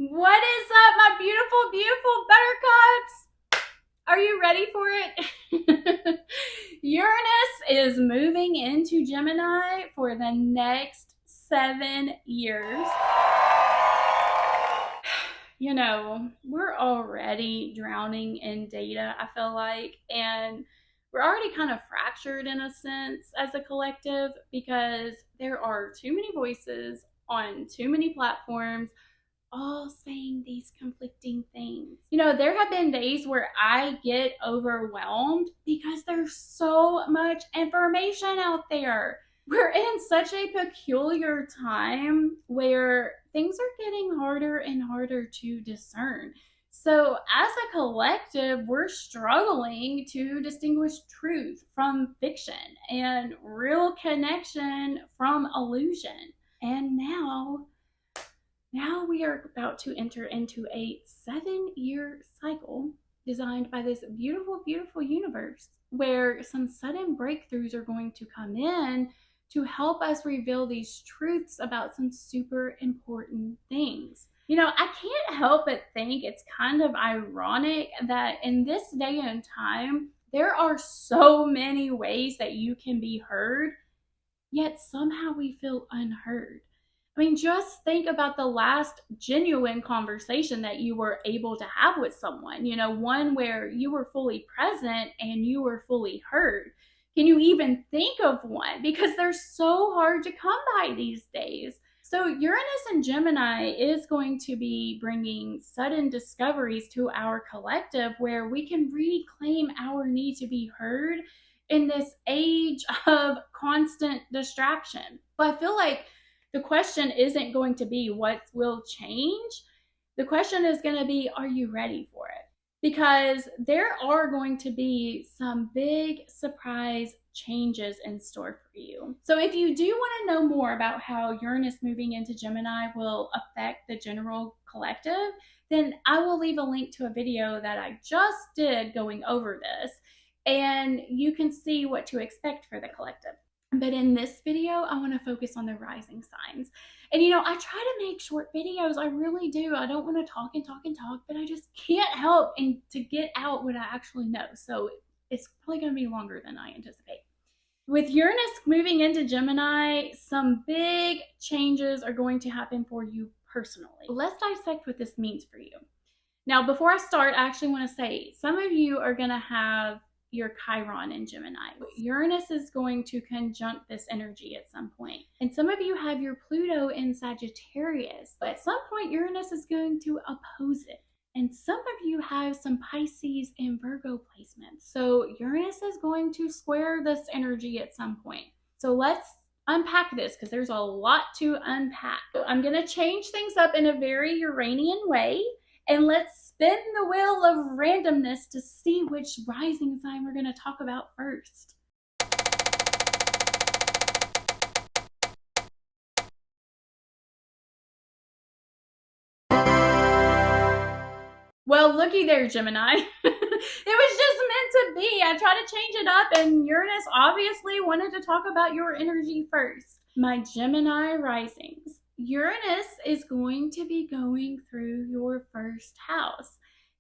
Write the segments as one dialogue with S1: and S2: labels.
S1: What is up, my beautiful, beautiful buttercups? Are you ready for it? Uranus is moving into Gemini for the next 7 years. You know, we're already drowning in data, I feel like, and we're already kind of fractured in a sense as a collective because there are too many voices on too many platforms all saying these conflicting things. You know, there have been days where I get overwhelmed because there's so much information out there. We're in such a peculiar time where things are getting harder and harder to discern. So, as a collective, we're struggling to distinguish truth from fiction and real connection from illusion. And now we are about to enter into a 7 year cycle designed by this beautiful, beautiful universe where some sudden breakthroughs are going to come in to help us reveal these truths about some super important things. You know, I can't help but think it's kind of ironic that in this day and time, there are so many ways that you can be heard, yet somehow we feel unheard. I mean, just think about the last genuine conversation that you were able to have with someone, you know, one where you were fully present and you were fully heard. Can you even think of one? Because they're so hard to come by these days. So, Uranus and Gemini is going to be bringing sudden discoveries to our collective where we can reclaim our need to be heard in this age of constant distraction. But I feel like the question isn't going to be what will change. The question is going to be, are you ready for it? Because there are going to be some big surprise changes in store for you. So if you do want to know more about how Uranus moving into Gemini will affect the general collective, then I will leave a link to a video that I just did going over this, and you can see what to expect for the collective. But in this video, I want to focus on the rising signs. And you know, I try to make short videos. I really do. I don't want to talk and talk and talk, but I just can't help and to get out what I actually know. So it's probably going to be longer than I anticipate. With Uranus moving into Gemini, some big changes are going to happen for you personally. Let's dissect what this means for you. Now, before I start, I actually want to say some of you are going to have your Chiron in Gemini. Uranus is going to conjunct this energy at some point. And some of you have your Pluto in Sagittarius. But at some point, Uranus is going to oppose it. And some of you have some Pisces and Virgo placements. So Uranus is going to square this energy at some point. So let's unpack this because there's a lot to unpack. I'm going to change things up in a very Uranian way. And let's spin the wheel of randomness to see which rising sign we're going to talk about first. Well, looky there, Gemini. It was just meant to be. I tried to change it up, and Uranus obviously wanted to talk about your energy first. My Gemini risings. Uranus is going to be going through your first house.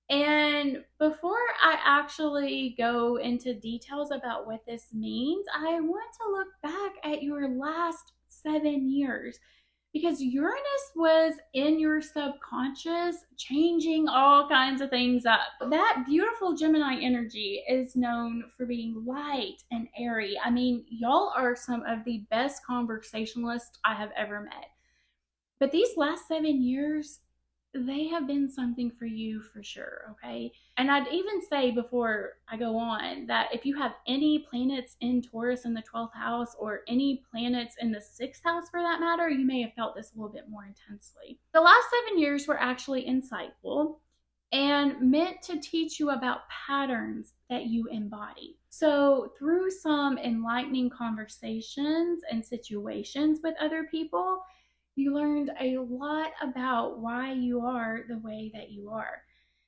S1: And before I actually go into details about what this means, I want to look back at your last 7 years because Uranus was in your subconscious, changing all kinds of things up. That beautiful Gemini energy is known for being light and airy. I mean, y'all are some of the best conversationalists I have ever met. But these last 7 years, they have been something for you for sure, okay? And I'd even say before I go on that if you have any planets in Taurus in the 12th house or any planets in the 6th house for that matter, you may have felt this a little bit more intensely. The last 7 years were actually insightful and meant to teach you about patterns that you embody. So through some enlightening conversations and situations with other people, you learned a lot about why you are the way that you are.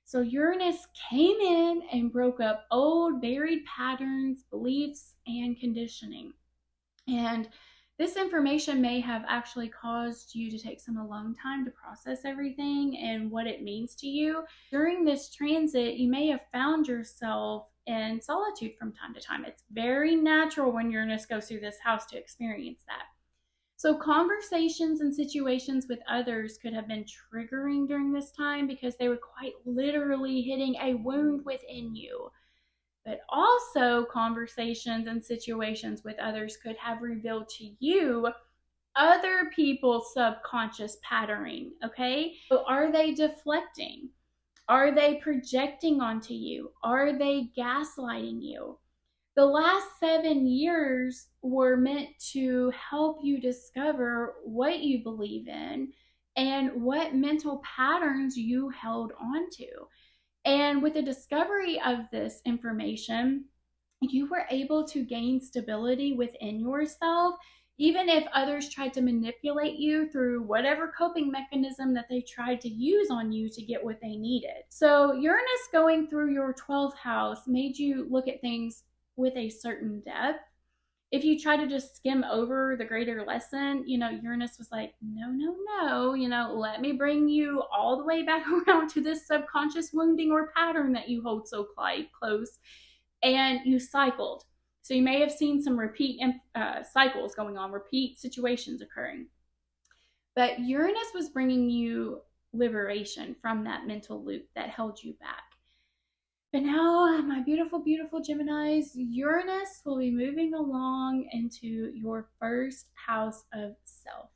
S1: So Uranus came in and broke up old buried patterns, beliefs, and conditioning. And This information may have actually caused you to take some alone time to process everything and what it means to you. During this transit, you may have found yourself in solitude from time to time. It's very natural when Uranus goes through this house to experience that. So conversations and situations with others could have been triggering during this time because they were quite literally hitting a wound within you. But also conversations and situations with others could have revealed to you other people's subconscious patterning, okay? So are they deflecting? Are they projecting onto you? Are they gaslighting you? The last 7 years were meant to help you discover what you believe in and what mental patterns you held onto. And with the discovery of this information, you were able to gain stability within yourself, even if others tried to manipulate you through whatever coping mechanism that they tried to use on you to get what they needed. So Uranus going through your 12th house made you look at things with a certain depth. If you try to just skim over the greater lesson, Uranus was like, no, let me bring you all the way back around to this subconscious wounding or pattern that you hold so close. And you cycled. So you may have seen some repeat cycles going on, repeat situations occurring. But Uranus was bringing you liberation from that mental loop that held you back. But now, my beautiful, beautiful Geminis, Uranus will be moving along into your first house of self.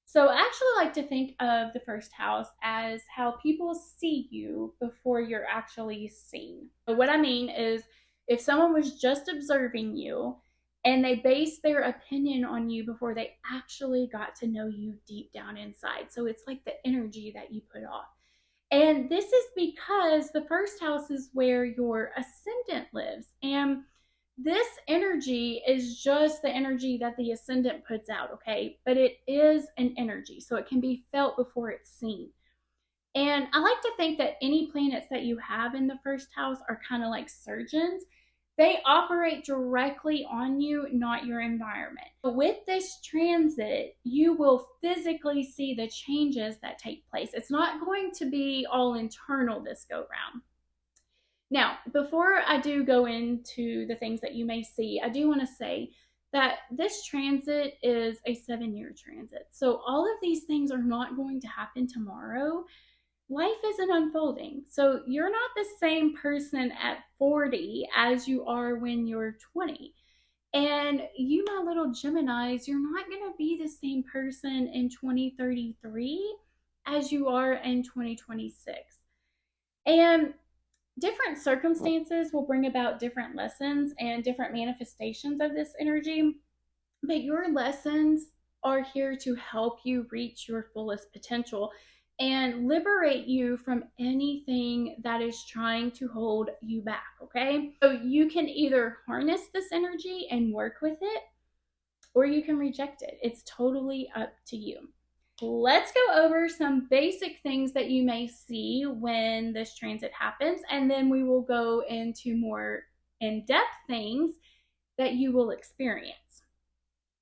S1: So I actually like to think of the first house as how people see you before you're actually seen. So what I mean is, if someone was just observing you and they based their opinion on you before they actually got to know you deep down inside. So it's like the energy that you put off. And this is because the first house is where your ascendant lives. And this energy is just the energy that the ascendant puts out, okay? But it is an energy, so it can be felt before it's seen. And I like to think that any planets that you have in the first house are kind of like surgeons. They operate directly on you, not your environment. But with this transit, you will physically see the changes that take place. It's not going to be all internal this go round. Now, before I do go into the things that you may see, I do want to say that this transit is a 7-year transit. So all of these things are not going to happen tomorrow. Life isn't unfolding. So you're not the same person at 40 as you are when you're 20. And you, my little Geminis, you're not going to be the same person in 2033 as you are in 2026. And different circumstances will bring about different lessons and different manifestations of this energy. But your lessons are here to help you reach your fullest potential and liberate you from anything that is trying to hold you back, okay? So you can either harness this energy and work with it, or you can reject it. It's totally up to you. Let's go over some basic things that you may see when this transit happens, and then we will go into more in-depth things that you will experience.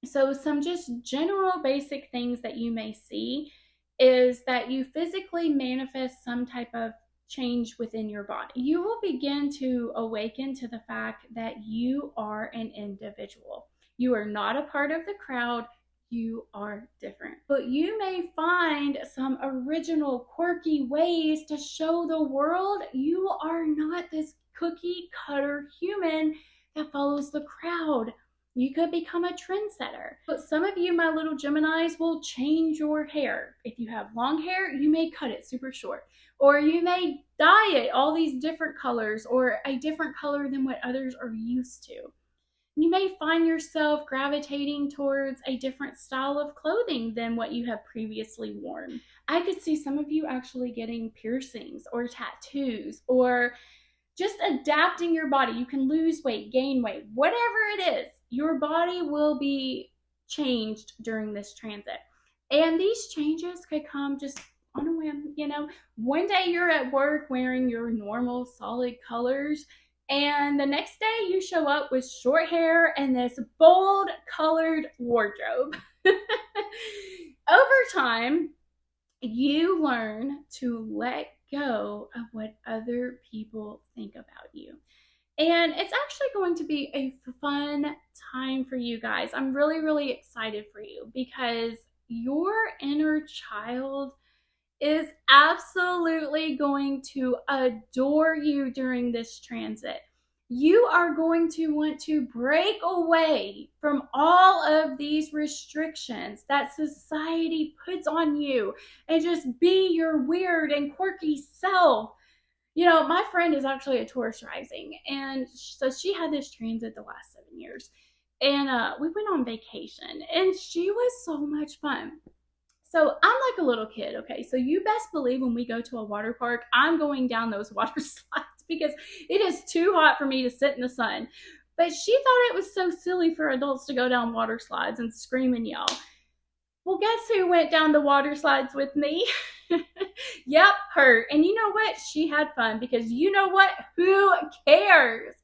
S1: So some just general basic things that you may see is that you physically manifest some type of change within your body. You will begin to awaken to the fact that you are an individual. You are not a part of the crowd. You are different. But you may find some original, quirky ways to show the world you are not this cookie cutter human that follows the crowd. You could become a trendsetter. But some of you, my little Geminis, will change your hair. If you have long hair, you may cut it super short. Or you may dye it all these different colors or a different color than what others are used to. You may find yourself gravitating towards a different style of clothing than what you have previously worn. I could see some of you actually getting piercings or tattoos or just adapting your body. You can lose weight, gain weight, whatever it is. Your body will be changed during this transit. And these changes could come just on a whim, One day you're at work wearing your normal solid colors, And the next day you show up with short hair and this bold colored wardrobe. Over time, you learn to let go of what other people think about you. And it's actually going to be a fun time for you guys. I'm really, really excited for you because your inner child is absolutely going to adore you during this transit. You are going to want to break away from all of these restrictions that society puts on you and just be your weird and quirky self. You know, my friend is actually a Taurus rising, and so she had this transit the last 7 years. And we went on vacation, and she was so much fun. So I'm like a little kid, okay? So you best believe when we go to a water park, I'm going down those water slides because it is too hot for me to sit in the sun. But she thought it was so silly for adults to go down water slides and scream and yell. Well, guess who went down the water slides with me? Yep, her. And you know what? She had fun because you know what? Who cares?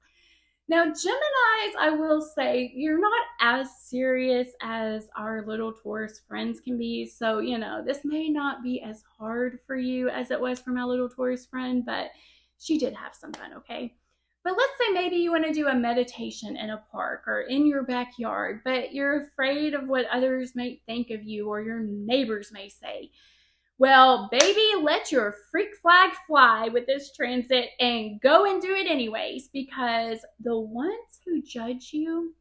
S1: Now, Geminis, I will say, you're not as serious as our little Taurus friends can be. So, you know, this may not be as hard for you as it was for my little Taurus friend, but she did have some fun, okay? But let's say maybe you want to do a meditation in a park or in your backyard, but you're afraid of what others may think of you or your neighbors may say. Well, baby, let your freak flag fly with this transit and go and do it anyways, because the ones who judge you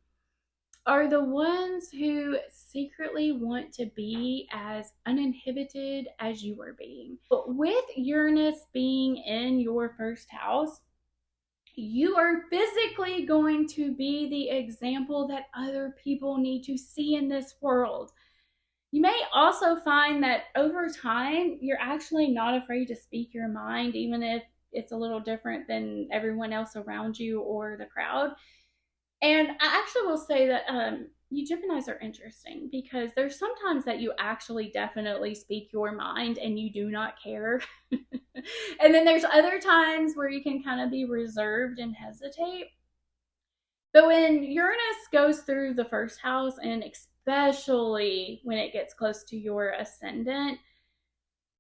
S1: are the ones who secretly want to be as uninhibited as you are being. But with Uranus being in your first house, you are physically going to be the example that other people need to see in this world. You may also find that over time, you're actually not afraid to speak your mind, even if it's a little different than everyone else around you or the crowd. And I actually will say that you Geminis are interesting because there's sometimes that you actually definitely speak your mind and you do not care. And then there's other times where you can kind of be reserved and hesitate. But when Uranus goes through the first house, and especially when it gets close to your ascendant,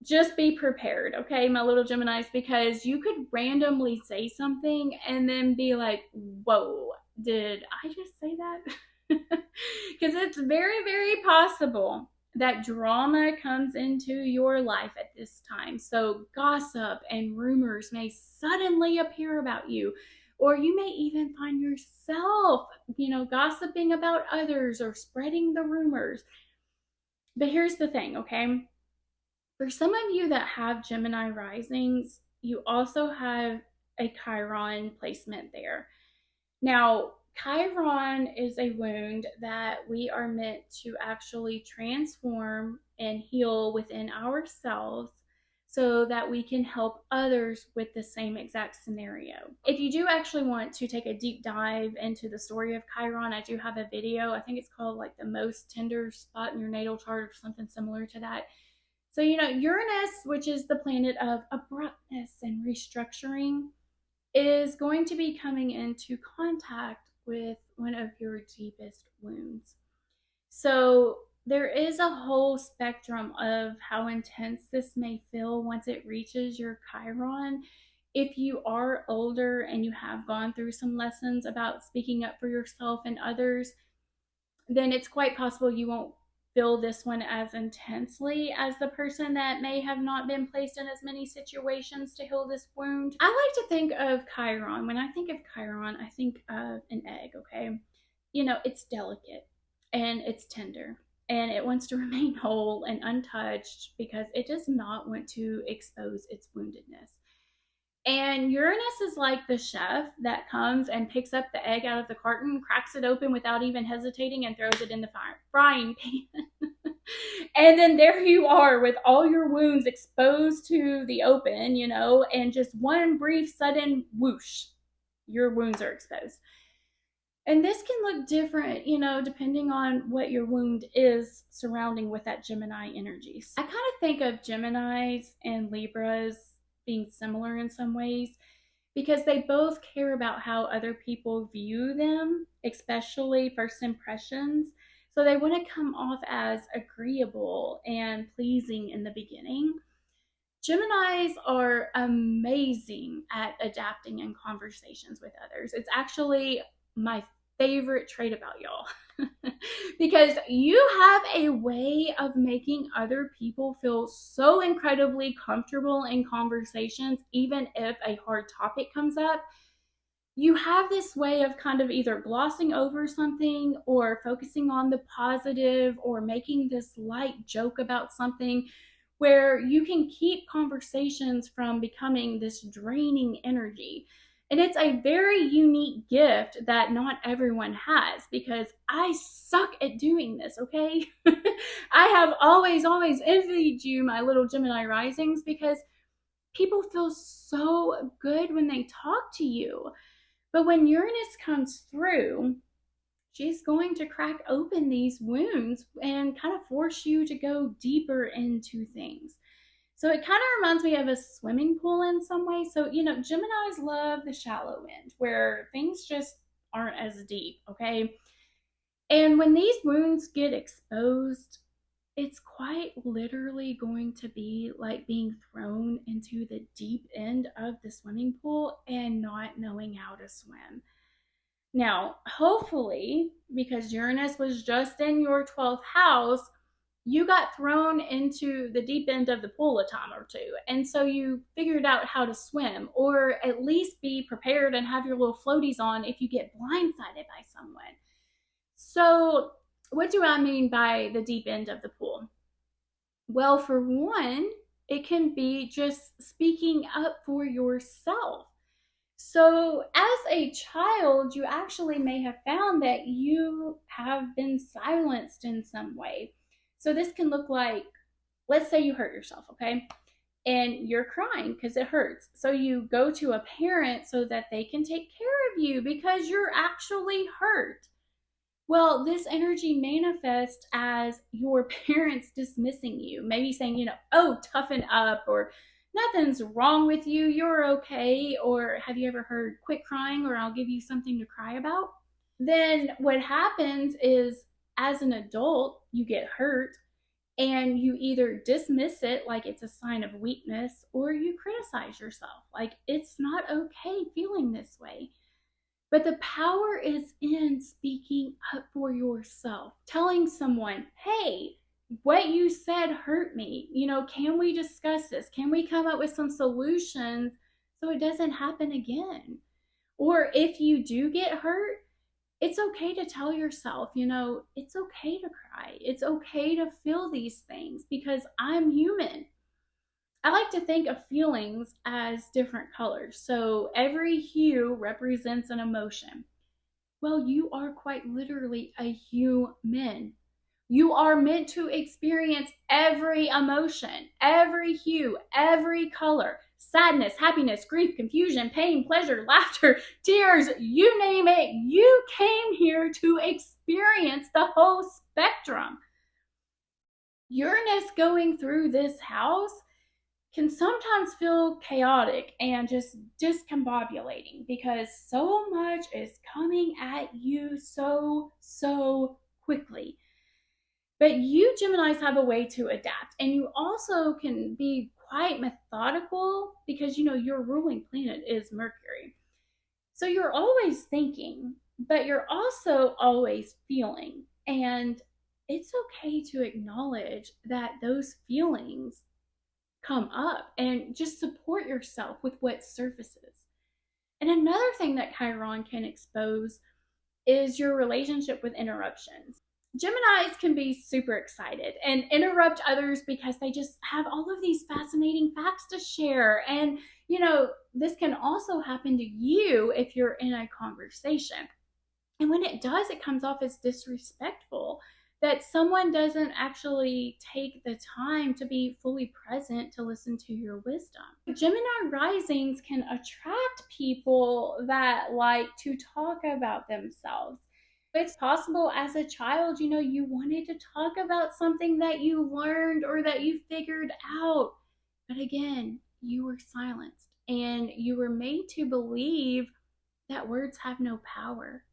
S1: just be prepared, okay, my little Geminis, because you could randomly say something and then be like, whoa, did I just say that? Because it's very, very possible that drama comes into your life at this time. So gossip and rumors may suddenly appear about you. Or you may even find yourself, you know, gossiping about others or spreading the rumors. But here's the thing, okay? For some of you that have Gemini risings, you also have a Chiron placement there. Now, Chiron is a wound that we are meant to actually transform and heal within ourselves so that we can help others with the same exact scenario. If you do actually want to take a deep dive into the story of Chiron, I do have a video. I think it's called like the most tender spot in your natal chart or something similar to that. So, you know, Uranus, which is the planet of abruptness and restructuring, is going to be coming into contact with one of your deepest wounds. So there is a whole spectrum of how intense this may feel once it reaches your Chiron. If you are older and you have gone through some lessons about speaking up for yourself and others, then it's quite possible you won't feel this one as intensely as the person that may have not been placed in as many situations to heal this wound. I like to think of Chiron. When I think of Chiron, I think of an egg, okay? You know, it's delicate and it's tender and it wants to remain whole and untouched because it does not want to expose its woundedness. And Uranus is like the chef that comes and picks up the egg out of the carton, cracks it open without even hesitating, and throws it in the frying pan. And then there you are with all your wounds exposed to the open, you know, and just one brief sudden whoosh, your wounds are exposed. And this can look different, you know, depending on what your wound is surrounding with that Gemini energy. I kind of think of Geminis and Libras being similar in some ways because they both care about how other people view them, especially first impressions. So they want to come off as agreeable and pleasing in the beginning. Geminis are amazing at adapting in conversations with others. It's actually my favorite trait about y'all because you have a way of making other people feel so incredibly comfortable in conversations, even if a hard topic comes up. You have this way of kind of either glossing over something or focusing on the positive or making this light joke about something where you can keep conversations from becoming this draining energy. And it's a very unique gift that not everyone has because I suck at doing this, okay? I have always envied you, my little Gemini risings, because people feel so good when they talk to you. But when Uranus comes through, she's going to crack open these wounds and kind of force you to go deeper into things. So it kind of reminds me of a swimming pool in some way. So, Geminis love the shallow end where things just aren't as deep, okay? And when these wounds get exposed, it's quite literally going to be like being thrown into the deep end of the swimming pool and not knowing how to swim. Now, hopefully, because Uranus was just in your 12th house, you got thrown into the deep end of the pool a time or two. And so you figured out how to swim, or at least be prepared and have your little floaties on if you get blindsided by someone. So, what do I mean by the deep end of the pool? Well, for one, it can be just speaking up for yourself. So, as a child, you actually may have found that you have been silenced in some way. So, this can look like, let's say you hurt yourself, okay? And you're crying because it hurts. So, you go to a parent so that they can take care of you because you're actually hurt. Well, this energy manifests as your parents dismissing you, maybe saying, oh, toughen up, or nothing's wrong with you, you're okay, or have you ever heard, quit crying or I'll give you something to cry about? Then what happens is, as an adult, you get hurt and you either dismiss it like it's a sign of weakness, or you criticize yourself like it's not okay feeling this way. But the power is in speaking up for yourself, telling someone, hey, what you said hurt me. Can we discuss this? Can we come up with some solutions so it doesn't happen again? Or if you do get hurt, it's okay to tell yourself, it's okay to cry. It's okay to feel these things because I'm human. I like to think of feelings as different colors. So every hue represents an emotion. Well, you are quite literally a human. You are meant to experience every emotion, every hue, every color, sadness, happiness, grief, confusion, pain, pleasure, laughter, tears, you name it. You came here to experience the whole spectrum. Uranus going through this house can sometimes feel chaotic and just discombobulating because so much is coming at you so quickly. But you Geminis have a way to adapt, and you also can be quite methodical because your ruling planet is Mercury. So you're always thinking, but you're also always feeling. And it's okay to acknowledge that those feelings come up and just support yourself with what surfaces. And another thing that Chiron can expose is your relationship with interruptions. Geminis can be super excited and interrupt others because they just have all of these fascinating facts to share. And, this can also happen to you if you're in a conversation. And when it does, it comes off as disrespectful, that someone doesn't actually take the time to be fully present to listen to your wisdom. Gemini risings can attract people that like to talk about themselves. It's possible as a child, you wanted to talk about something that you learned or that you figured out. But again, you were silenced. and you were made to believe that words have no power.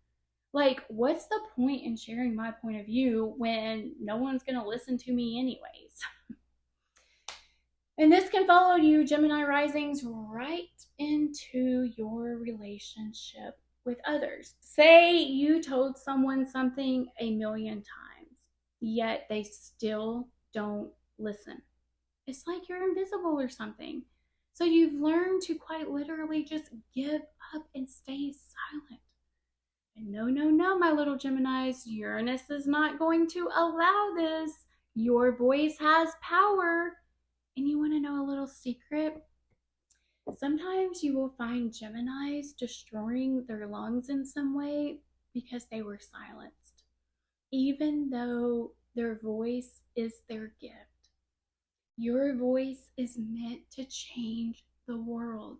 S1: Like, what's the point in sharing my point of view when no one's going to listen to me anyways? And this can follow you, Gemini risings, right into your relationship with others. Say you told someone something a million times, yet they still don't listen. It's like you're invisible or something. So you've learned to quite literally just give up and stay silent. And no, no, no, my little Geminis, Uranus is not going to allow this. Your voice has power. And you want to know a little secret? Sometimes you will find Geminis destroying their lungs in some way because they were silenced, even though their voice is their gift. Your voice is meant to change the world.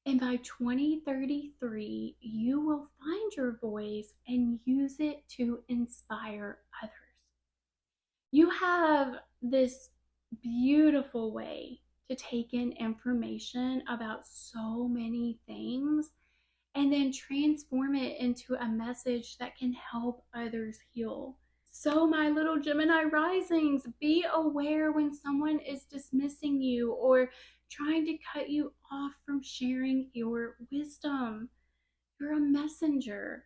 S1: And by 2033, you will find your voice and use it to inspire others. You have this beautiful way to take in information about so many things and then transform it into a message that can help others heal. So, my little Gemini risings, be aware when someone is dismissing you or trying to cut you off from sharing your wisdom. You're a messenger.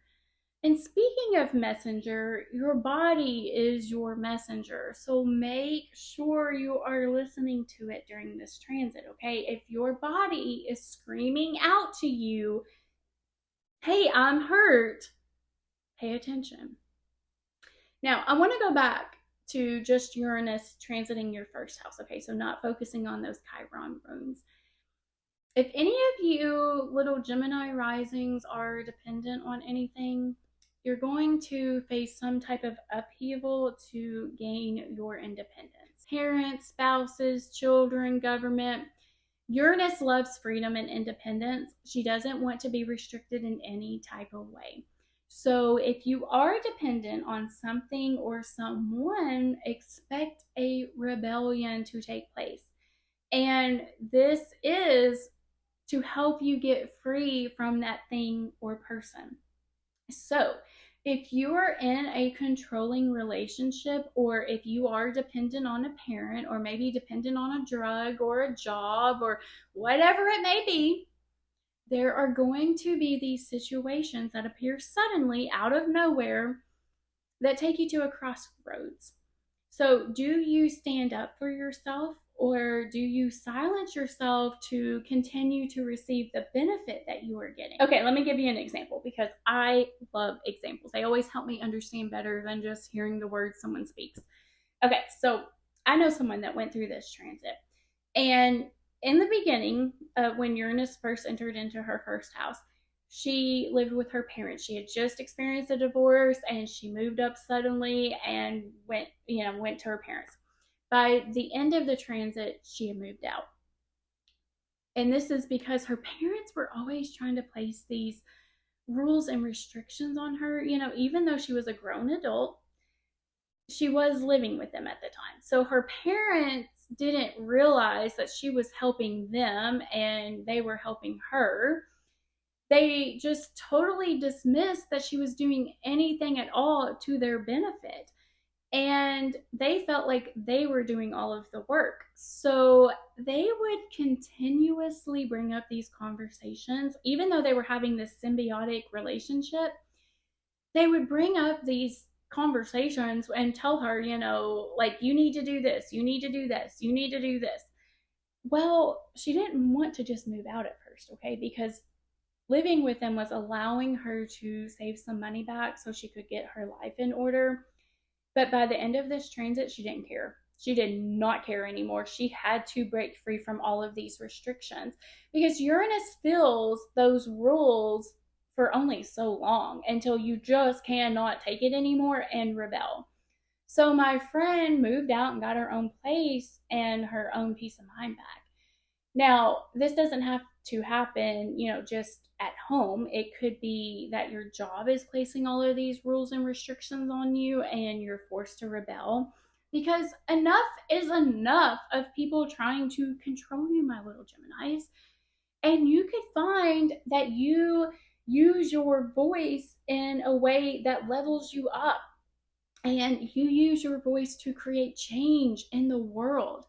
S1: And speaking of messenger, your body is your messenger. So make sure you are listening to it during this transit, okay? If your body is screaming out to you, hey, I'm hurt, pay attention. Now, I want to go back to just Uranus transiting your first house, okay? So not focusing on those Chiron rooms. If any of you little Gemini risings are dependent on anything, you're going to face some type of upheaval to gain your independence. Parents, spouses, children, government. Uranus loves freedom and independence. She doesn't want to be restricted in any type of way. So if you are dependent on something or someone, expect a rebellion to take place. And this is to help you get free from that thing or person. So if you are in a controlling relationship, or if you are dependent on a parent, or maybe dependent on a drug or a job or whatever it may be, there are going to be these situations that appear suddenly out of nowhere that take you to a crossroads. So do you stand up for yourself, or do you silence yourself to continue to receive the benefit that you are getting? Okay, let me give you an example, because I love examples. They always help me understand better than just hearing the words someone speaks. Okay, so I know someone that went through this transit. And in the beginning, when Uranus first entered into her first house, she lived with her parents. She had just experienced a divorce, and she moved up suddenly and went to her parents. By the end of the transit, she had moved out. And this is because her parents were always trying to place these rules and restrictions on her. Even though she was a grown adult, she was living with them at the time. So her parents didn't realize that she was helping them and they were helping her. They just totally dismissed that she was doing anything at all to their benefit. And they felt like they were doing all of the work. So they would continuously bring up these conversations, even though they were having this symbiotic relationship. They would bring up these conversations and tell her, like, you need to do this, you need to do this, you need to do this. Well, she didn't want to just move out at first, okay? Because living with them was allowing her to save some money back so she could get her life in order. But by the end of this transit, she didn't care. She did not care anymore. She had to break free from all of these restrictions, because Uranus fills those rules for only so long until you just cannot take it anymore and rebel. So my friend moved out and got her own place and her own peace of mind back. Now, this doesn't have to happen, just at home. It could be that your job is placing all of these rules and restrictions on you and you're forced to rebel, because enough is enough of people trying to control you, my little Geminis. And you could find that you use your voice in a way that levels you up, and you use your voice to create change in the world.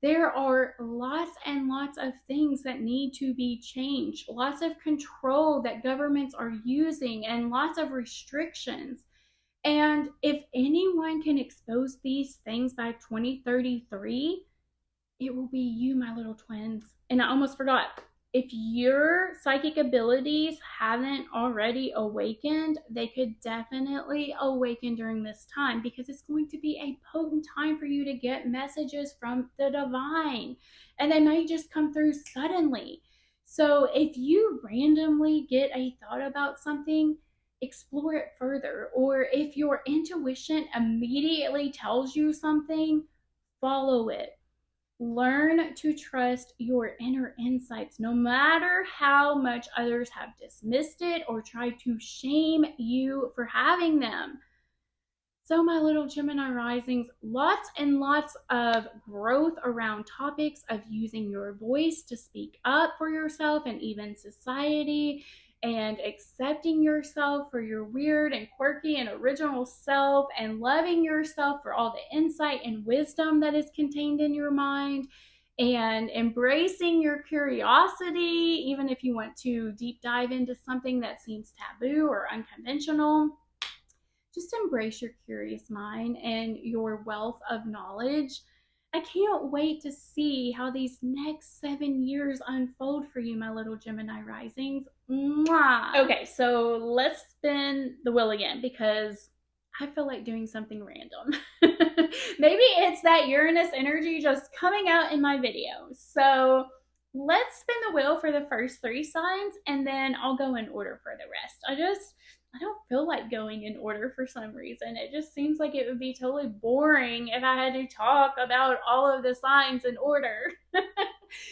S1: There are lots and lots of things that need to be changed, lots of control that governments are using, and lots of restrictions. And if anyone can expose these things by 2033, it will be you, my little twins. And I almost forgot. If your psychic abilities haven't already awakened, they could definitely awaken during this time, because it's going to be a potent time for you to get messages from the divine. And they may just come through suddenly. So if you randomly get a thought about something, explore it further. Or if your intuition immediately tells you something, follow it. Learn to trust your inner insights, no matter how much others have dismissed it or tried to shame you for having them. So, my little Gemini risings, lots and lots of growth around topics of using your voice to speak up for yourself and even society, and accepting yourself for your weird and quirky and original self, and loving yourself for all the insight and wisdom that is contained in your mind, and embracing your curiosity, even if you want to deep dive into something that seems taboo or unconventional. Just embrace your curious mind and your wealth of knowledge. I can't wait to see how these next 7 years unfold for you, my little Gemini risings. Mwah! Okay, so let's spin the wheel again, because I feel like doing something random. Maybe it's that Uranus energy just coming out in my video. So let's spin the wheel for the first 3 signs, and then I'll go in order for the rest. I don't feel like going in order for some reason. It just seems like it would be totally boring if I had to talk about all of the signs in order.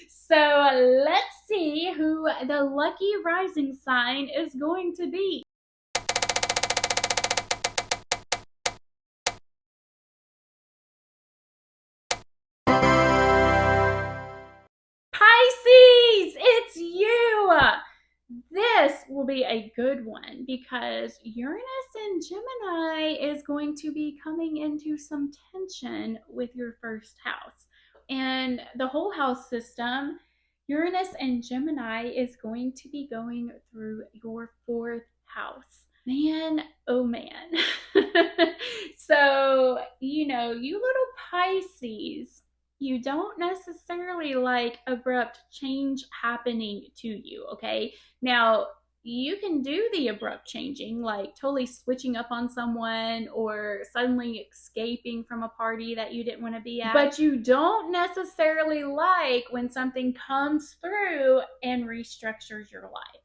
S1: So let's see who the lucky rising sign is going to be. Pisces, it's you! This will be a good one, because Uranus in Gemini is going to be coming into some tension with your first house. And the whole house system, Uranus and Gemini is going to be going through your 4th house. Man, oh man. So, you little Pisces, you don't necessarily like abrupt change happening to you, okay? Now, you can do the abrupt changing, like totally switching up on someone or suddenly escaping from a party that you didn't want to be at. But you don't necessarily like when something comes through and restructures your life.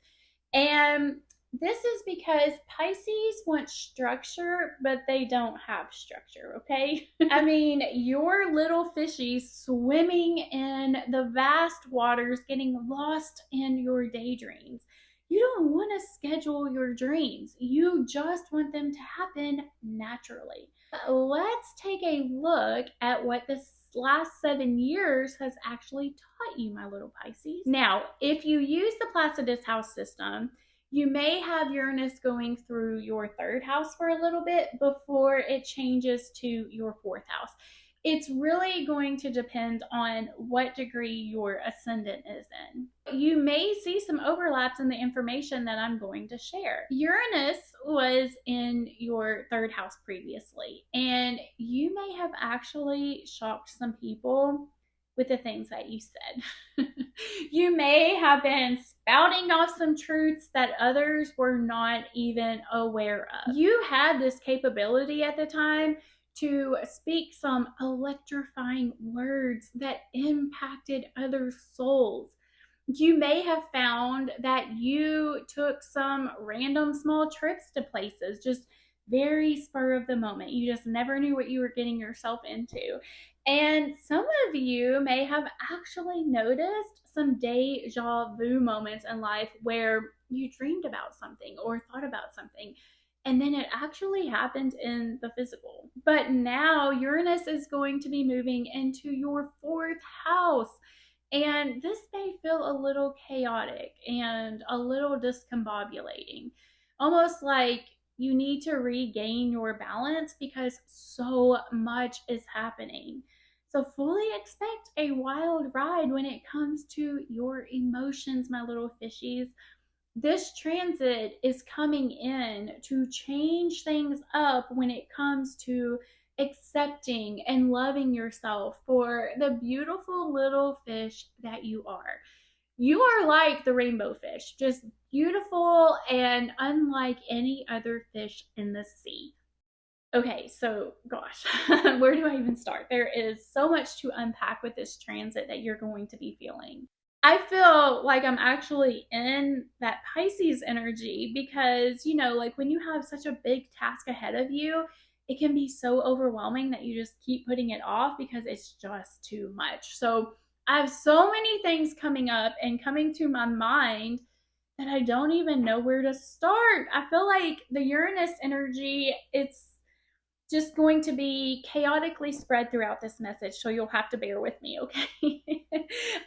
S1: And this is because Pisces want structure, but they don't have structure, okay? I mean, your little fishies swimming in the vast waters, getting lost in your daydreams. You don't want to schedule your dreams. You just want them to happen naturally. Let's take a look at what this last 7 years has actually taught you, my little Pisces. Now, if you use the Placidus house system, you may have Uranus going through your 3rd house for a little bit before it changes to your 4th house. It's really going to depend on what degree your ascendant is in. You may see some overlaps in the information that I'm going to share. Uranus was in your 3rd house previously, and you may have actually shocked some people with the things that you said. You may have been spouting off some truths that others were not even aware of. You had this capability at the time to speak some electrifying words that impacted other souls. You may have found that you took some random small trips to places, just very spur of the moment. You just never knew what you were getting yourself into. And some of you may have actually noticed some deja vu moments in life where you dreamed about something or thought about something, and then it actually happened in the physical. But now Uranus is going to be moving into your 4th house. And this may feel a little chaotic and a little discombobulating, almost like you need to regain your balance because so much is happening. So, fully expect a wild ride when it comes to your emotions, my little fishies. This transit is coming in to change things up when it comes to accepting and loving yourself for the beautiful little fish that you are. You are like the rainbow fish, just beautiful and unlike any other fish in the sea. Okay, so gosh, where do I even start? There is so much to unpack with this transit that you're going to be feeling. I feel like I'm actually in that Pisces energy because, like when you have such a big task ahead of you, it can be so overwhelming that you just keep putting it off because it's just too much. So I have so many things coming up and coming to my mind that I don't even know where to start. I feel like the Uranus energy, it's just going to be chaotically spread throughout this message, so you'll have to bear with me, okay?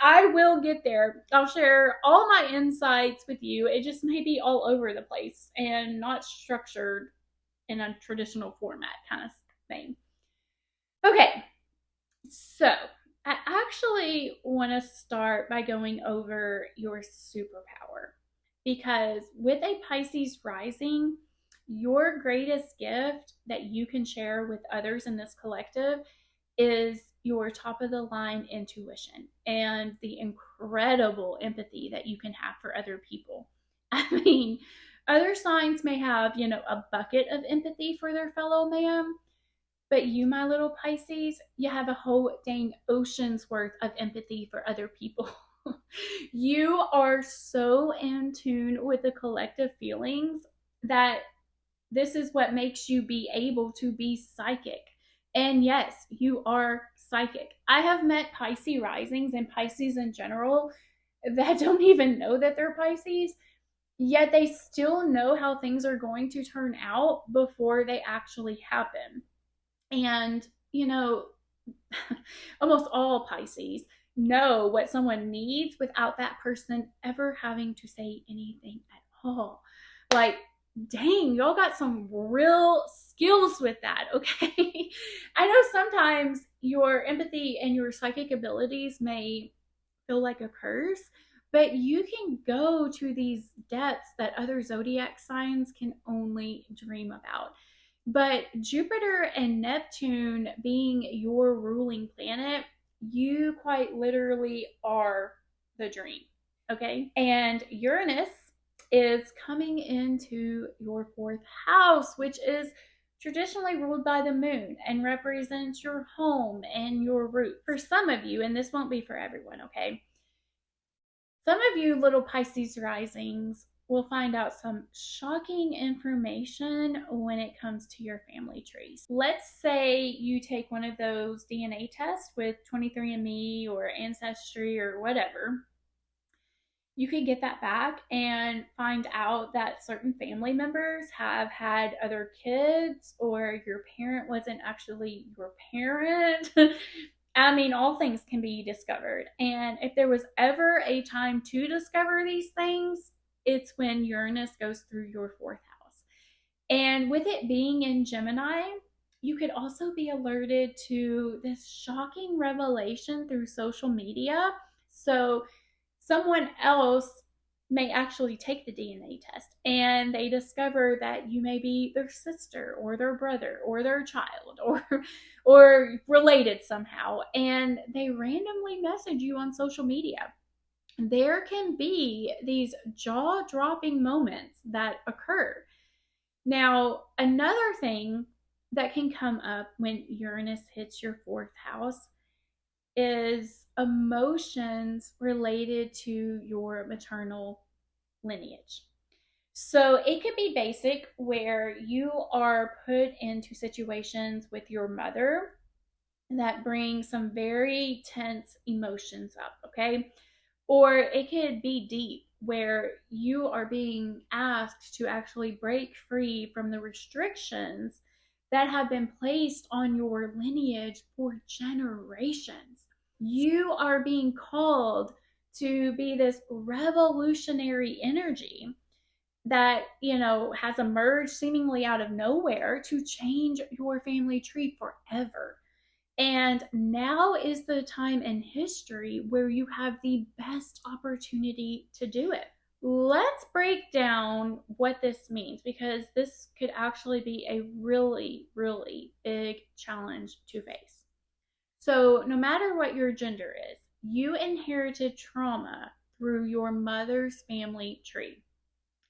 S1: I will get there. I'll share all my insights with you. It just may be all over the place and not structured in a traditional format kind of thing. Okay, so I actually want to start by going over your superpower because with a Pisces rising, your greatest gift that you can share with others in this collective is your top of the line intuition and the incredible empathy that you can have for other people. I mean, other signs may have, a bucket of empathy for their fellow man, but you, my little Pisces, you have a whole dang ocean's worth of empathy for other people. You are so in tune with the collective feelings that this is what makes you be able to be psychic. And yes, you are psychic. I have met Pisces risings and Pisces in general that don't even know that they're Pisces, yet they still know how things are going to turn out before they actually happen. And, almost all Pisces know what someone needs without that person ever having to say anything at all. Like, dang, y'all got some real skills with that, okay? I know sometimes your empathy and your psychic abilities may feel like a curse, but you can go to these depths that other zodiac signs can only dream about. But Jupiter and Neptune being your ruling planet, you quite literally are the dream, okay? And Uranus is coming into your fourth house, which is traditionally ruled by the moon and represents your home and your roots. For some of you, and this won't be for everyone, okay? Some of you little Pisces risings will find out some shocking information when it comes to your family trees. Let's say you take one of those DNA tests with 23andMe or Ancestry or whatever. You could get that back and find out that certain family members have had other kids, or your parent wasn't actually your parent. I mean, all things can be discovered. And if there was ever a time to discover these things, it's when Uranus goes through your fourth house. And with it being in Gemini, you could also be alerted to this shocking revelation through social media. So someone else may actually take the DNA test and they discover that you may be their sister or their brother or their child or related somehow, and they randomly message you on social media. There can be these jaw-dropping moments that occur. Now, another thing that can come up when Uranus hits your fourth house is emotions related to your maternal lineage. So it could be basic, where you are put into situations with your mother that bring some very tense emotions up, okay? Or it could be deep, where you are being asked to actually break free from the restrictions that have been placed on your lineage for generations. You are being called to be this revolutionary energy that, has emerged seemingly out of nowhere to change your family tree forever. And now is the time in history where you have the best opportunity to do it. Let's break down what this means, because this could actually be a really, really big challenge to face. So, no matter what your gender is, you inherited trauma through your mother's family tree.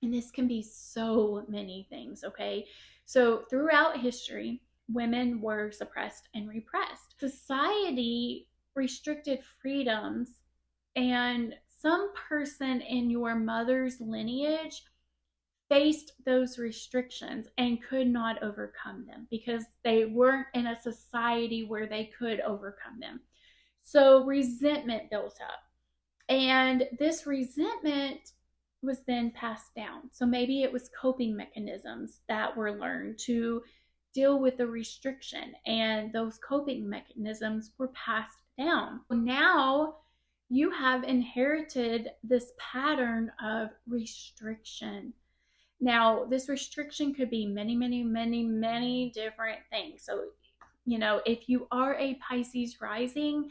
S1: And this can be so many things, okay? So, throughout history, women were suppressed and repressed. Society restricted freedoms, and some person in your mother's lineage faced those restrictions and could not overcome them because they weren't in a society where they could overcome them. So resentment built up. And this resentment was then passed down. So maybe it was coping mechanisms that were learned to deal with the restriction, and those coping mechanisms were passed down. Now you have inherited this pattern of restriction. Now, this restriction could be many, many, many, many different things. So, if you are a Pisces rising,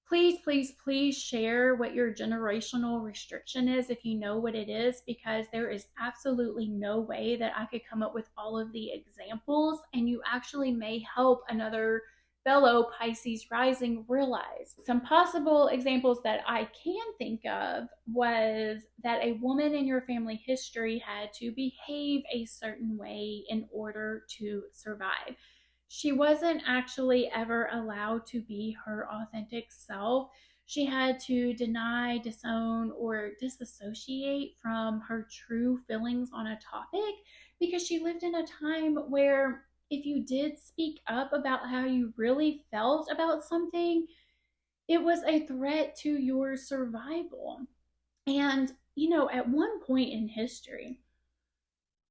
S1: please, please, please share what your generational restriction is if you know what it is, because there is absolutely no way that I could come up with all of the examples, and you actually may help another fellow Pisces rising realize. Some possible examples that I can think of was that a woman in your family history had to behave a certain way in order to survive. She wasn't actually ever allowed to be her authentic self. She had to deny, disown, or disassociate from her true feelings on a topic because she lived in a time where if you did speak up about how you really felt about something, it was a threat to your survival. And, at one point in history,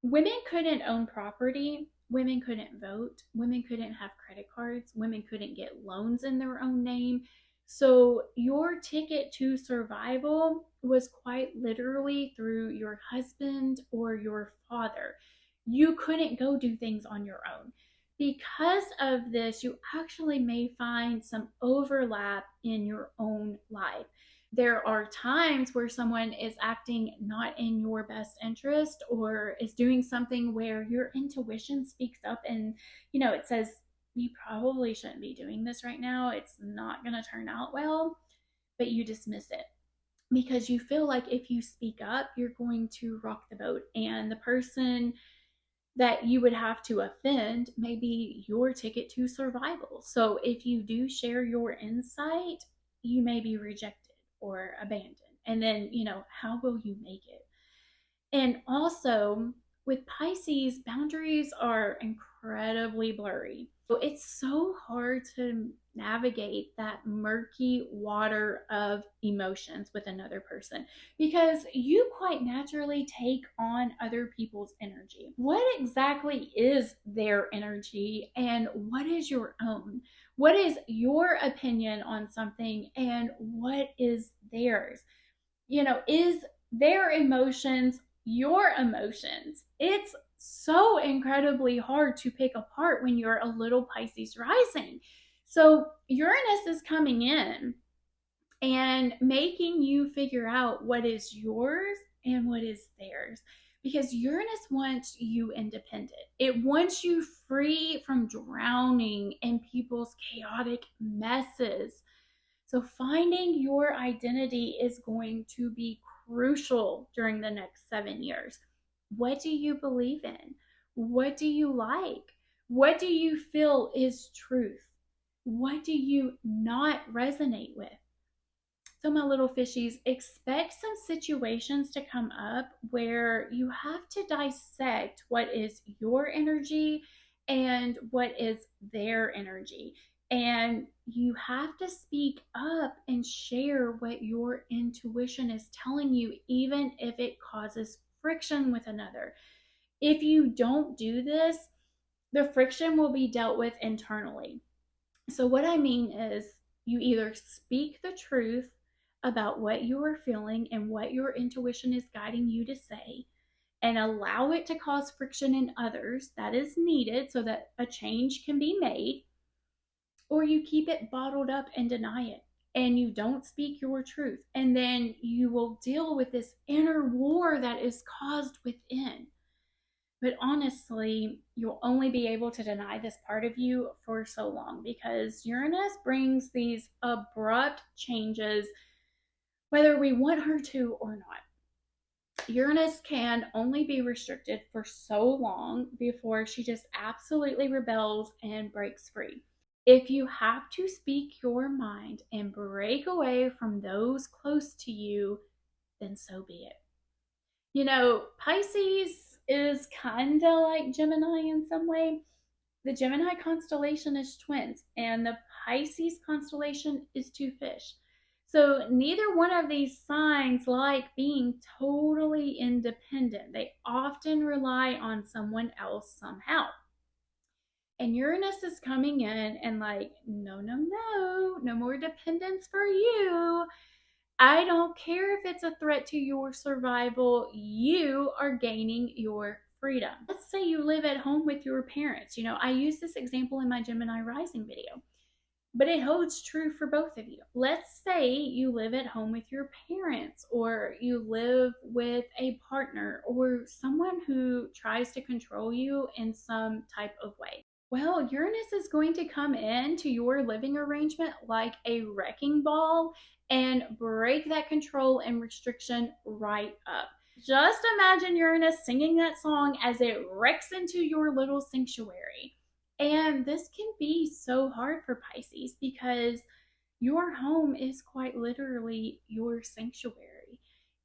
S1: women couldn't own property, women couldn't vote, women couldn't have credit cards, women couldn't get loans in their own name. So your ticket to survival was quite literally through your husband or your father. You couldn't go do things on your own. Because of this, you actually may find some overlap in your own life. There are times where someone is acting not in your best interest or is doing something where your intuition speaks up and, it says, you probably shouldn't be doing this right now. It's not going to turn out well, but you dismiss it because you feel like if you speak up, you're going to rock the boat. And the person that you would have to offend may be your ticket to survival. So if you do share your insight, you may be rejected or abandoned. And then, how will you make it? And also, with Pisces, boundaries are incredibly blurry. So it's so hard to navigate that murky water of emotions with another person because you quite naturally take on other people's energy. What exactly is their energy and what is your own? What is your opinion on something and what is theirs? Is their emotions your emotions? It's so incredibly hard to pick apart when you're a little Pisces rising. So Uranus is coming in and making you figure out what is yours and what is theirs, because Uranus wants you independent. It wants you free from drowning in people's chaotic messes. So finding your identity is going to be crucial during the next 7 years. What do you believe in? What do you like? What do you feel is truth? What do you not resonate with? So, my little fishies, expect some situations to come up where you have to dissect what is your energy and what is their energy. And you have to speak up and share what your intuition is telling you, even if it causes friction with another. If you don't do this, the friction will be dealt with internally. So, what I mean is, You either speak the truth about what you are feeling and what your intuition is guiding you to say, and allow it to cause friction in others that is needed so that a change can be made, or you keep it bottled up and deny it and you don't speak your truth. And then you will deal with this inner war that is caused within. But honestly, you'll only be able to deny this part of you for so long, because Uranus brings these abrupt changes, whether we want her to or not. Uranus can only be restricted for so long before she just absolutely rebels and breaks free. If you have to speak your mind and break away from those close to you, then so be it. You know, Pisces is kind of like Gemini in some way. The Gemini constellation is twins, and the Pisces constellation is two fish. So neither one of these signs like being totally independent. They often rely on someone else somehow. And Uranus is coming in and like, no, no, no, no more dependence for you. I don't care if it's a threat to your survival. You are gaining your freedom. Let's say you live at home with your parents. You know, I use this example in my Gemini Rising video, but it holds true for both of you. Let's say you live at home with your parents, or you live with a partner or someone who tries to control you in some type of way. Well, Uranus is going to come into your living arrangement like a wrecking ball and break that control and restriction right up. Just imagine Uranus singing that song as it wrecks into your little sanctuary. And this can be so hard for Pisces because your home is quite literally your sanctuary.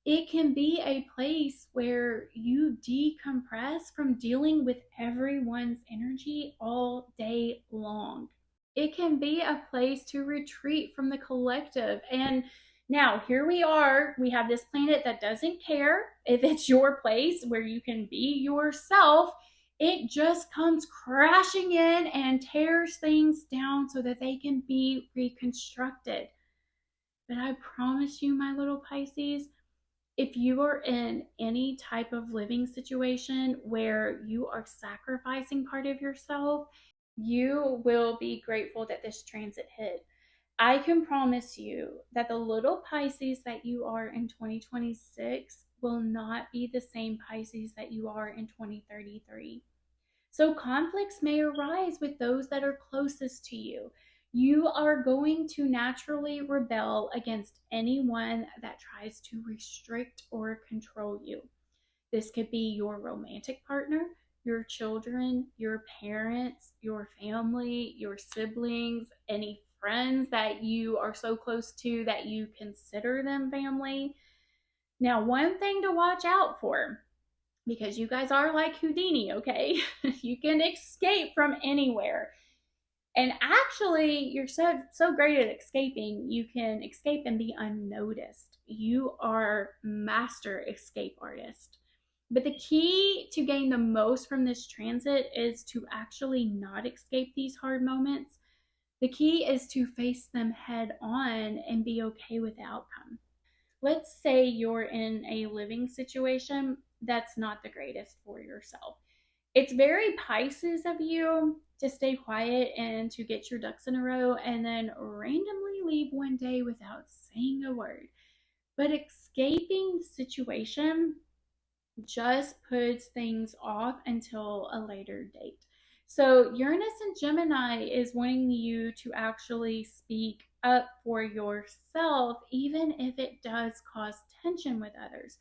S1: It can be a place where you decompress from dealing with everyone's energy all day long. It can be a place to retreat from the collective. And now here we are, we have this planet that doesn't care if it's your place where you can be yourself. It just comes crashing in and tears things down so that they can be reconstructed. But I promise you, my little Pisces, if you are in any type of living situation where you are sacrificing part of yourself, you will be grateful that this transit hit. I can promise you that the little Pisces that you are in 2026 will not be the same Pisces that you are in 2033. So conflicts may arise with those that are closest to you. You are going to naturally rebel against anyone that tries to restrict or control you. This could be your romantic partner, your children, your parents, your family, your siblings, any friends that you are so close to that you consider them family. Now, one thing to watch out for, because you guys are like Houdini, okay? You can escape from anywhere. And actually, you're so great at escaping, you can escape and be unnoticed. You are master escape artist. But the key to gain the most from this transit is to actually not escape these hard moments. The key is to face them head on and be okay with the outcome. Let's say you're in a living situation that's not the greatest for yourself. It's very Pisces of you to stay quiet and to get your ducks in a row and then randomly leave one day without saying a word. But escaping the situation just puts things off until a later date. So Uranus and Gemini is wanting you to actually speak up for yourself, even if it does cause tension with others.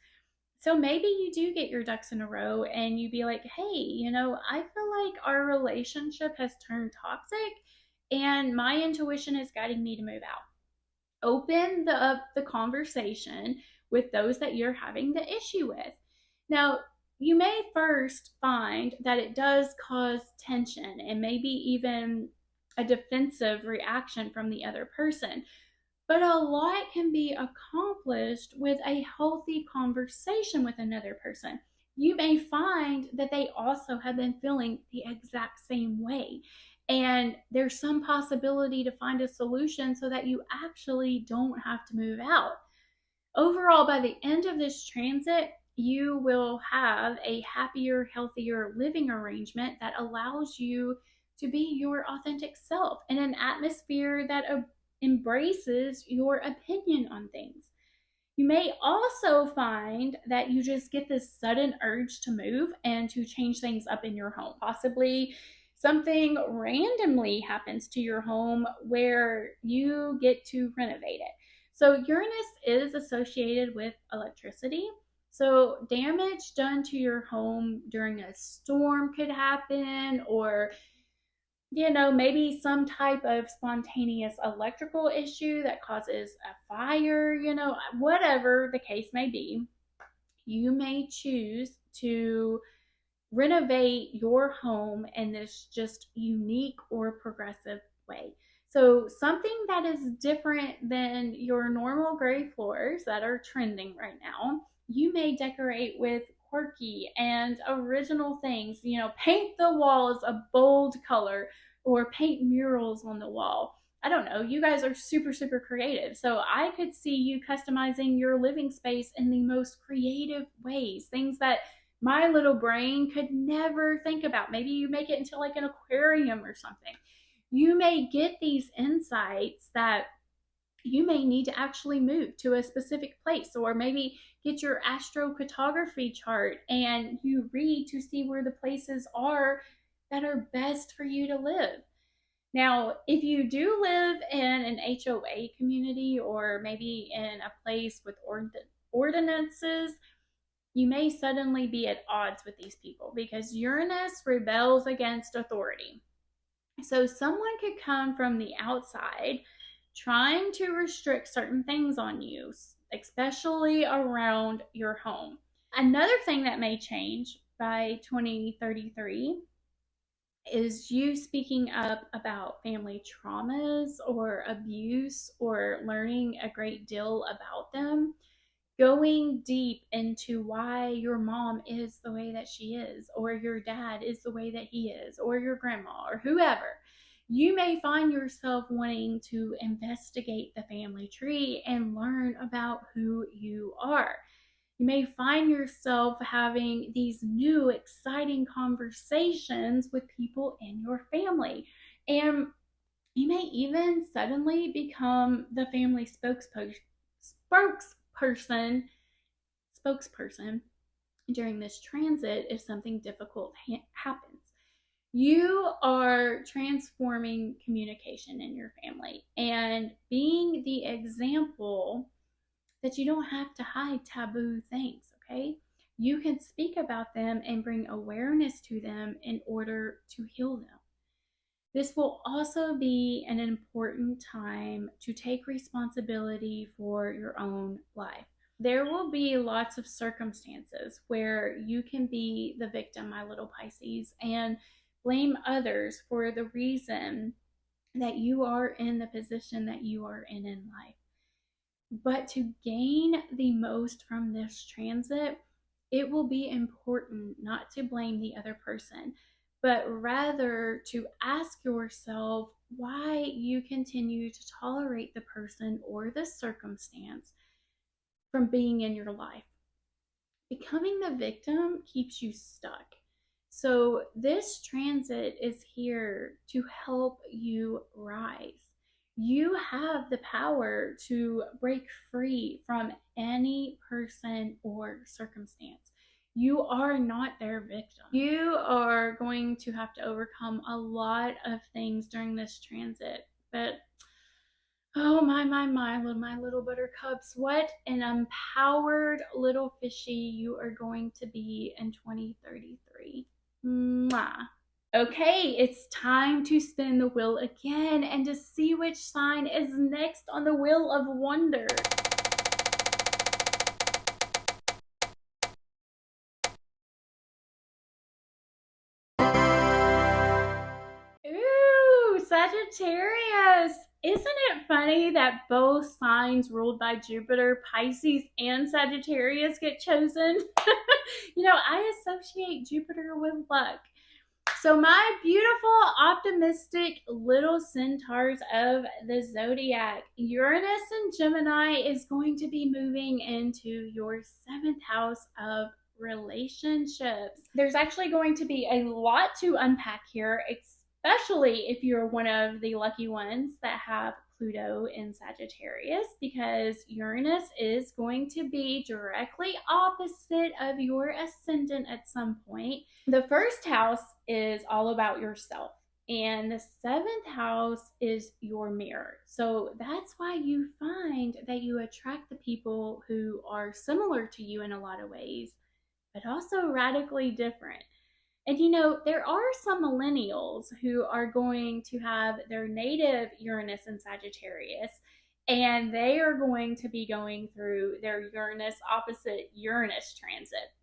S1: So maybe you do get your ducks in a row and you be like, hey, you know, I feel like our relationship has turned toxic and my intuition is guiding me to move out. Open the conversation with those that you're having the issue with. Now, you may first find that it does cause tension and maybe even a defensive reaction from the other person. But a lot can be accomplished with a healthy conversation with another person. You may find that they also have been feeling the exact same way. and there's some possibility to find a solution so that you actually don't have to move out. Overall, by the end of this transit, you will have a happier, healthier living arrangement that allows you to be your authentic self in an atmosphere that embraces your opinion on things. You may also find that you just get this sudden urge to move and to change things up in your home. Possibly something randomly happens to your home where you get to renovate it. So Uranus is associated with electricity. So damage done to your home during a storm could happen, or maybe some type of spontaneous electrical issue that causes a fire, whatever the case may be. You may choose to renovate your home in this just unique or progressive way. So something that is different than your normal gray floors that are trending right now, you may decorate with quirky and original things. Paint the walls a bold color or paint murals on the wall. I don't know. You guys are super, super creative. So I could see you customizing your living space in the most creative ways, things that my little brain could never think about. Maybe you make it into like an aquarium or something. You may get these insights that you may need to actually move to a specific place, or maybe get your astrocartography chart and you read to see where the places are that are best for you to live. Now, if you do live in an HOA community or maybe in a place with ordinances, you may suddenly be at odds with these people because Uranus rebels against authority. So someone could come from the outside trying to restrict certain things on you, especially around your home. Another thing that may change by 2033 is you speaking up about family traumas or abuse, or learning a great deal about them, going deep into why your mom is the way that she is, or your dad is the way that he is, or your grandma, or whoever. You may find yourself wanting to investigate the family tree and learn about who you are. You may find yourself having these new exciting conversations with people in your family. And you may even suddenly become the family spokesperson during this transit if something difficult happens. You are transforming communication in your family and being the example that you don't have to hide taboo things, okay? You can speak about them and bring awareness to them in order to heal them. This will also be an important time to take responsibility for your own life. There will be lots of circumstances where you can be the victim, my little Pisces, and blame others for the reason that you are in the position that you are in life. But to gain the most from this transit, it will be important not to blame the other person, but rather to ask yourself why you continue to tolerate the person or the circumstance from being in your life. Becoming the victim keeps you stuck. So this transit is here to help you rise. You have the power to break free from any person or circumstance. You are not their victim. You are going to have to overcome a lot of things during this transit. But oh my little buttercups, what an empowered little fishy you are going to be in 2033. Mwah. Okay, it's time to spin the wheel again and to see which sign is next on the Wheel of Wonder. Ooh, Sagittarius. Isn't it funny that both signs ruled by Jupiter, Pisces and Sagittarius, get chosen? I associate Jupiter with luck. So my beautiful, optimistic little centaurs of the zodiac, Uranus and Gemini is going to be moving into your 7th house of relationships. There's actually going to be a lot to unpack here, especially if you're one of the lucky ones that have Pluto in Sagittarius, because Uranus is going to be directly opposite of your ascendant at some point. The first house is all about yourself, and the 7th house is your mirror. So that's why you find that you attract the people who are similar to you in a lot of ways, but also radically different. And there are some millennials who are going to have their native Uranus in Sagittarius, and they are going to be going through their Uranus opposite Uranus transit.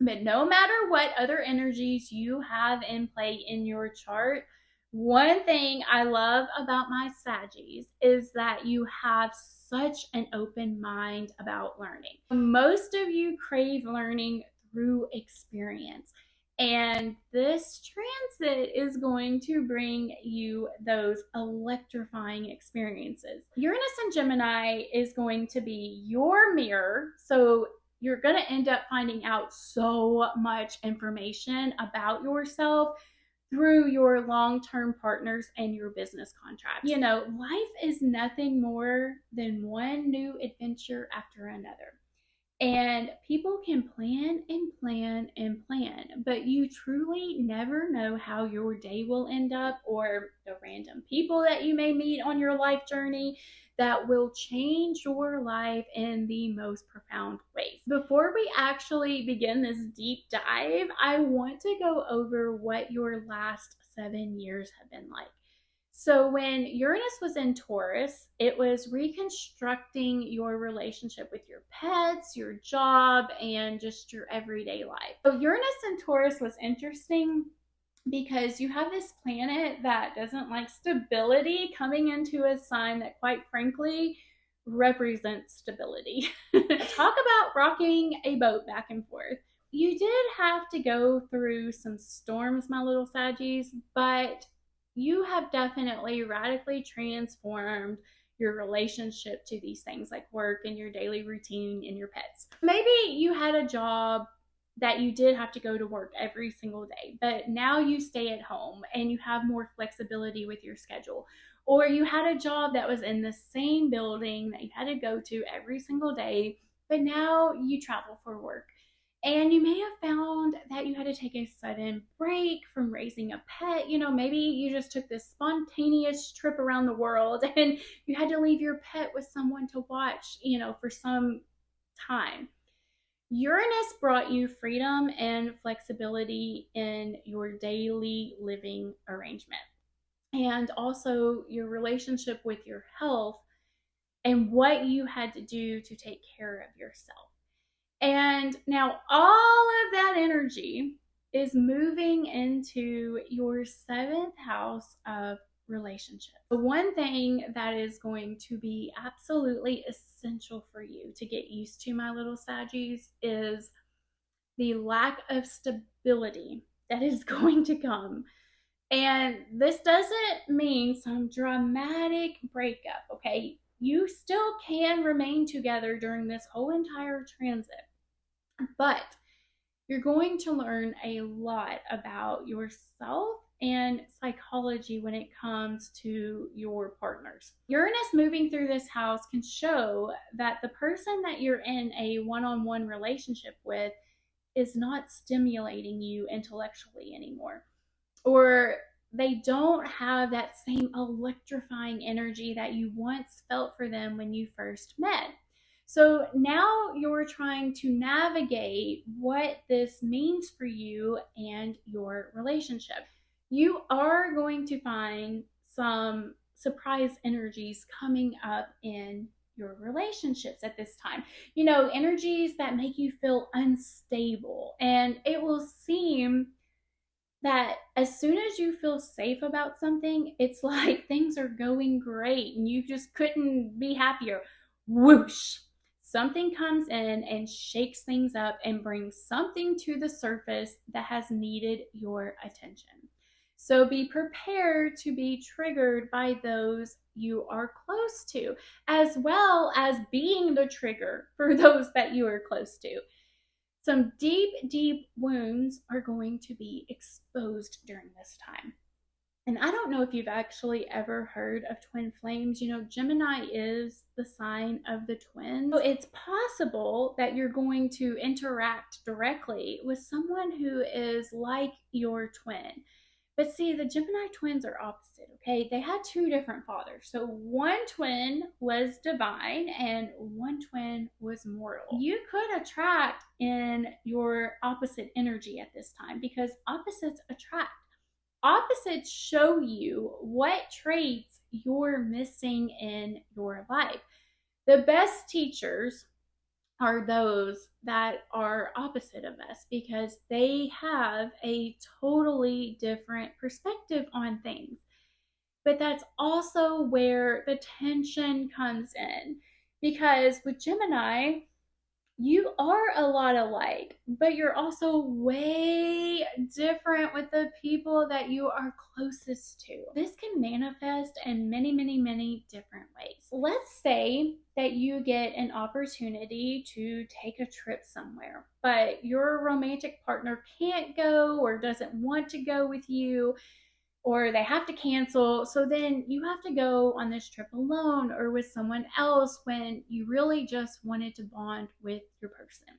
S1: But no matter what other energies you have in play in your chart, one thing I love about my Saggies is that you have such an open mind about learning. Most of you crave learning through experience. And this transit is going to bring you those electrifying experiences. Uranus and Gemini is going to be your mirror. So you're going to end up finding out so much information about yourself through your long-term partners and your business contracts. Life is nothing more than one new adventure after another. And people can plan and plan and plan, but you truly never know how your day will end up, or the random people that you may meet on your life journey that will change your life in the most profound ways. Before we actually begin this deep dive, I want to go over what your last 7 years have been like. So when Uranus was in Taurus, it was reconstructing your relationship with your pets, your job, and just your everyday life. So Uranus in Taurus was interesting because you have this planet that doesn't like stability coming into a sign that, quite frankly, represents stability. Talk about rocking a boat back and forth. You did have to go through some storms, my little Saggies, but you have definitely radically transformed your relationship to these things like work and your daily routine and your pets. Maybe you had a job that you did have to go to work every single day, but now you stay at home and you have more flexibility with your schedule. Or you had a job that was in the same building that you had to go to every single day, but now you travel for work. And you may have found that you had to take a sudden break from raising a pet. Maybe you just took this spontaneous trip around the world and you had to leave your pet with someone to watch, for some time. Uranus brought you freedom and flexibility in your daily living arrangement, and also your relationship with your health and what you had to do to take care of yourself. And now all of that energy is moving into your 7th house of relationships. The one thing that is going to be absolutely essential for you to get used to, my little Saggies, is the lack of stability that is going to come. And this doesn't mean some dramatic breakup, okay? You still can remain together during this whole entire transit, but you're going to learn a lot about yourself and psychology when it comes to your partners. Uranus moving through this house can show that the person that you're in a one-on-one relationship with is not stimulating you intellectually anymore, or they don't have that same electrifying energy that you once felt for them when you first met. So now you're trying to navigate what this means for you and your relationship. You are going to find some surprise energies coming up in your relationships at this time. Energies that make you feel unstable, and it will seem that as soon as you feel safe about something, it's like things are going great and you just couldn't be happier. Whoosh. something comes in and shakes things up and brings something to the surface that has needed your attention. So be prepared to be triggered by those you are close to, as well as being the trigger for those that you are close to. Some deep, deep wounds are going to be exposed during this time. And I don't know if you've actually ever heard of twin flames. You know, Gemini is the sign of the twins. So it's possible that you're going to interact directly with someone who is like your twin. But see, the Gemini twins are opposite, okay? They had two different fathers. So one twin was divine and one twin was mortal. You could attract in your opposite energy at this time because opposites attract. Opposites show you what traits you're missing in your life. The best teachers are those that are opposite of us because they have a totally different perspective on things. But that's also where the tension comes in because with Gemini, you are a lot alike, but you're also way different with the people that you are closest to. This can manifest in many, many, many different ways. Let's say that you get an opportunity to take a trip somewhere, but your romantic partner can't go or doesn't want to go with you, or they have to cancel. So then you have to go on this trip alone or with someone else when you really just wanted to bond with your person.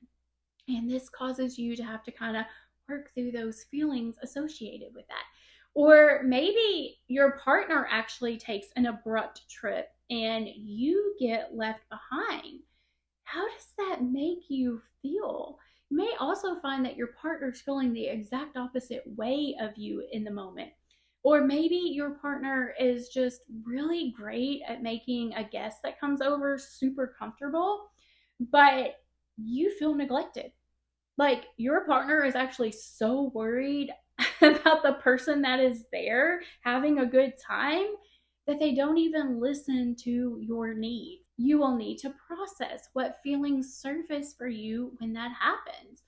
S1: And this causes you to have to kind of work through those feelings associated with that. Or maybe your partner actually takes an abrupt trip and you get left behind. How does that make you feel? You may also find that your partner's feeling the exact opposite way of you in the moment. Or maybe your partner is just really great at making a guest that comes over super comfortable, but you feel neglected. Like your partner is actually so worried about the person that is there having a good time that they don't even listen to your needs. You will need to process what feelings surface for you when that happens.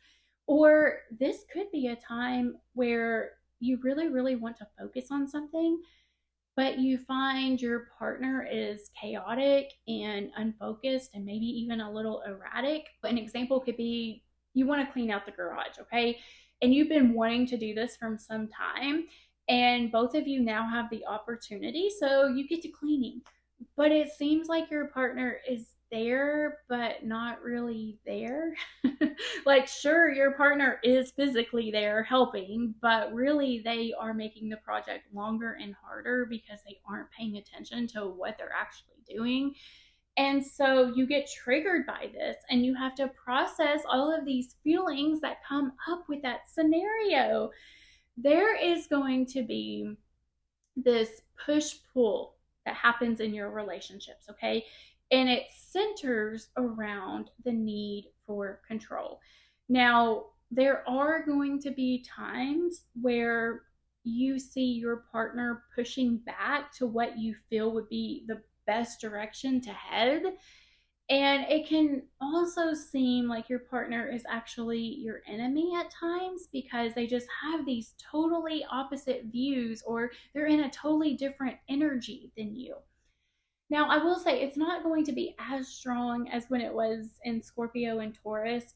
S1: Or this could be a time where you really, really want to focus on something, but you find your partner is chaotic and unfocused and maybe even a little erratic. An example could be you want to clean out the garage, okay? And you've been wanting to do this from some time, and both of you now have the opportunity, so you get to cleaning. But it seems like your partner is there, but not really there. Like, sure, your partner is physically there helping, but really they are making the project longer and harder because they aren't paying attention to what they're actually doing. And so you get triggered by this and you have to process all of these feelings that come up with that scenario. There is going to be this push-pull that happens in your relationships, okay? And it centers around the need for control. Now, there are going to be times where you see your partner pushing back to what you feel would be the best direction to head. And it can also seem like your partner is actually your enemy at times because they just have these totally opposite views or they're in a totally different energy than you. Now, I will say it's not going to be as strong as when it was in Scorpio and Taurus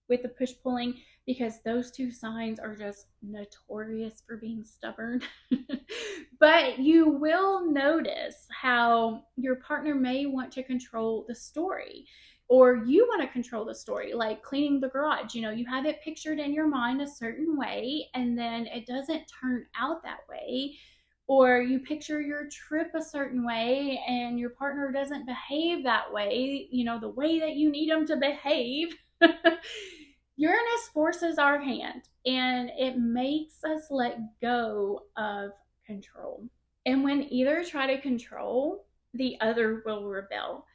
S1: with the push pulling because those two signs are just notorious for being stubborn. But you will notice how your partner may want to control the story, or you want to control the story, like cleaning the garage. You know, you have it pictured in your mind a certain way, and then it doesn't turn out that way. Or you picture your trip a certain way and your partner doesn't behave that way, you know, the way that you need them to behave. Uranus forces our hand and it makes us let go of control. And when either try to control, the other will rebel.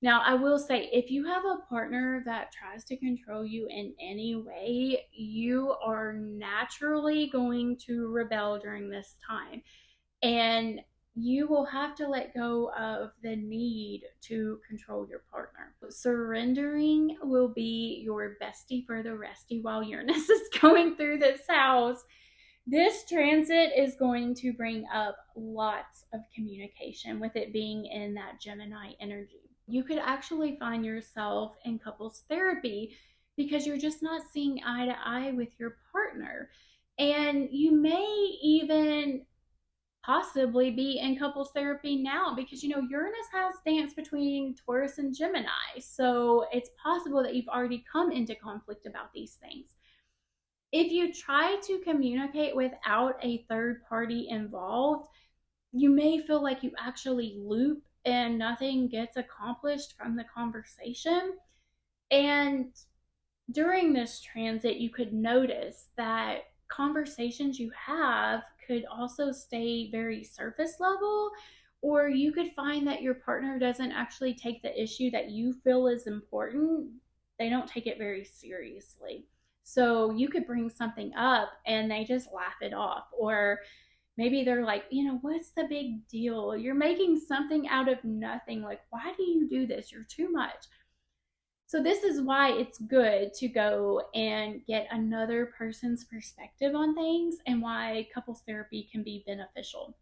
S1: Now, I will say, if you have a partner that tries to control you in any way, you are naturally going to rebel during this time. And you will have to let go of the need to control your partner. Surrendering will be your bestie for the resty while Uranus is going through this house. This transit is going to bring up lots of communication with it being in that Gemini energy. You could actually find yourself in couples therapy because you're just not seeing eye to eye with your partner. And you may even possibly be in couples therapy now because Uranus has danced between Taurus and Gemini. So it's possible that you've already come into conflict about these things. If you try to communicate without a third party involved, you may feel like you actually loop and nothing gets accomplished from the conversation. And during this transit, you could notice that conversations you have could also stay very surface level, or you could find that your partner doesn't actually take the issue that you feel is important. They don't take it very seriously. So you could bring something up and they just laugh it off, or maybe they're like, what's the big deal? You're making something out of nothing. Like, why do you do this? You're too much. So this is why it's good to go and get another person's perspective on things, and why couples therapy can be beneficial.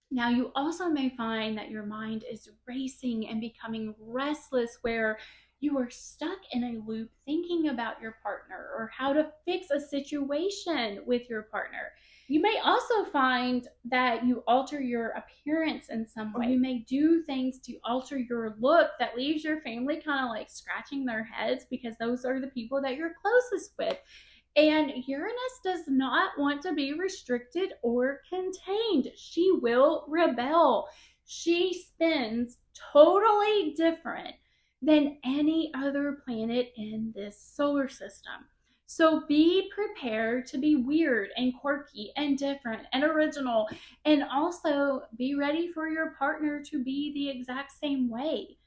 S1: Now, you also may find that your mind is racing and becoming restless, where you are stuck in a loop thinking about your partner or how to fix a situation with your partner. You may also find that you alter your appearance in some way. You may do things to alter your look that leaves your family kind of like scratching their heads, because those are the people that you're closest with. And Uranus does not want to be restricted or contained. She will rebel. She spins totally different than any other planet in this solar system. So be prepared to be weird and quirky and different and original, and also be ready for your partner to be the exact same way.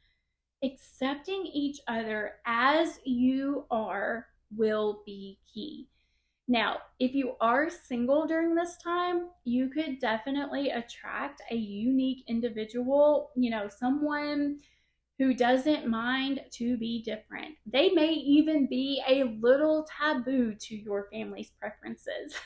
S1: Accepting each other as you are will be key. Now, if you are single during this time, you could definitely attract a unique individual, someone who doesn't mind to be different. They may even be a little taboo to your family's preferences.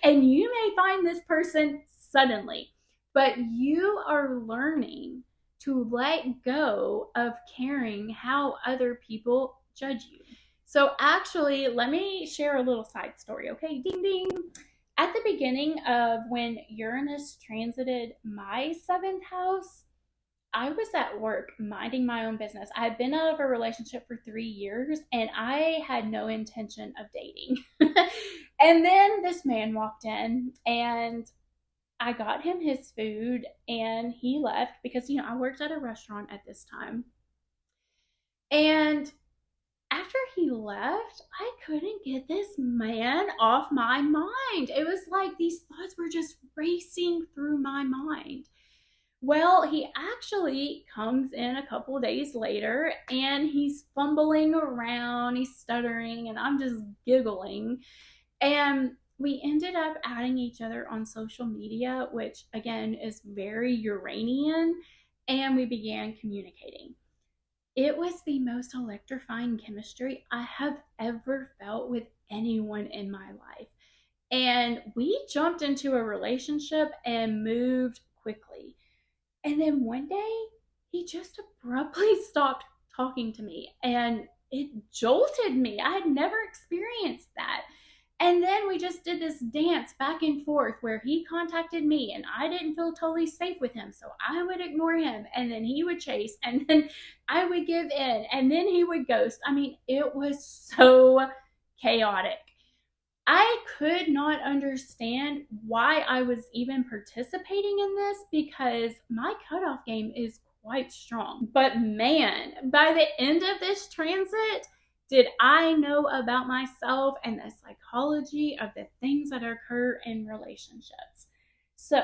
S1: And you may find this person suddenly, but you are learning to let go of caring how other people judge you. So actually, let me share a little side story, okay? Ding, ding. At the beginning of when Uranus transited my 7th house, I was at work minding my own business. I had been out of a relationship for 3 years and I had no intention of dating. And then this man walked in and I got him his food and he left because, I worked at a restaurant at this time. And after he left, I couldn't get this man off my mind. It was like these thoughts were just racing through my mind. Well, he actually comes in a couple days later and he's fumbling around, he's stuttering, and I'm just giggling. And we ended up adding each other on social media, which again is very Uranian, and we began communicating. It was the most electrifying chemistry I have ever felt with anyone in my life. And we jumped into a relationship and moved quickly. And then one day, he just abruptly stopped talking to me, and it jolted me. I had never experienced that. And then we just did this dance back and forth where he contacted me and I didn't feel totally safe with him. So I would ignore him and then he would chase and then I would give in and then he would ghost. I mean, it was so chaotic. I could not understand why I was even participating in this because my cutoff game is quite strong. But man, by the end of this transit, did I know about myself and the psychology of the things that occur in relationships. So,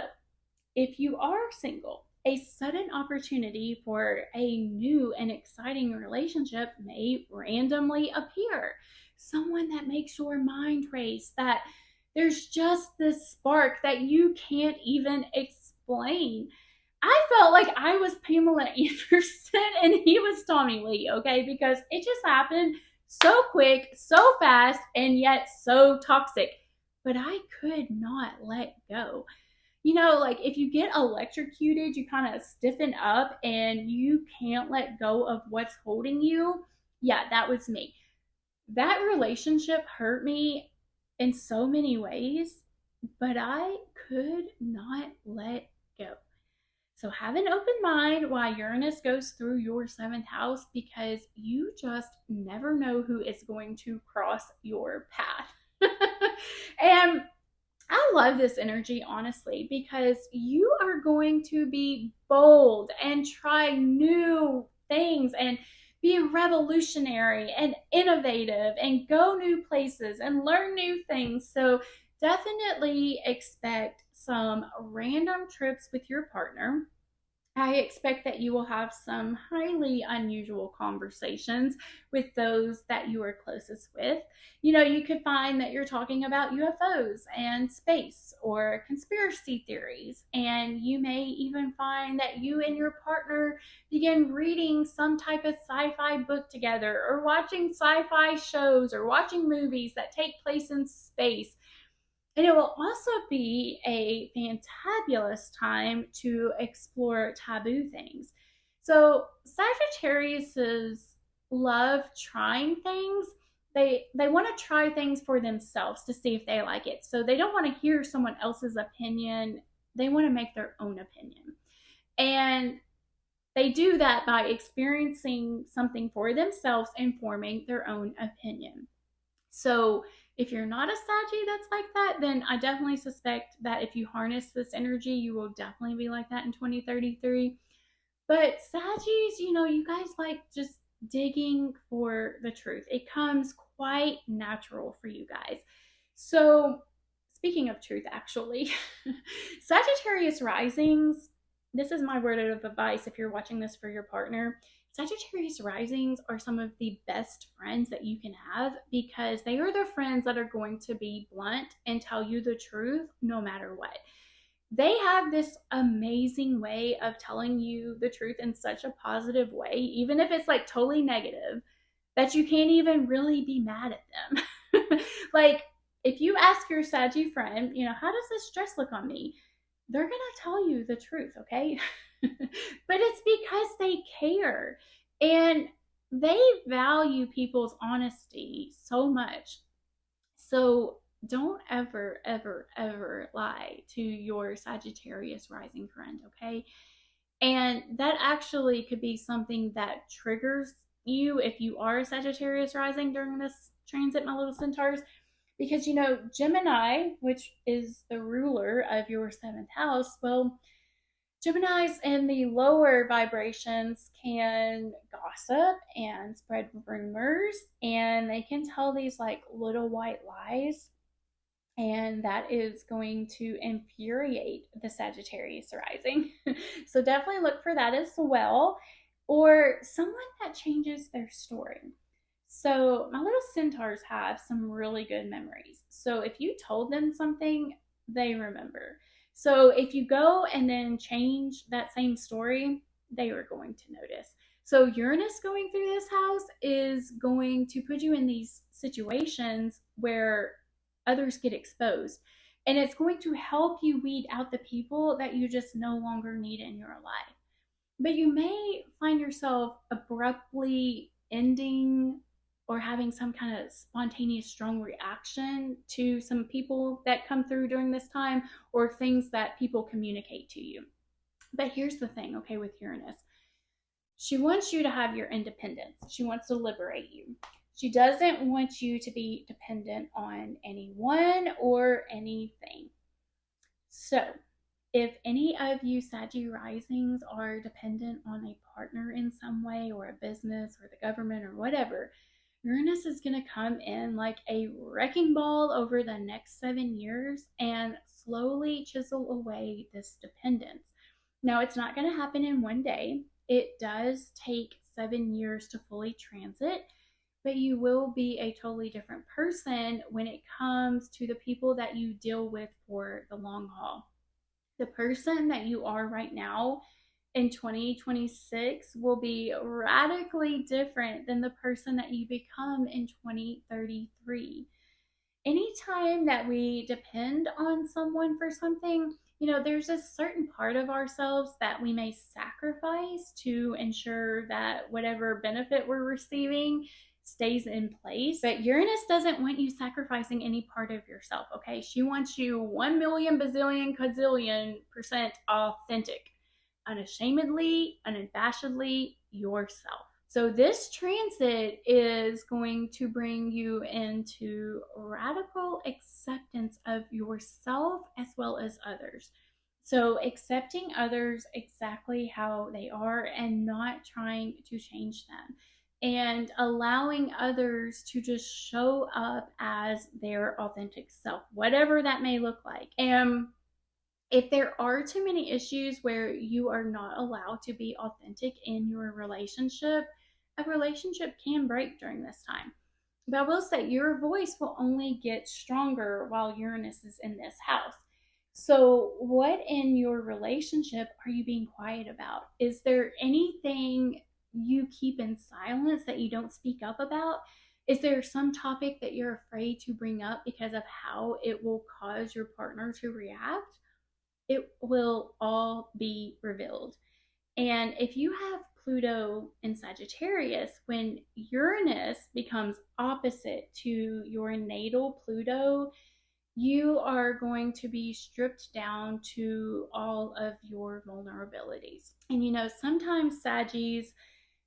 S1: if you are single, a sudden opportunity for a new and exciting relationship may randomly appear. Someone that makes your mind race, that there's just this spark that you can't even explain. explain. I felt like I was Pamela Anderson and he was Tommy Lee, okay? Because it just happened so quick, so fast, and yet so toxic. But I could not let go. You know, like if you get electrocuted, you kind of stiffen up and you can't let go of what's holding you. Yeah, that was me. That relationship hurt me in so many ways, but I could not let go. So have an open mind while Uranus goes through your seventh house, because you just never know who is going to cross your path. And I love this energy, honestly, because you are going to be bold and try new things and be revolutionary and innovative and go new places and learn new things. So definitely expect some random trips with your partner. I expect that you will have some highly unusual conversations with those that you are closest with. You know, you could find that you're talking about UFOs and space or conspiracy theories, and you may even find that you and your partner begin reading some type of sci-fi book together, or watching sci-fi shows, or watching movies that take place in space. And it will also be a fantabulous time to explore taboo things. So Sagittariuses love trying things. They want to try things for themselves to see if they like it. So they don't want to hear someone else's opinion. They want to make their own opinion. And they do that by experiencing something for themselves and forming their own opinion. So if you're not a Saggy that's like that, then I definitely suspect that if you harness this energy, you will definitely be like that in 2033. But Saggies, you know, you guys like just digging for the truth. It comes quite natural for you guys. So speaking of truth, actually, Sagittarius Risings, this is my word of advice if you're watching this for your partner. Sagittarius Risings are some of the best friends that you can have, because they are the friends that are going to be blunt and tell you the truth no matter what. They have this amazing way of telling you the truth in such a positive way, even if it's like totally negative, that you can't even really be mad at them. Like if you ask your Saggy friend, you know, how does this dress look on me? They're going to tell you the truth, okay? But it's because they care and they value people's honesty so much. So don't ever, ever, ever lie to your Sagittarius rising friend, okay? And that actually could be something that triggers you if you are a Sagittarius rising during this transit, my little centaurs. Because, you know, Gemini, which is the ruler of your seventh house, well, Geminis in the lower vibrations can gossip and spread rumors, and they can tell these like little white lies, and that is going to infuriate the Sagittarius rising. So definitely look for that as well, or someone that changes their story. So my little centaurs have some really good memories. So if you told them something, they remember. So if you go and then change that same story, they are going to notice. So Uranus going through this house is going to put you in these situations where others get exposed. And it's going to help you weed out the people that you just no longer need in your life. But you may find yourself abruptly ending or having some kind of spontaneous strong reaction to some people that come through during this time, or things that people communicate to you. But here's the thing, okay, with Uranus. She wants you to have your independence. She wants to liberate you. She doesn't want you to be dependent on anyone or anything. So if any of you Saggy risings are dependent on a partner in some way, or a business, or the government, or whatever, Uranus is going to come in like a wrecking ball over the next 7 years and slowly chisel away this dependence. Now, it's not going to happen in one day. It does take 7 years to fully transit, but you will be a totally different person when it comes to the people that you deal with for the long haul. The person that you are right now in 2026 will be radically different than the person that you become in 2033. Anytime that we depend on someone for something, there's a certain part of ourselves that we may sacrifice to ensure that whatever benefit we're receiving stays in place. But Uranus doesn't want you sacrificing any part of yourself, okay? She wants you 1 million bazillion quadrillion percent authentic, unashamedly, unabashedly yourself. So this transit is going to bring you into radical acceptance of yourself as well as others. So accepting others exactly how they are and not trying to change them, and allowing others to just show up as their authentic self, whatever that may look like. And if there are too many issues where you are not allowed to be authentic in your relationship, a relationship can break during this time. But I will say your voice will only get stronger while Uranus is in this house. So, what in your relationship are you being quiet about? Is there anything you keep in silence that you don't speak up about? Is there some topic that you're afraid to bring up because of how it will cause your partner to react? It will all be revealed. And if you have Pluto in Sagittarius, when Uranus becomes opposite to your natal Pluto, you are going to be stripped down to all of your vulnerabilities. And sometimes Saggies,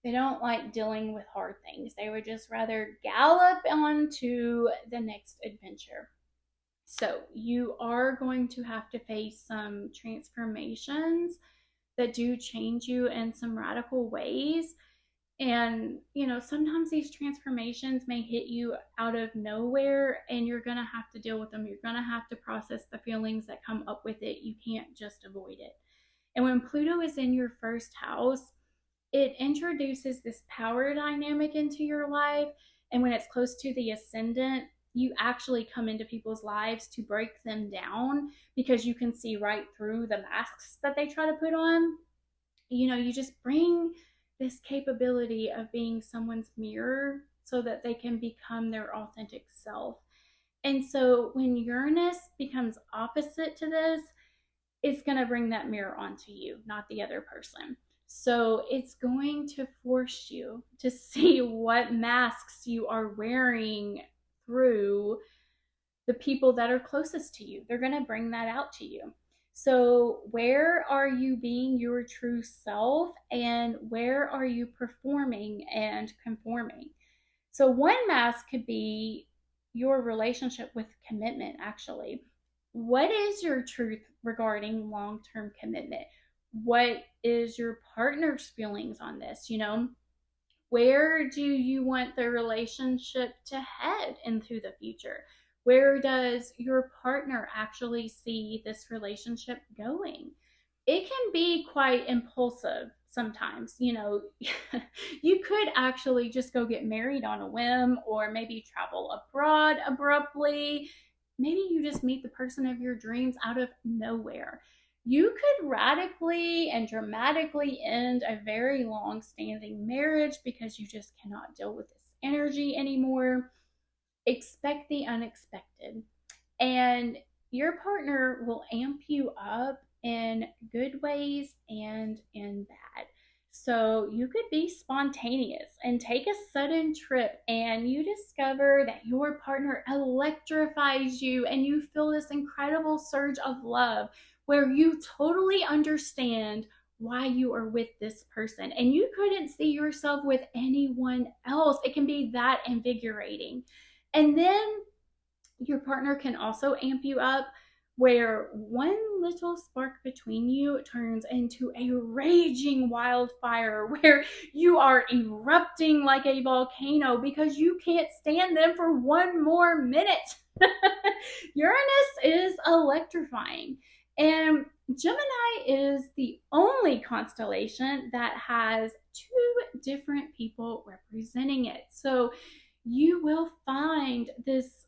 S1: they don't like dealing with hard things. They would just rather gallop on to the next adventure. So you are going to have to face some transformations that do change you in some radical ways. And, sometimes these transformations may hit you out of nowhere and you're going to have to deal with them. You're going to have to process the feelings that come up with it. You can't just avoid it. And when Pluto is in your first house, it introduces this power dynamic into your life. And when it's close to the ascendant, you actually come into people's lives to break them down because you can see right through the masks that they try to put on. You just bring this capability of being someone's mirror so that they can become their authentic self. And so when Uranus becomes opposite to this, it's going to bring that mirror onto you, not the other person. So it's going to force you to see what masks you are wearing through the people that are closest to you. They're going to bring that out to you. So where are you being your true self, and where are you performing and conforming? So one mask could be your relationship with commitment, actually. What is your truth regarding long-term commitment? What is your partner's feelings on this? Where do you want the relationship to head into the future? Where does your partner actually see this relationship going? It can be quite impulsive sometimes. You could actually just go get married on a whim, or maybe travel abroad abruptly. Maybe you just meet the person of your dreams out of nowhere. You could radically and dramatically end a very long-standing marriage because you just cannot deal with this energy anymore. Expect the unexpected. And your partner will amp you up in good ways and in bad. So you could be spontaneous and take a sudden trip, and you discover that your partner electrifies you and you feel this incredible surge of love where you totally understand why you are with this person and you couldn't see yourself with anyone else. It can be that invigorating. And then your partner can also amp you up, where one little spark between you turns into a raging wildfire where you are erupting like a volcano because you can't stand them for one more minute. Uranus is electrifying. And Gemini is the only constellation that has two different people representing it. So you will find this,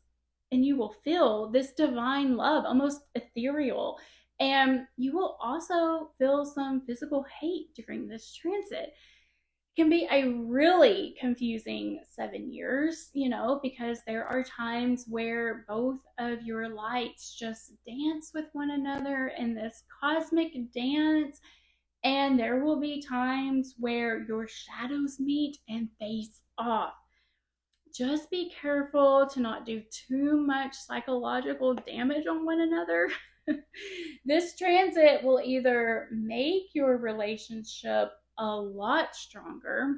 S1: and you will feel this divine love, almost ethereal. And you will also feel some physical hate during this transit. Can be a really confusing 7 years, because there are times where both of your lights just dance with one another in this cosmic dance. And there will be times where your shadows meet and face off. Just be careful to not do too much psychological damage on one another. This transit will either make your relationship a lot stronger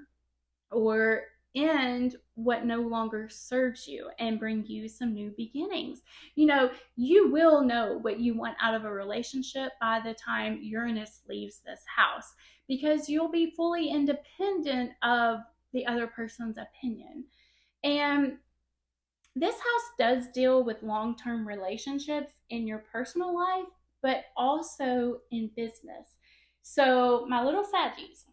S1: or end what no longer serves you and bring you some new beginnings. You will know what you want out of a relationship by the time Uranus leaves this house, because you'll be fully independent of the other person's opinion. And this house does deal with long-term relationships in your personal life, but also in business. So, my little Saggies,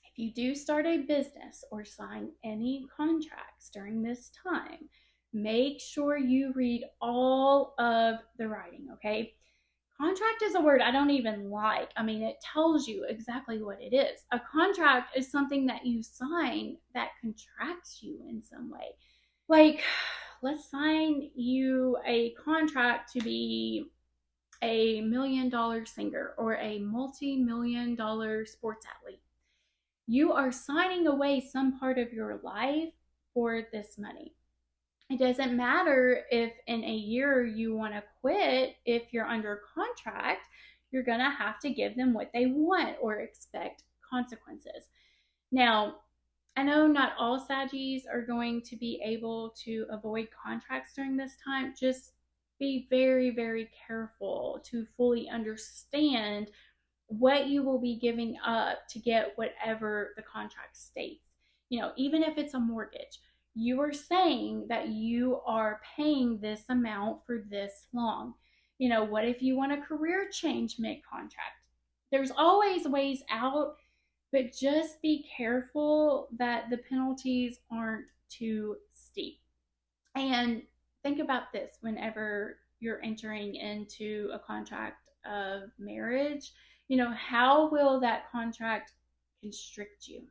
S1: if you do start a business or sign any contracts during this time, make sure you read all of the writing, okay? Contract is a word I don't even like. I mean, it tells you exactly what it is. A contract is something that you sign that contracts you in some way. Like, let's sign you a contract to be a $1 million singer or a multi-million-dollar sports athlete. You are signing away some part of your life for this money. It doesn't matter if in a year you want to quit. If you're under contract, you're going to have to give them what they want or expect consequences. Now, I know not all Saggies are going to be able to avoid contracts during this time. Just be very, very careful to fully understand what you will be giving up to get whatever the contract states. Even if it's a mortgage, you are saying that you are paying this amount for this long. What if you want a career change mid-contract? There's always ways out, but just be careful that the penalties aren't too steep. And think about this whenever you're entering into a contract of marriage. How will that contract constrict you?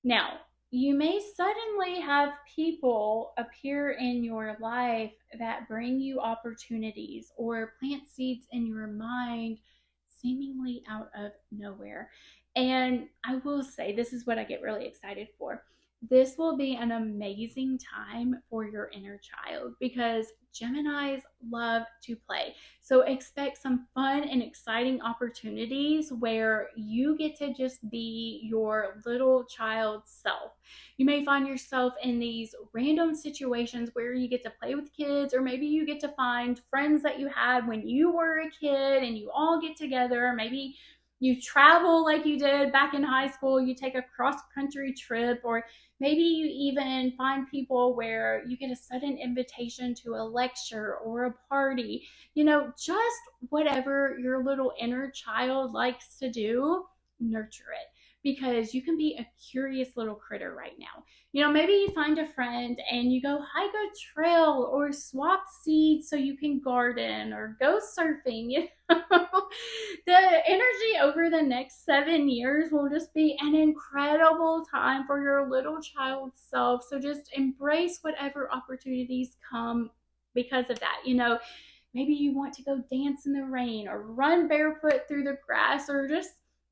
S1: Now, you may suddenly have people appear in your life that bring you opportunities or plant seeds in your mind seemingly out of nowhere. And I will say, this is what I get really excited for. This will be an amazing time for your inner child, because Geminis love to play. So expect some fun and exciting opportunities where you get to just be your little child self. You may find yourself in these random situations where you get to play with kids, or maybe you get to find friends that you had when you were a kid and you all get together. Maybe you travel like you did back in high school, you take a cross-country trip, or maybe you even find people where you get a sudden invitation to a lecture or a party. Just whatever your little inner child likes to do, nurture it, because you can be a curious little critter right now. Maybe you find a friend and you go hike a trail or swap seeds so you can garden or go surfing. The energy over the next 7 years will just be an incredible time for your little child self. So just embrace whatever opportunities come because of that. Maybe you want to go dance in the rain or run barefoot through the grass, or just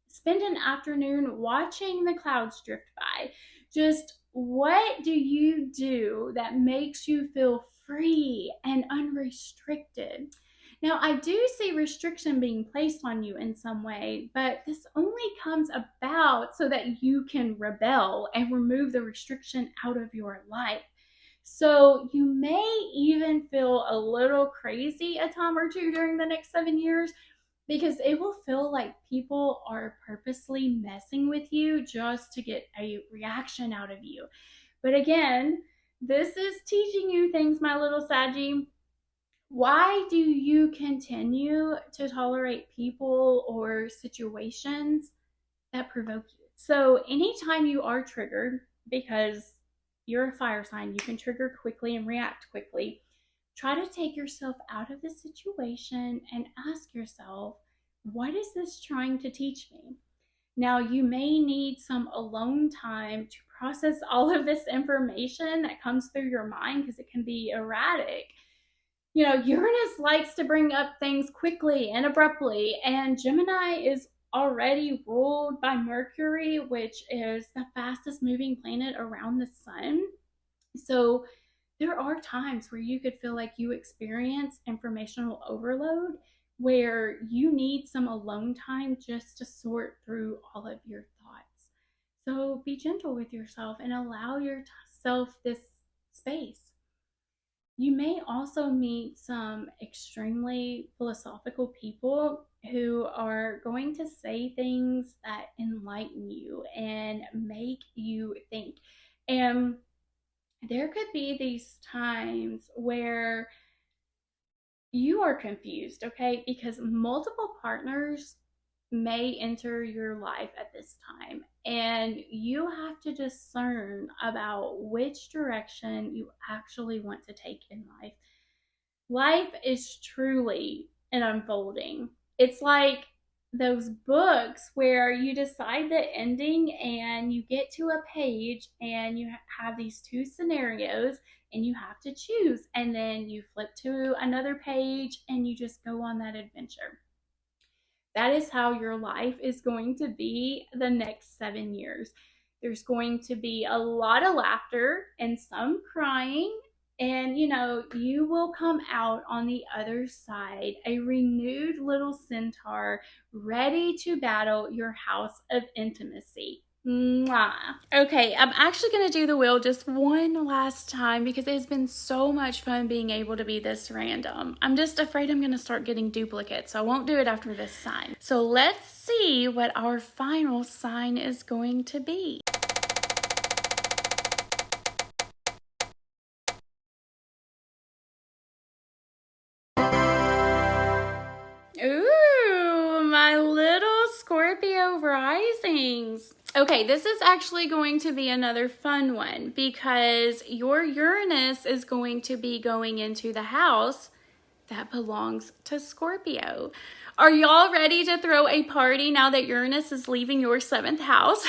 S1: spend an afternoon watching the clouds drift by. Just what do you do that makes you feel free and unrestricted? Now, I do see restriction being placed on you in some way, but this only comes about so that you can rebel and remove the restriction out of your life. So you may even feel a little crazy a time or two during the next 7 years, because it will feel like people are purposely messing with you just to get a reaction out of you. But again, this is teaching you things, my little Saggy. Why do you continue to tolerate people or situations that provoke you? So anytime you are triggered, because you're a fire sign, you can trigger quickly and react quickly. Try to take yourself out of the situation and ask yourself, what is this trying to teach me? Now, you may need some alone time to process all of this information that comes through your mind because it can be erratic. You know, Uranus likes to bring up things quickly and abruptly, and Gemini is already ruled by Mercury, which is the fastest moving planet around the sun. So there are times where you could feel like you experience informational overload, where you need some alone time just to sort through all of your thoughts. So be gentle with yourself and allow yourself this space. You may also meet some extremely philosophical people who are going to say things that enlighten you and make you think. And there could be these times where you are confused, okay? Because multiple partners may enter your life at this time, and you have to discern about which direction you actually want to take in life. Life is truly an unfolding. It's like those books where you decide the ending and you get to a page and you have these two scenarios and you have to choose, and then you flip to another page and you just go on that adventure. That is how your life is going to be the next 7 years. There's going to be a lot of laughter and some crying, and you will come out on the other side a renewed little centaur, ready to battle your house of intimacy. Mwah. Okay, I'm actually going to do the wheel just one last time because it's been so much fun being able to be this random. I'm just afraid I'm going to start getting duplicates, so I won't do it after this sign. So let's see what our final sign is going to be. Ooh, my little Scorpio risings. Okay, this is actually going to be another fun one because your Uranus is going to be going into the house that belongs to Scorpio. Are y'all ready to throw a party now that Uranus is leaving your 7th house?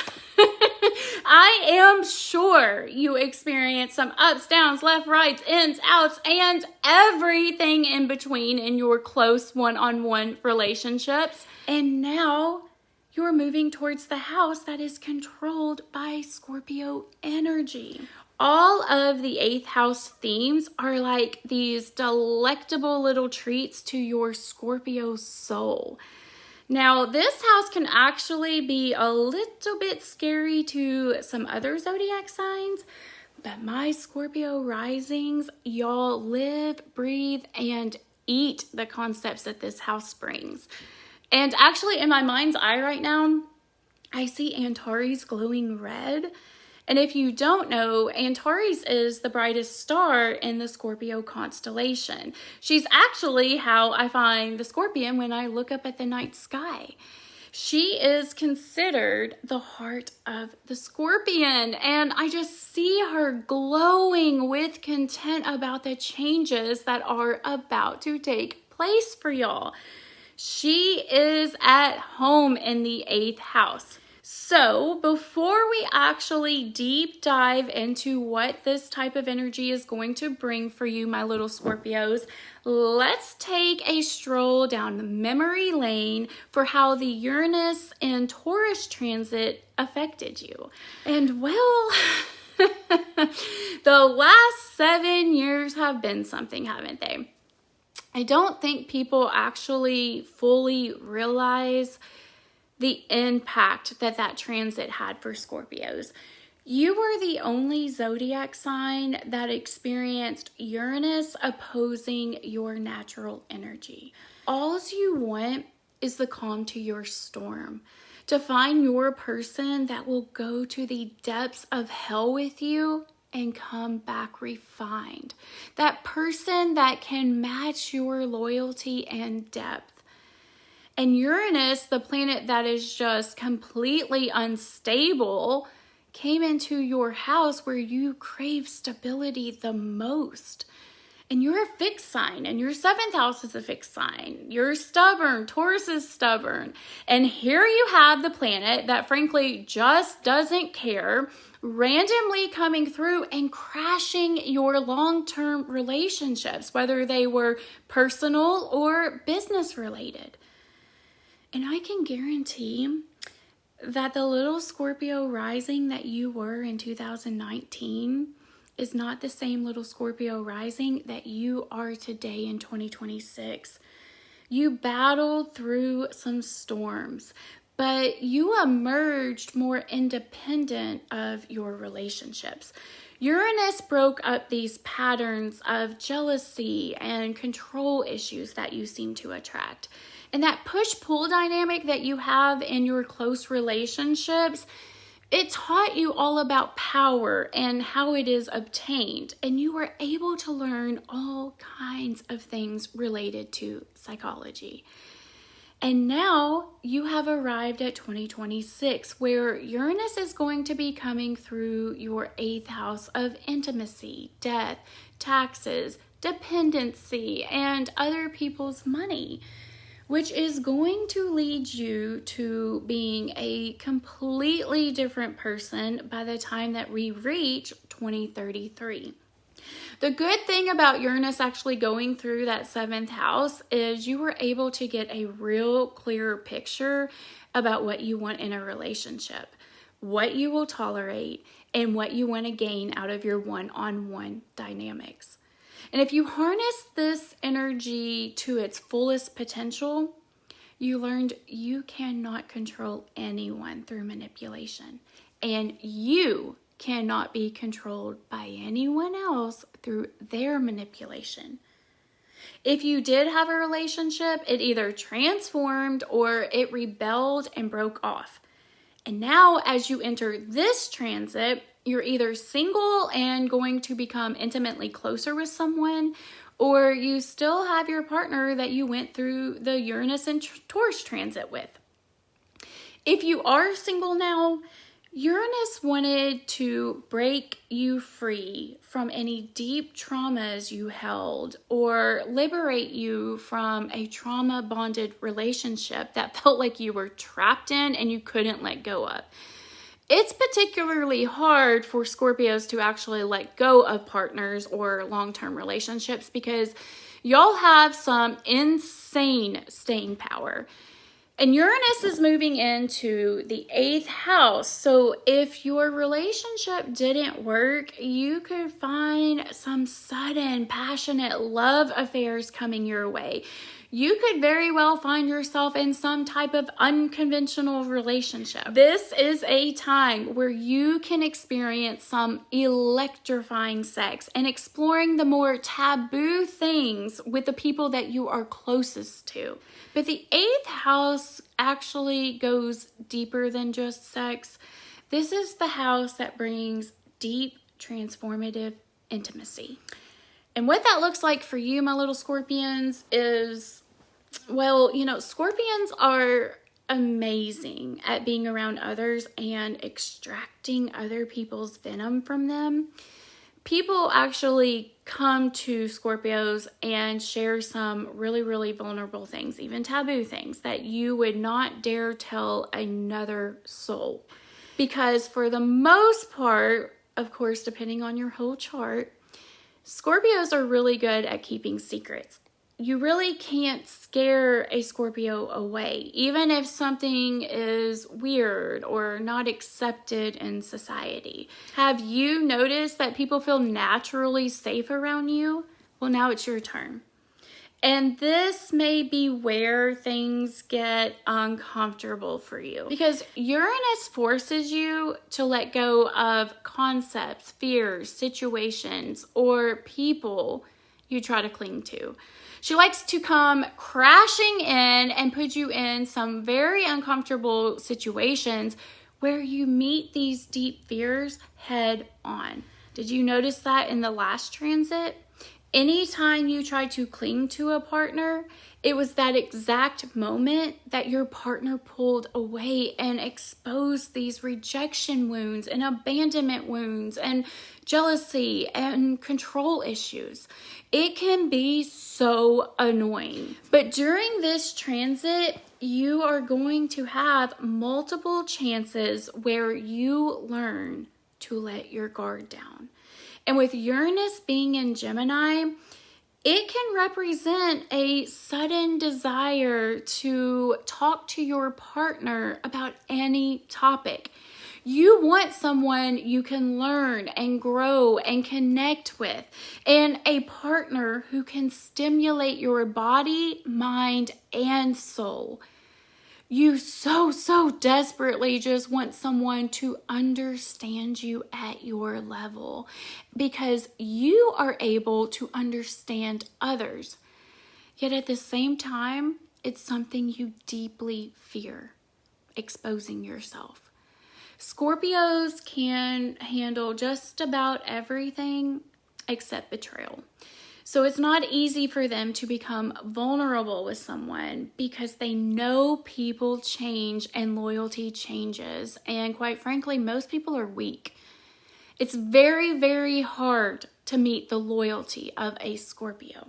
S1: I am sure you experience some ups, downs, left, rights, ins, outs, and everything in between in your close one-on-one relationships. And now you're moving towards the house that is controlled by Scorpio energy. All of the 8th house themes are like these delectable little treats to your Scorpio soul. Now, this house can actually be a little bit scary to some other zodiac signs, but my Scorpio risings, y'all live, breathe, and eat the concepts that this house brings. And actually, in my mind's eye right now, I see Antares glowing red. And if you don't know, Antares is the brightest star in the Scorpio constellation. She's actually how I find the Scorpion when I look up at the night sky. She is considered the heart of the Scorpion, and I just see her glowing with content about the changes that are about to take place for y'all. She is at home in the 8th house. So before we actually deep dive into what this type of energy is going to bring for you, my little Scorpios, let's take a stroll down memory lane for how the Uranus and Taurus transit affected you. And well, the last 7 years have been something, haven't they? I don't think people actually fully realize the impact that transit had for Scorpios. You were the only zodiac sign that experienced Uranus opposing your natural energy. All you want is the calm to your storm, to find your person that will go to the depths of hell with you and come back refined. That person that can match your loyalty and depth. And Uranus, the planet that is just completely unstable, came into your house where you crave stability the most. And you're a fixed sign, and your 7th house is a fixed sign. You're stubborn. Taurus is stubborn. And here you have the planet that frankly just doesn't care, randomly coming through and crashing your long-term relationships, whether they were personal or business related. And I can guarantee that the little Scorpio rising that you were in 2019 is not the same little Scorpio rising that you are today in 2026. You battled through some storms, but you emerged more independent of your relationships. Uranus broke up these patterns of jealousy and control issues that you seem to attract. And that push-pull dynamic that you have in your close relationships, it taught you all about power and how it is obtained. And you were able to learn all kinds of things related to psychology. And now you have arrived at 2026, where Uranus is going to be coming through your 8th house of intimacy, death, taxes, dependency, and other people's money, which is going to lead you to being a completely different person by the time that we reach 2033. The good thing about Uranus actually going through that 7th house is you were able to get a real clear picture about what you want in a relationship, what you will tolerate, and what you want to gain out of your one-on-one dynamics. And if you harness this energy to its fullest potential, you learned you cannot control anyone through manipulation. And you cannot be controlled by anyone else through their manipulation. If you did have a relationship, it either transformed or it rebelled and broke off. And now as you enter this transit, you're either single and going to become intimately closer with someone, or you still have your partner that you went through the Uranus and Taurus transit with. If you are single now, Uranus wanted to break you free from any deep traumas you held or liberate you from a trauma-bonded relationship that felt like you were trapped in and you couldn't let go of. It's particularly hard for Scorpios to actually let go of partners or long-term relationships because y'all have some insane staying power. And Uranus is moving into the 8th house. So if your relationship didn't work, you could find some sudden, passionate love affairs coming your way. You could very well find yourself in some type of unconventional relationship. This is a time where you can experience some electrifying sex and exploring the more taboo things with the people that you are closest to. But the 8th house actually goes deeper than just sex. This is the house that brings deep, transformative intimacy. And what that looks like for you, my little Scorpions, is, well, Scorpions are amazing at being around others and extracting other people's venom from them. People actually come to Scorpios and share some really, really vulnerable things, even taboo things that you would not dare tell another soul. Because for the most part, of course, depending on your whole chart, Scorpios are really good at keeping secrets. You really can't scare a Scorpio away, even if something is weird or not accepted in society. Have you noticed that people feel naturally safe around you? Well, now it's your turn. And this may be where things get uncomfortable for you because Uranus forces you to let go of concepts, fears, situations, or people you try to cling to. She likes to come crashing in and put you in some very uncomfortable situations where you meet these deep fears head on. Did you notice that in the last transit? anytime you try to cling to a partner, it was that exact moment that your partner pulled away and exposed these rejection wounds and abandonment wounds and jealousy and control issues. It can be so annoying. But during this transit, you are going to have multiple chances where you learn to let your guard down. And with Uranus being in Gemini, it can represent a sudden desire to talk to your partner about any topic. You want someone you can learn and grow and connect with, and a partner who can stimulate your body, mind, and soul. You so desperately just want someone to understand you at your level because you are able to understand others. Yet at the same time, it's something you deeply fear, exposing yourself. Scorpios can handle just about everything except betrayal. So it's not easy for them to become vulnerable with someone because they know people change and loyalty changes. And quite frankly, most people are weak. It's very hard to meet the loyalty of a Scorpio.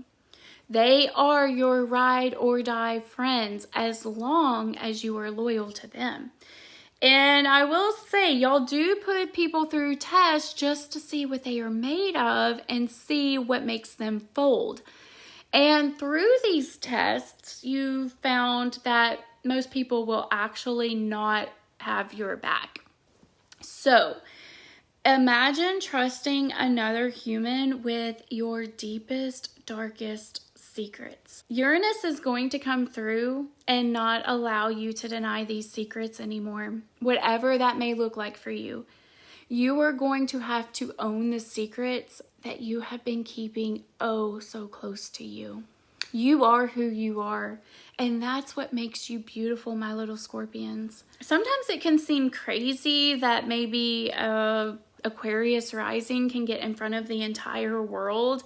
S1: They are your ride or die friends as long as you are loyal to them. And I will say, y'all do put people through tests just to see what they are made of and see what makes them fold. And through these tests, you found that most people will actually not have your back. So imagine trusting another human with your deepest, darkest secrets. Uranus is going to come through and not allow you to deny these secrets anymore. Whatever that may look like for you, you are going to have to own the secrets that you have been keeping oh so close to you. You are who you are, and that's what makes you beautiful, my little Scorpions. Sometimes it can seem crazy that maybe Aquarius Rising can get in front of the entire world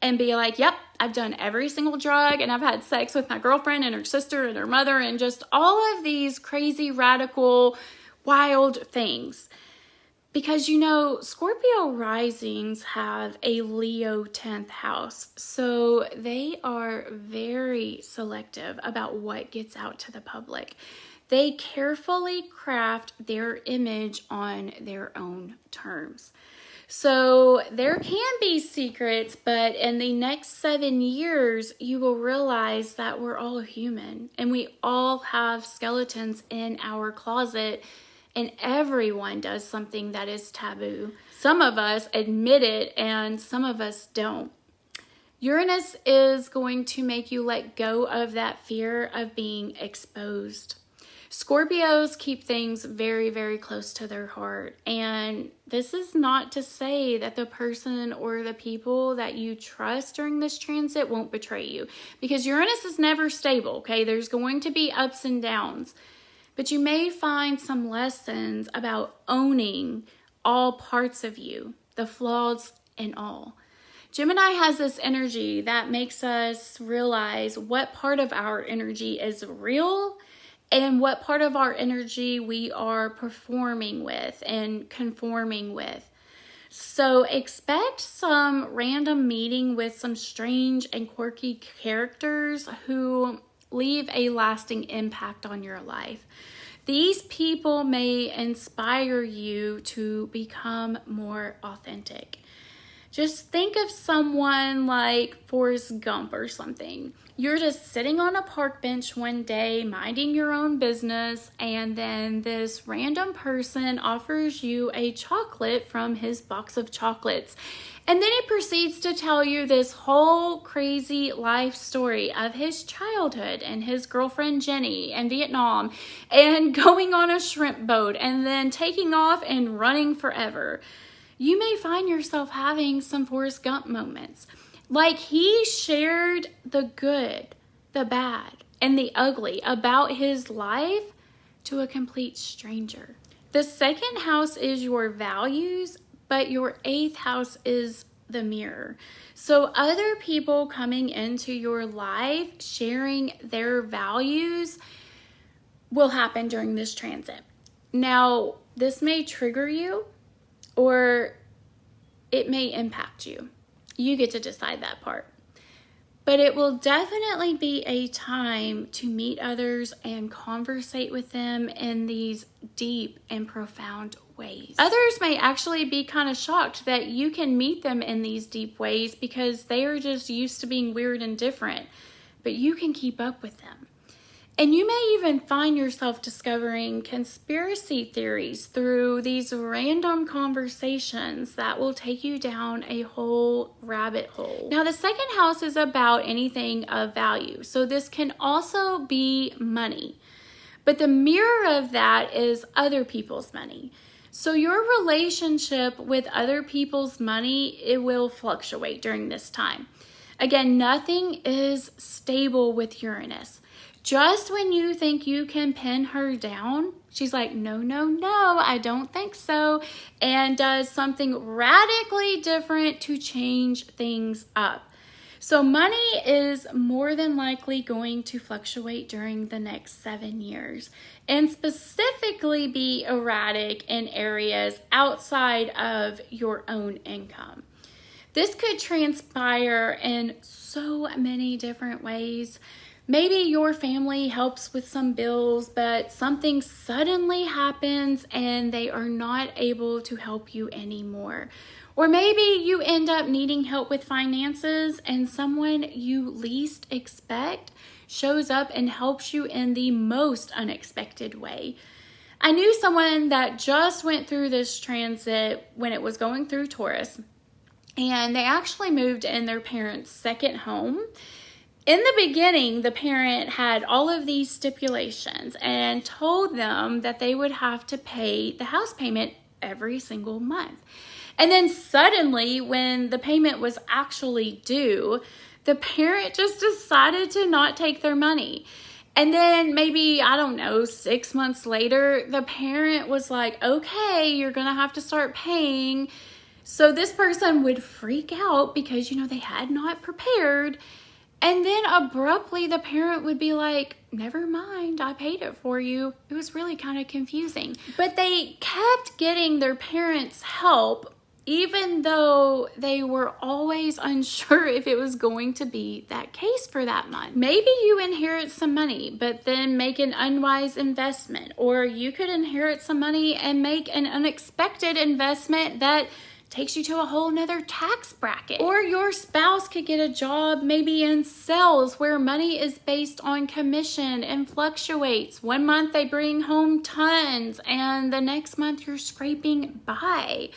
S1: and be like, yep, I've done every single drug and I've had sex with my girlfriend and her sister and her mother and just all of these crazy, radical, wild things. Because, you know, Scorpio risings have a Leo 10th house. So they are very selective about what gets out to the public. They carefully craft their image on their own terms. So there can be secrets, but in the next 7 years, you will realize that we're all human and we all have skeletons in our closet, and everyone does something that is taboo. Some of us admit it and some of us don't. Uranus is going to make you let go of that fear of being exposed. Scorpios keep things very close to their heart. And this is not to say that the person or the people that you trust during this transit won't betray you. Because Uranus is never stable, okay? There's going to be ups and downs. But you may find some lessons about owning all parts of you, the flaws and all. Gemini has this energy that makes us realize what part of our energy is real and what part of our energy we are performing with and conforming with. So expect some random meeting with some strange and quirky characters who leave a lasting impact on your life. These people may inspire you to become more authentic. Just think of someone like Forrest Gump or something. You're just sitting on a park bench one day, minding your own business, and then this random person offers you a chocolate from his box of chocolates. And then he proceeds to tell you this whole crazy life story of his childhood and his girlfriend Jenny and Vietnam and going on a shrimp boat and then taking off and running forever. You may find yourself having some Forrest Gump moments. Like he shared the good, the bad, and the ugly about his life to a complete stranger. The second house is your values, but your 8th house is the mirror. So other people coming into your life, sharing their values, will happen during this transit. Now, this may trigger you or it may impact you. You get to decide that part. But it will definitely be a time to meet others and conversate with them in these deep and profound ways. Others may actually be kind of shocked that you can meet them in these deep ways because they are just used to being weird and different, but you can keep up with them. And you may even find yourself discovering conspiracy theories through these random conversations that will take you down a whole rabbit hole. Now, the second house is about anything of value. So this can also be money. But the mirror of that is other people's money. So your relationship with other people's money, it will fluctuate during this time. Again, nothing is stable with Uranus. Just when you think you can pin her down, she's like, no, I don't think so, and does something radically different to change things up. So money is more than likely going to fluctuate during the next 7 years, and specifically be erratic in areas outside of your own income. This could transpire in so many different ways. Maybe your family helps with some bills, but something suddenly happens and they are not able to help you anymore. Or maybe you end up needing help with finances and someone you least expect shows up and helps you in the most unexpected way. I knew someone that just went through this transit when it was going through Taurus, and they actually moved in their parents' second home. In the beginning, the parent had all of these stipulations and told them that they would have to pay the house payment every single month. And then suddenly, when the payment was actually due, the parent just decided to not take their money. And then maybe, 6 months later, the parent was like, okay, you're going to have to start paying. So this person would freak out because, they had not prepared. And then abruptly the parent would be like, never mind, I paid it for you. It was really kind of confusing. But they kept getting their parents' help even though they were always unsure if it was going to be that case for that month. Maybe you inherit some money, but then make an unwise investment. Or you could inherit some money and make an unexpected investment that takes you to a whole nother tax bracket. Or your spouse could get a job maybe in sales where money is based on commission and fluctuates. One month they bring home tons and the next month you're scraping by.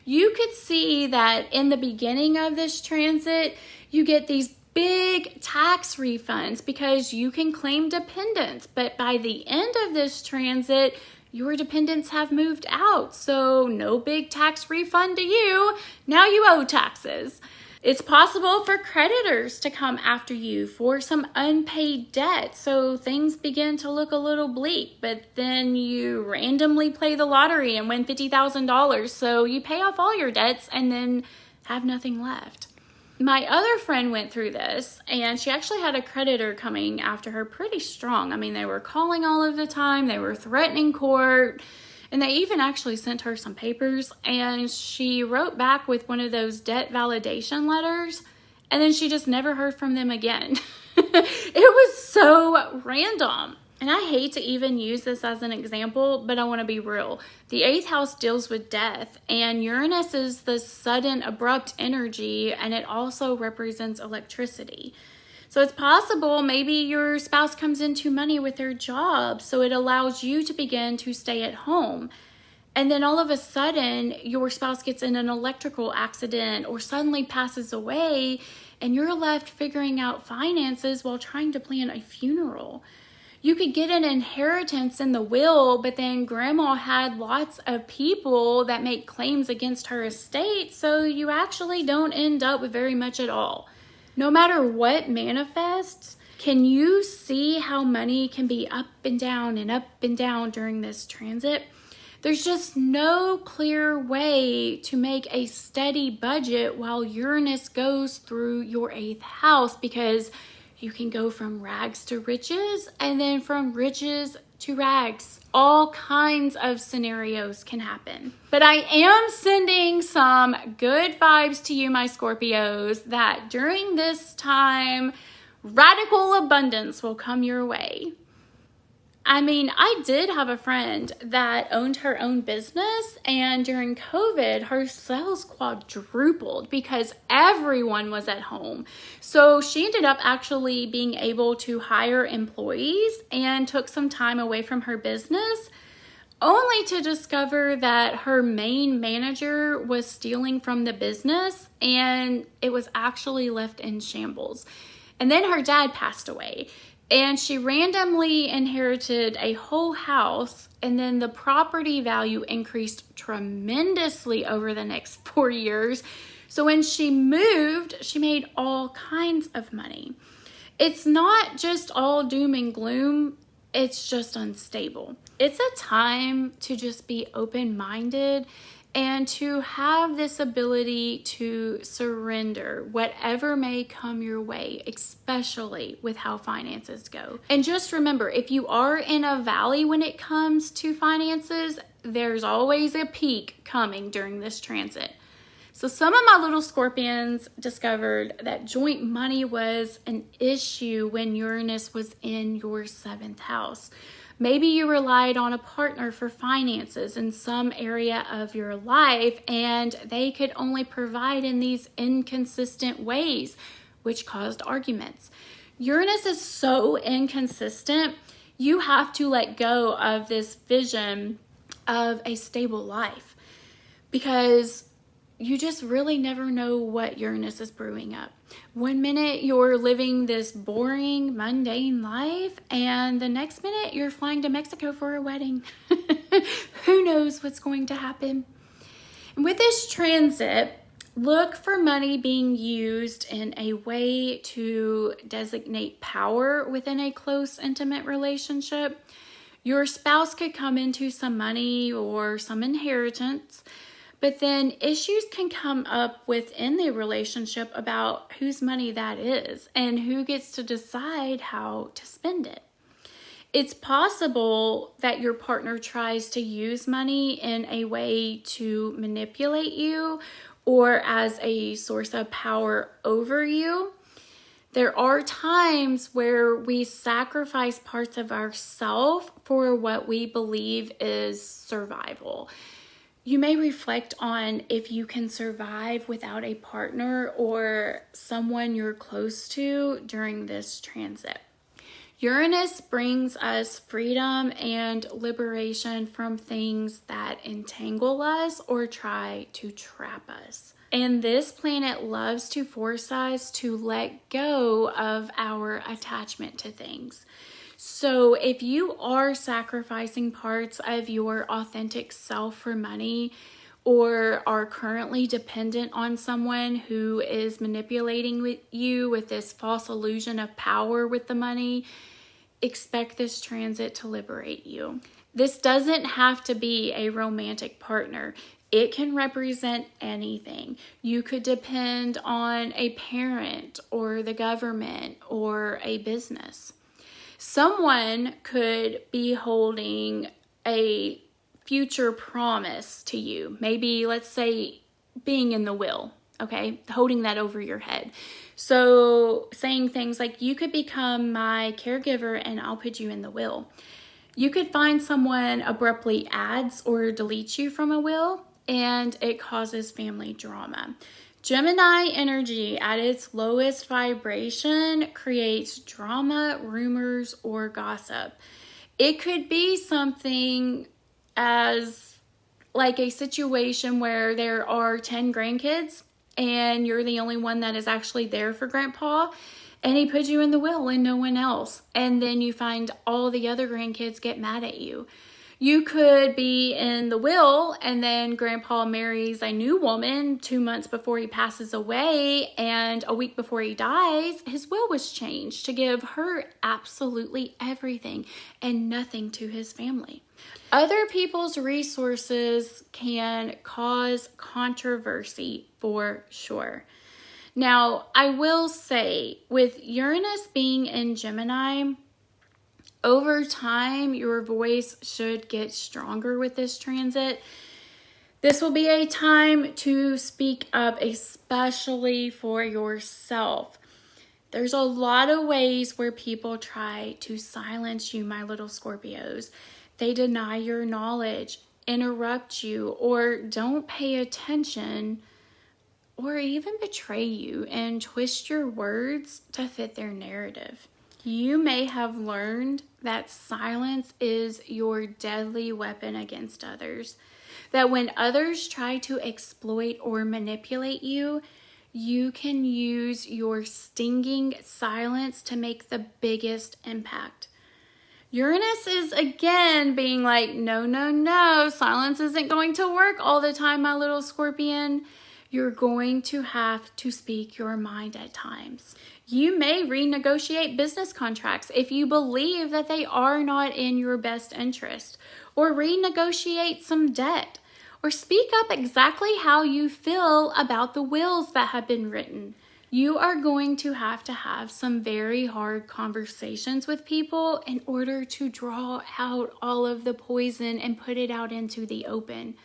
S1: You could see that in the beginning of this transit, you get these big tax refunds because you can claim dependents. But by the end of this transit, your dependents have moved out, so no big tax refund to you. Now you owe taxes. It's possible for creditors to come after you for some unpaid debt, so things begin to look a little bleak, but then you randomly play the lottery and win $50,000, so you pay off all your debts and then have nothing left. My other friend went through this, and she actually had a creditor coming after her pretty strong. They were calling all of the time. They were threatening court, and they even actually sent her some papers, and she wrote back with one of those debt validation letters, and then she just never heard from them again. It was so random. And I hate to even use this as an example, but I want to be real. The 8th house deals with death, and Uranus is the sudden, abrupt energy, and it also represents electricity. So it's possible maybe your spouse comes into money with their job, so it allows you to begin to stay at home. And then all of a sudden, your spouse gets in an electrical accident or suddenly passes away, and you're left figuring out finances while trying to plan a funeral. You could get an inheritance in the will, but then grandma had lots of people that make claims against her estate, so you actually don't end up with very much at all. No matter what manifests, can you see how money can be up and down during this transit? There's just no clear way to make a steady budget while Uranus goes through your 8th house, because you can go from rags to riches and then from riches to rags. All kinds of scenarios can happen. But I am sending some good vibes to you, my Scorpios, that during this time, radical abundance will come your way. I mean, I did have a friend that owned her own business, and during COVID, her sales quadrupled because everyone was at home. So she ended up actually being able to hire employees and took some time away from her business, only to discover that her main manager was stealing from the business and it was actually left in shambles. And then her dad passed away. And she randomly inherited a whole house, and then the property value increased tremendously over the next 4 years. So when she moved, she made all kinds of money. It's not just all doom and gloom, it's just unstable. It's a time to just be open-minded and to have this ability to surrender whatever may come your way, especially with how finances go. And just remember, if you are in a valley when it comes to finances, there's always a peak coming during this transit. So some of my little Scorpions discovered that joint money was an issue when Uranus was in your 7th house. Maybe you relied on a partner for finances in some area of your life, and they could only provide in these inconsistent ways, which caused arguments. Uranus is so inconsistent, you have to let go of this vision of a stable life, because you just really never know what Uranus is brewing up. One minute you're living this boring, mundane life, and the next minute you're flying to Mexico for a wedding. Who knows what's going to happen? And with this transit, look for money being used in a way to designate power within a close, intimate relationship. Your spouse could come into some money or some inheritance, but then issues can come up within the relationship about whose money that is and who gets to decide how to spend it. It's possible that your partner tries to use money in a way to manipulate you or as a source of power over you. There are times where we sacrifice parts of ourselves for what we believe is survival. You may reflect on if you can survive without a partner or someone you're close to during this transit. Uranus brings us freedom and liberation from things that entangle us or try to trap us. And this planet loves to force us to let go of our attachment to things. So if you are sacrificing parts of your authentic self for money, or are currently dependent on someone who is manipulating you with this false illusion of power with the money, expect this transit to liberate you. This doesn't have to be a romantic partner. It can represent anything. You could depend on a parent or the government or a business. Someone could be holding a future promise to you. Maybe, let's say, being in the will, okay? Holding that over your head. So saying things like, you could become my caregiver and I'll put you in the will. You could find someone abruptly adds or deletes you from a will, and it causes family drama. Gemini energy at its lowest vibration creates drama, rumors, or gossip. It could be something as like a situation where there are 10 grandkids and you're the only one that is actually there for grandpa, and he puts you in the will and no one else. And then you find all the other grandkids get mad at you. You could be in the will and then grandpa marries a new woman 2 months before he passes away, and a week before he dies, his will was changed to give her absolutely everything and nothing to his family. Other people's resources can cause controversy for sure. Now, I will say, with Uranus being in Gemini, over time, your voice should get stronger with this transit. This will be a time to speak up, especially for yourself. There's a lot of ways where people try to silence you, my little Scorpios. They deny your knowledge, interrupt you, or don't pay attention, or even betray you and twist your words to fit their narrative. You may have learned that silence is your deadly weapon against others. That when others try to exploit or manipulate you, you can use your stinging silence to make the biggest impact. Uranus is again being like, no, silence isn't going to work all the time, my little Scorpion. You're going to have to speak your mind at times. You may renegotiate business contracts if you believe that they are not in your best interest, or renegotiate some debt, or speak up exactly how you feel about the wills that have been written. You are going to have some very hard conversations with people in order to draw out all of the poison and put it out into the open.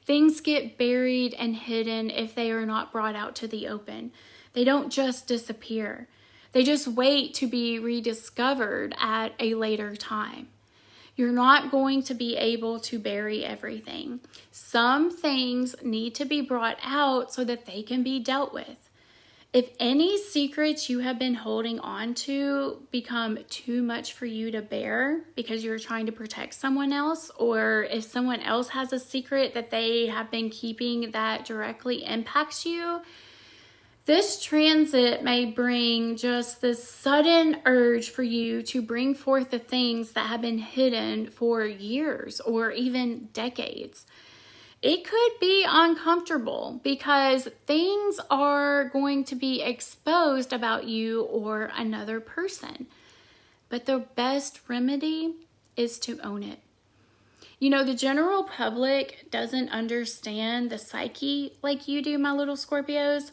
S1: Things get buried and hidden if they are not brought out to the open. They don't just disappear. They just wait to be rediscovered at a later time. You're not going to be able to bury everything. Some things need to be brought out so that they can be dealt with. If any secrets you have been holding on to become too much for you to bear because you're trying to protect someone else, or if someone else has a secret that they have been keeping that directly impacts you, this transit may bring just this sudden urge for you to bring forth the things that have been hidden for years or even decades. It could be uncomfortable because things are going to be exposed about you or another person. But the best remedy is to own it. You know, the general public doesn't understand the psyche like you do, my little Scorpios.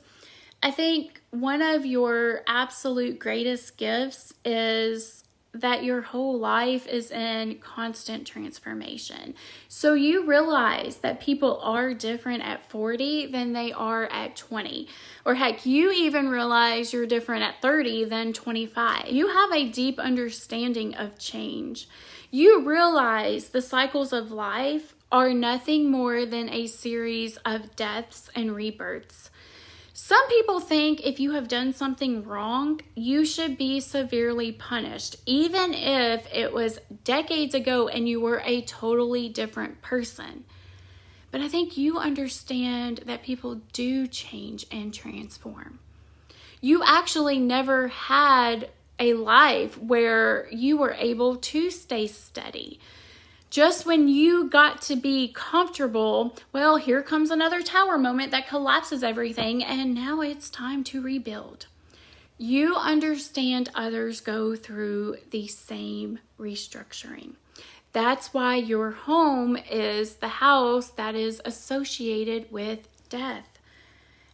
S1: I think one of your absolute greatest gifts is that your whole life is in constant transformation. So you realize that people are different at 40 than they are at 20. Or heck, you even realize you're different at 30 than 25. You have a deep understanding of change. You realize the cycles of life are nothing more than a series of deaths and rebirths. Some people think if you have done something wrong, you should be severely punished, even if it was decades ago and you were a totally different person. But I think you understand that people do change and transform. You actually never had a life where you were able to stay steady. Just when you got to be comfortable, well, here comes another tower moment that collapses everything, and now it's time to rebuild. You understand others go through the same restructuring. That's why your home is the house that is associated with death.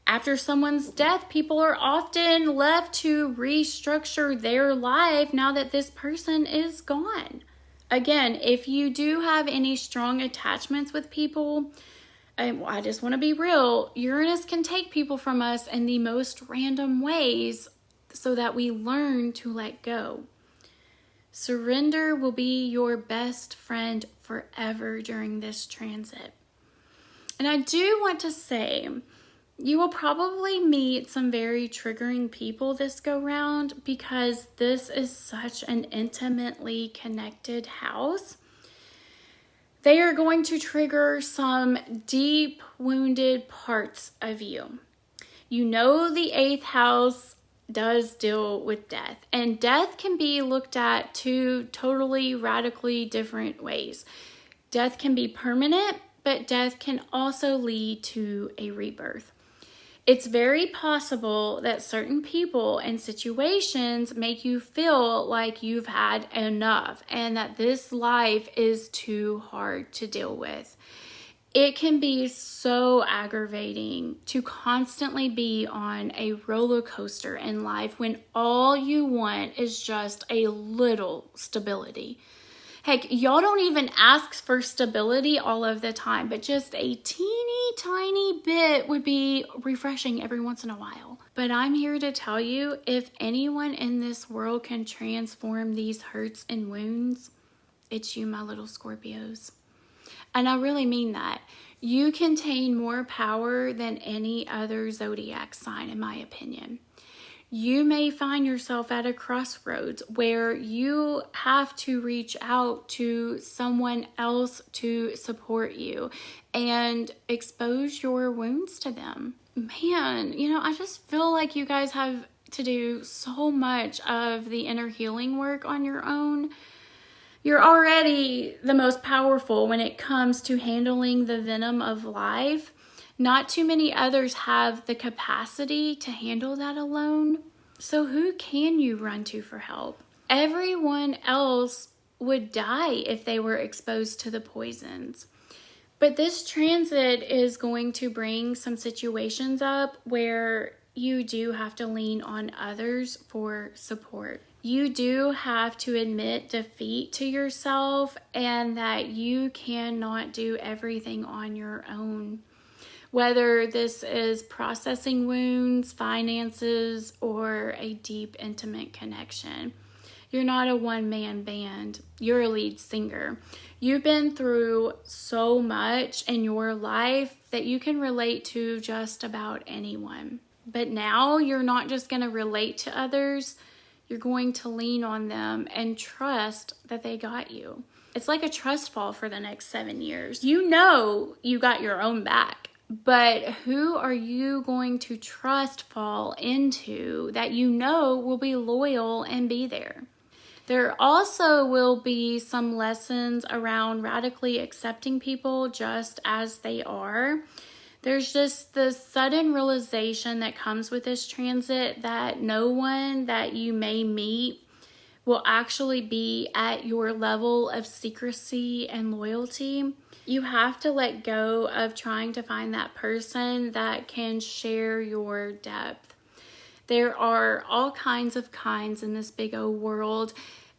S1: After someone's death, people are often left to restructure their life now that this person is gone. Again, if you do have any strong attachments with people, I just want to be real, Uranus can take people from us in the most random ways so that we learn to let go. Surrender will be your best friend forever during this transit. And I do want to say, you will probably meet some very triggering people this go round because this is such an intimately connected house. They are going to trigger some deep wounded parts of you. You know, the 8th house does deal with death, and death can be looked at two totally radically different ways. Death can be permanent, but death can also lead to a rebirth. It's very possible that certain people and situations make you feel like you've had enough and that this life is too hard to deal with. It can be so aggravating to constantly be on a roller coaster in life when all you want is just a little stability. Heck, y'all don't even ask for stability all of the time, but just a teeny tiny bit would be refreshing every once in a while. But I'm here to tell you, if anyone in this world can transform these hurts and wounds, it's you, my little Scorpios. And I really mean that. You contain more power than any other zodiac sign, in my opinion. You may find yourself at a crossroads where you have to reach out to someone else to support you and expose your wounds to them. Man, I just feel like you guys have to do so much of the inner healing work on your own. You're already the most powerful when it comes to handling the venom of life. Not too many others have the capacity to handle that alone. So who can you run to for help? Everyone else would die if they were exposed to the poisons. But this transit is going to bring some situations up where you do have to lean on others for support. You do have to admit defeat to yourself and that you cannot do everything on your own. Whether this is processing wounds, finances, or a deep, intimate connection. You're not a one-man band. You're a lead singer. You've been through so much in your life that you can relate to just about anyone. But now you're not just going to relate to others. You're going to lean on them and trust that they got you. It's like a trust fall for the next 7 years. You know you got your own back. But who are you going to trust fall into that you know will be loyal and be there? There also will be some lessons around radically accepting people just as they are. There's just the sudden realization that comes with this transit that no one that you may meet will actually be at your level of secrecy and loyalty. You have to let go of trying to find that person that can share your depth. There are all kinds in this big old world.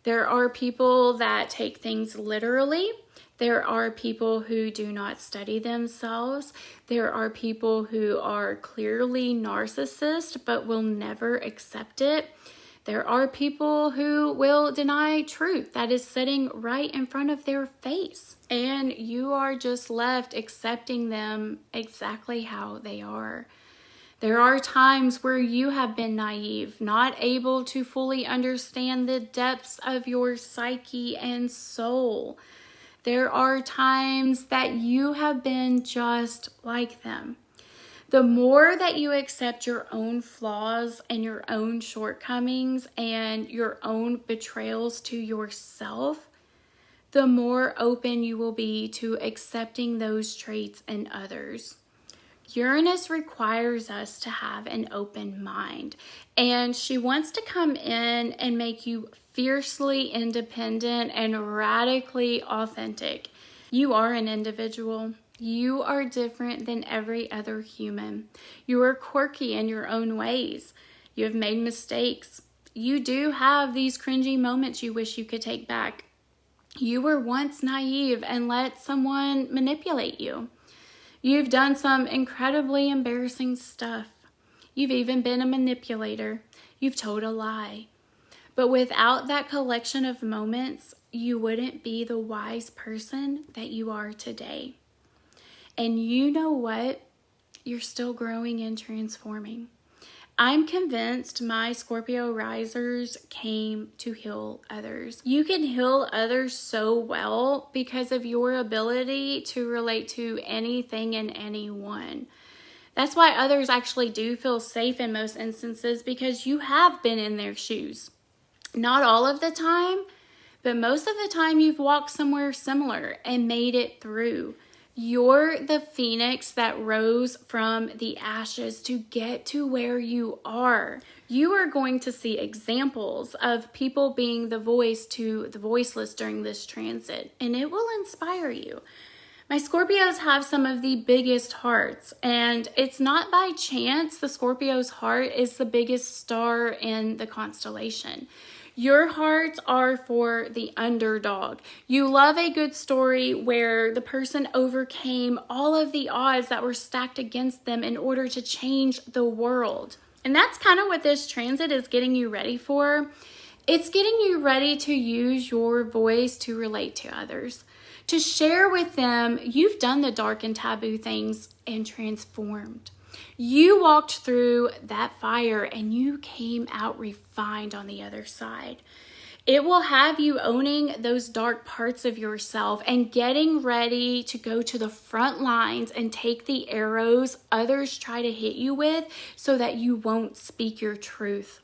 S1: There are people that take things literally. There are people who do not study themselves. There are people who are clearly narcissists but will never accept it. There are people who will deny truth that is sitting right in front of their face. And you are just left accepting them exactly how they are. There are times where you have been naive, not able to fully understand the depths of your psyche and soul. There are times that you have been just like them. The more that you accept your own flaws and your own shortcomings and your own betrayals to yourself, the more open you will be to accepting those traits in others. Uranus requires us to have an open mind, and she wants to come in and make you fiercely independent and radically authentic. You are an individual. You are different than every other human. You are quirky in your own ways. You have made mistakes. You do have these cringy moments you wish you could take back. You were once naive and let someone manipulate you. You've done some incredibly embarrassing stuff. You've even been a manipulator. You've told a lie. But without that collection of moments, you wouldn't be the wise person that you are today. And you know what? You're still growing and transforming. I'm convinced my Scorpio risers came to heal others. You can heal others so well because of your ability to relate to anything and anyone. That's why others actually do feel safe in most instances, because you have been in their shoes. Not all of the time, but most of the time you've walked somewhere similar and made it through. You're the phoenix that rose from the ashes to get to where you are. You are going to see examples of people being the voice to the voiceless during this transit, and it will inspire you. My Scorpios have some of the biggest hearts, and it's not by chance the Scorpio's heart is the biggest star in the constellation. Your hearts are for the underdog. You love a good story where the person overcame all of the odds that were stacked against them in order to change the world. And that's kind of what this transit is getting you ready for. It's getting you ready to use your voice to relate to others, to share with them you've done the dark and taboo things and transformed. You walked through that fire and you came out refined on the other side. It will have you owning those dark parts of yourself and getting ready to go to the front lines and take the arrows others try to hit you with so that you won't speak your truth.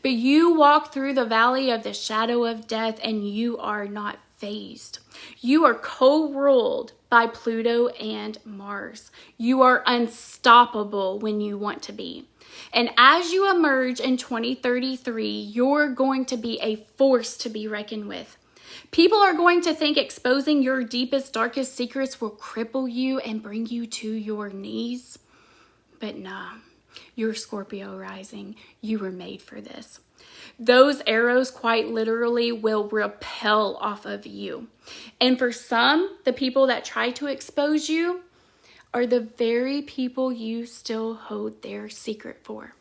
S1: But you walk through the valley of the shadow of death and you are not phased. You are co-ruled by Pluto and Mars. You are unstoppable when you want to be. And as you emerge in 2033, you're going to be a force to be reckoned with. People are going to think exposing your deepest, darkest secrets will cripple you and bring you to your knees. But nah, you're Scorpio rising. You were made for this. Those arrows quite literally will repel off of you. And for some, the people that try to expose you are the very people you still hold their secret for.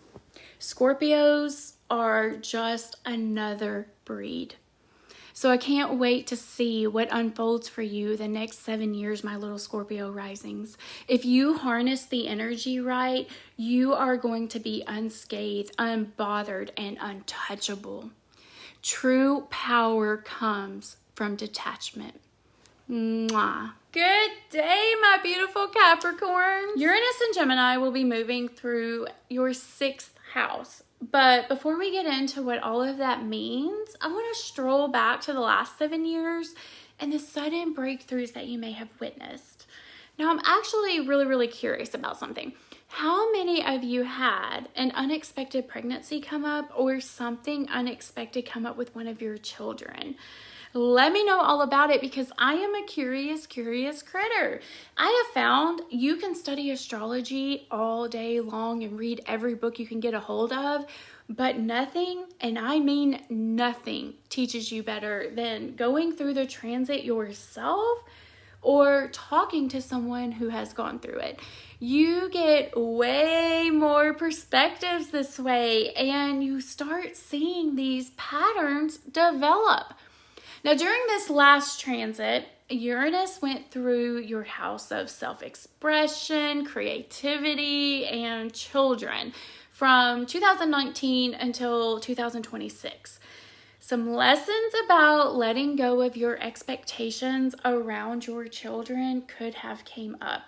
S1: Scorpios are just another breed. So I can't wait to see what unfolds for you the next 7 years, my little Scorpio risings. If you harness the energy right, you are going to be unscathed, unbothered, and untouchable. True power comes from detachment. Mwah. Good day, my beautiful Capricorns. Uranus and Gemini will be moving through your 6th house. But before we get into what all of that means, I want to stroll back to the last 7 years and the sudden breakthroughs that you may have witnessed. Now, I'm actually really curious about something. How many of you had an unexpected pregnancy come up or something unexpected come up with one of your children? Let me know all about it because I am a curious critter. I have found you can study astrology all day long and read every book you can get a hold of, but nothing, and I mean nothing, teaches you better than going through the transit yourself or talking to someone who has gone through it. You get way more perspectives this way and you start seeing these patterns develop. Now, during this last transit, Uranus went through your house of self-expression, creativity, and children from 2019 until 2026. Some lessons about letting go of your expectations around your children could have came up.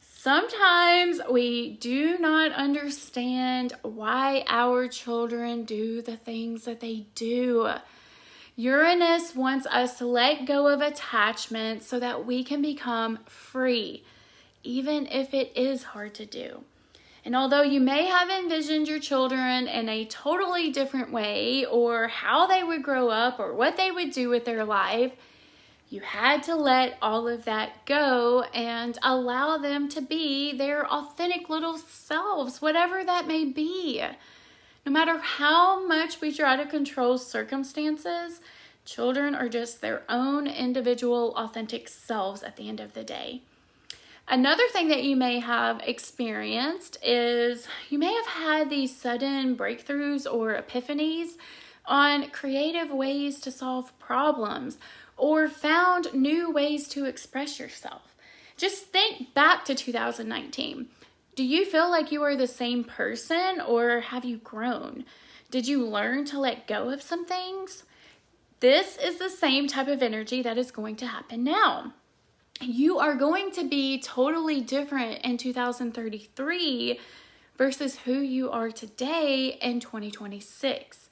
S1: Sometimes we do not understand why our children do the things that they do. Uranus wants us to let go of attachment so that we can become free, even if it is hard to do. And although you may have envisioned your children in a totally different way, or how they would grow up, or what they would do with their life, you had to let all of that go and allow them to be their authentic little selves, whatever that may be. No matter how much we try to control circumstances, children are just their own individual authentic selves at the end of the day. Another thing that you may have experienced is you may have had these sudden breakthroughs or epiphanies on creative ways to solve problems or found new ways to express yourself. Just think back to 2019. Do you feel like you are the same person or have you grown? Did you learn to let go of some things? This is the same type of energy that is going to happen now. You are going to be totally different in 2033 versus who you are today in 2026.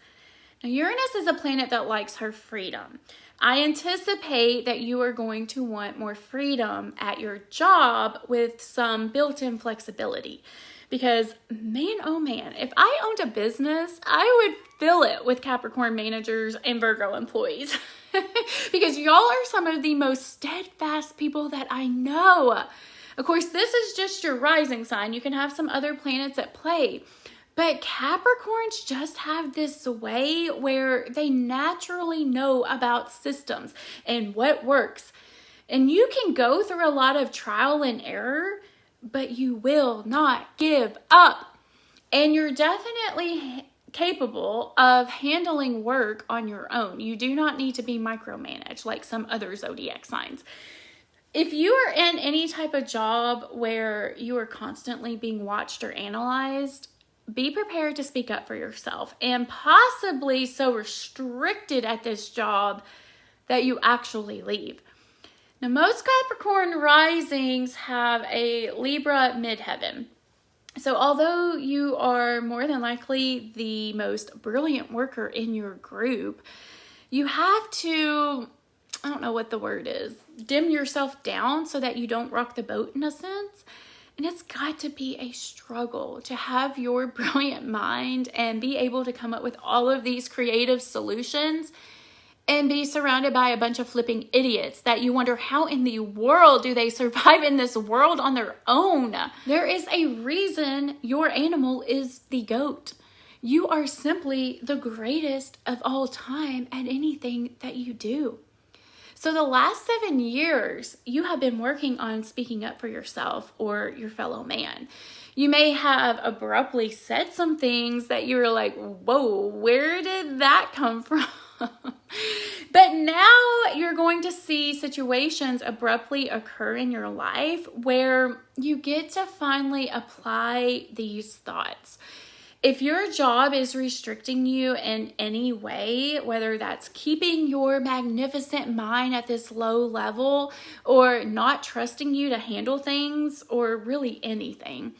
S1: Now, Uranus is a planet that likes her freedom. I anticipate that you are going to want more freedom at your job with some built-in flexibility. Because man, oh man, if I owned a business, I would fill it with Capricorn managers and Virgo employees. Because y'all are some of the most steadfast people that I know. Of course, this is just your rising sign. You can have some other planets at play. But Capricorns just have this way where they naturally know about systems and what works. And you can go through a lot of trial and error, but you will not give up. And you're definitely capable of handling work on your own. You do not need to be micromanaged like some other zodiac signs. If you are in any type of job where you are constantly being watched or analyzed, be prepared to speak up for yourself, and possibly so restricted at this job that you actually leave. Now, most Capricorn risings have a Libra midheaven. So although you are more than likely the most brilliant worker in your group, you have to, I don't know what the word is, dim yourself down so that you don't rock the boat in a sense. And it's got to be a struggle to have your brilliant mind and be able to come up with all of these creative solutions and be surrounded by a bunch of flipping idiots that you wonder how in the world do they survive in this world on their own. There is a reason your animal is the goat. You are simply the greatest of all time at anything that you do. So the last 7 years, you have been working on speaking up for yourself or your fellow man. You may have abruptly said some things that you were like, whoa, where did that come from? But now you're going to see situations abruptly occur in your life where you get to finally apply these thoughts. If your job is restricting you in any way, whether that's keeping your magnificent mind at this low level or not trusting you to handle things or really anything,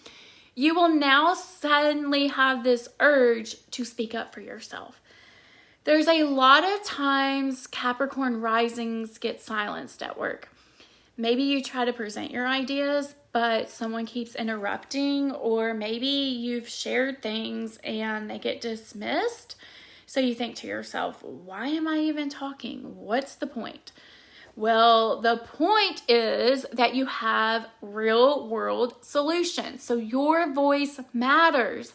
S1: you will now suddenly have this urge to speak up for yourself. There's a lot of times Capricorn risings get silenced at work. Maybe you try to present your ideas, but someone keeps interrupting, or maybe you've shared things and they get dismissed. So you think to yourself, why am I even talking? What's the point? Well, the point is that you have real world solutions. So your voice matters.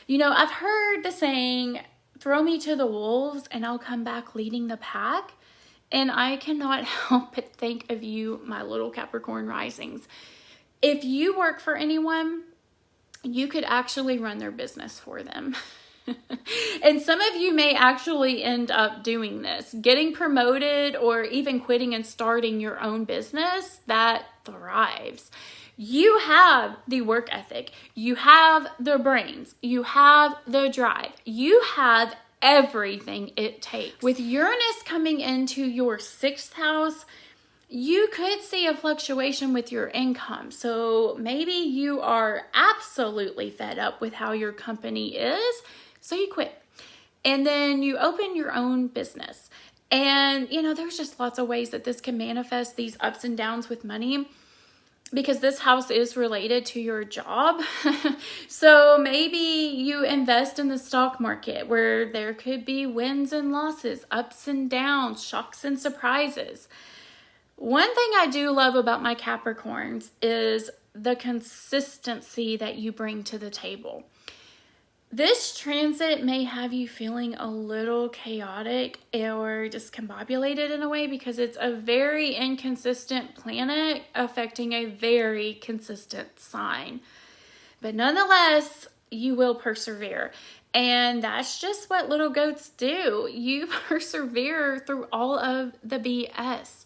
S1: You know, I've heard the saying, throw me to the wolves and I'll come back leading the pack. And I cannot help but think of you, my little Capricorn risings. If you work for anyone, you could actually run their business for them. And some of you may actually end up doing this, getting promoted or even quitting and starting your own business that thrives. You have the work ethic, you have the brains, you have the drive, you have everything it takes. With Uranus coming into your 6th house, you could see a fluctuation with your income. So maybe you are absolutely fed up with how your company is, so you quit. And then you open your own business. And, you know, there's just lots of ways that this can manifest these ups and downs with money, because this house is related to your job. So maybe you invest in the stock market where there could be wins and losses, ups and downs, shocks and surprises. One thing I do love about my Capricorns is the consistency that you bring to the table. This transit may have you feeling a little chaotic or discombobulated in a way because it's a very inconsistent planet affecting a very consistent sign. But nonetheless, you will persevere. And that's just what little goats do. You persevere through all of the BS.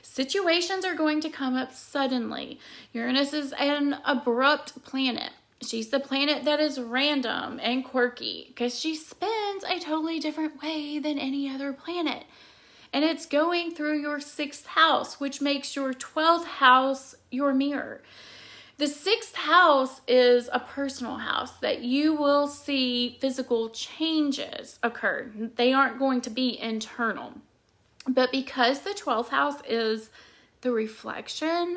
S1: Situations are going to come up suddenly. Uranus is an abrupt planet. She's the planet that is random and quirky because she spins a totally different way than any other planet. And it's going through your 6th house, which makes your 12th house your mirror. The 6th house is a personal house that you will see physical changes occur. They aren't going to be internal. But because the 12th house is the reflection,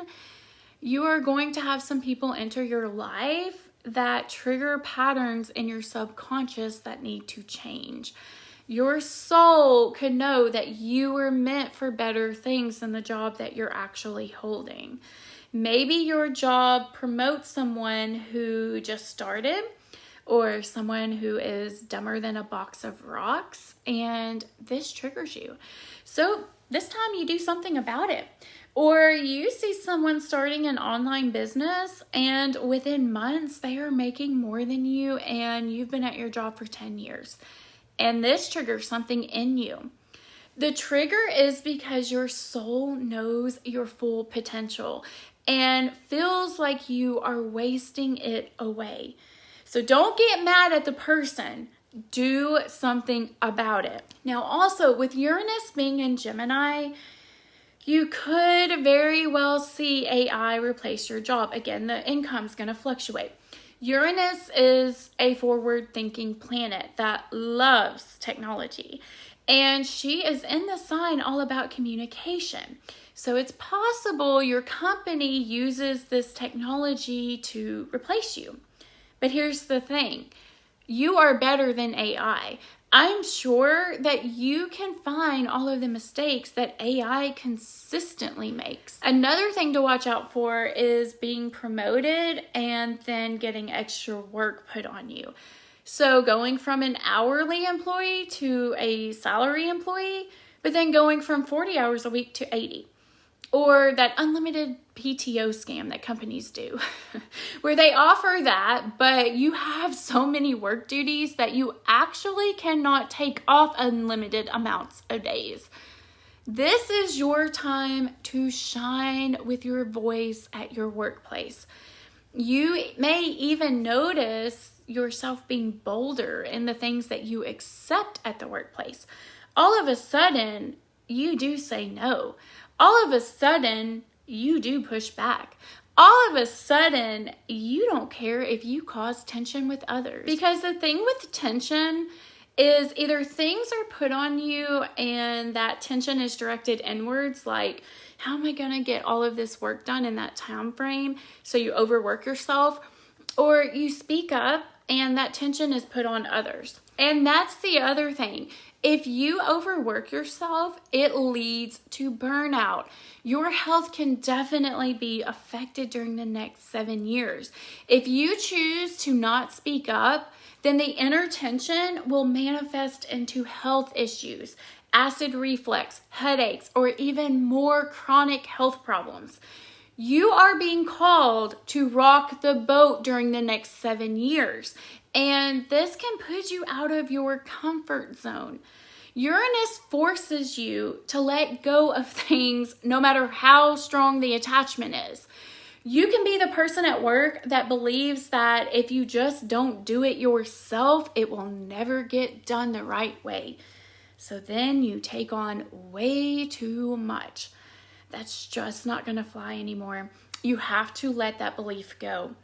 S1: you are going to have some people enter your life that trigger patterns in your subconscious that need to change. Your soul could know that you were meant for better things than the job that you're actually holding. Maybe your job promotes someone who just started, or someone who is dumber than a box of rocks, and this triggers you. So this time you do something about it. Or you see someone starting an online business and within months they are making more than you and you've been at your job for 10 years. And this triggers something in you. The trigger is because your soul knows your full potential and feels like you are wasting it away. So don't get mad at the person. Do something about it. Now also with Uranus being in Gemini, you could very well see AI replace your job. Again, the income's going to fluctuate. Uranus is a forward-thinking planet that loves technology. And she is in the sign all about communication. So it's possible your company uses this technology to replace you. But here's the thing. You are better than AI. I'm sure that you can find all of the mistakes that AI consistently makes. Another thing to watch out for is being promoted and then getting extra work put on you. So going from an hourly employee to a salary employee, but then going from 40 hours a week to 80. Or that unlimited PTO scam that companies do, where they offer that, but you have so many work duties that you actually cannot take off unlimited amounts of days. This is your time to shine with your voice at your workplace. You may even notice yourself being bolder in the things that you accept at the workplace. All of a sudden, you do say no. All of a sudden, you do push back. All of a sudden, you don't care if you cause tension with others. Because the thing with tension is either things are put on you and that tension is directed inwards, like, how am I going to get all of this work done in that time frame? So you overwork yourself, or you speak up and that tension is put on others. And that's the other thing. If you overwork yourself, it leads to burnout. Your health can definitely be affected during the next 7 years. If you choose to not speak up, then the inner tension will manifest into health issues, acid reflux, headaches, or even more chronic health problems. You are being called to rock the boat during the next 7 years. And this can put you out of your comfort zone. Uranus forces you to let go of things no matter how strong the attachment is. You can be the person at work that believes that if you just don't do it yourself, it will never get done the right way. So then you take on way too much. That's just not going to fly anymore. You have to let that belief go.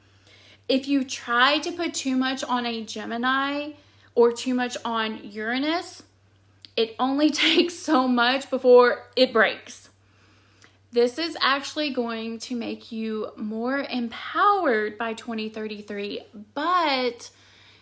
S1: If you try to put too much on a Gemini or too much on Uranus, it only takes so much before it breaks. This is actually going to make you more empowered by 2033, but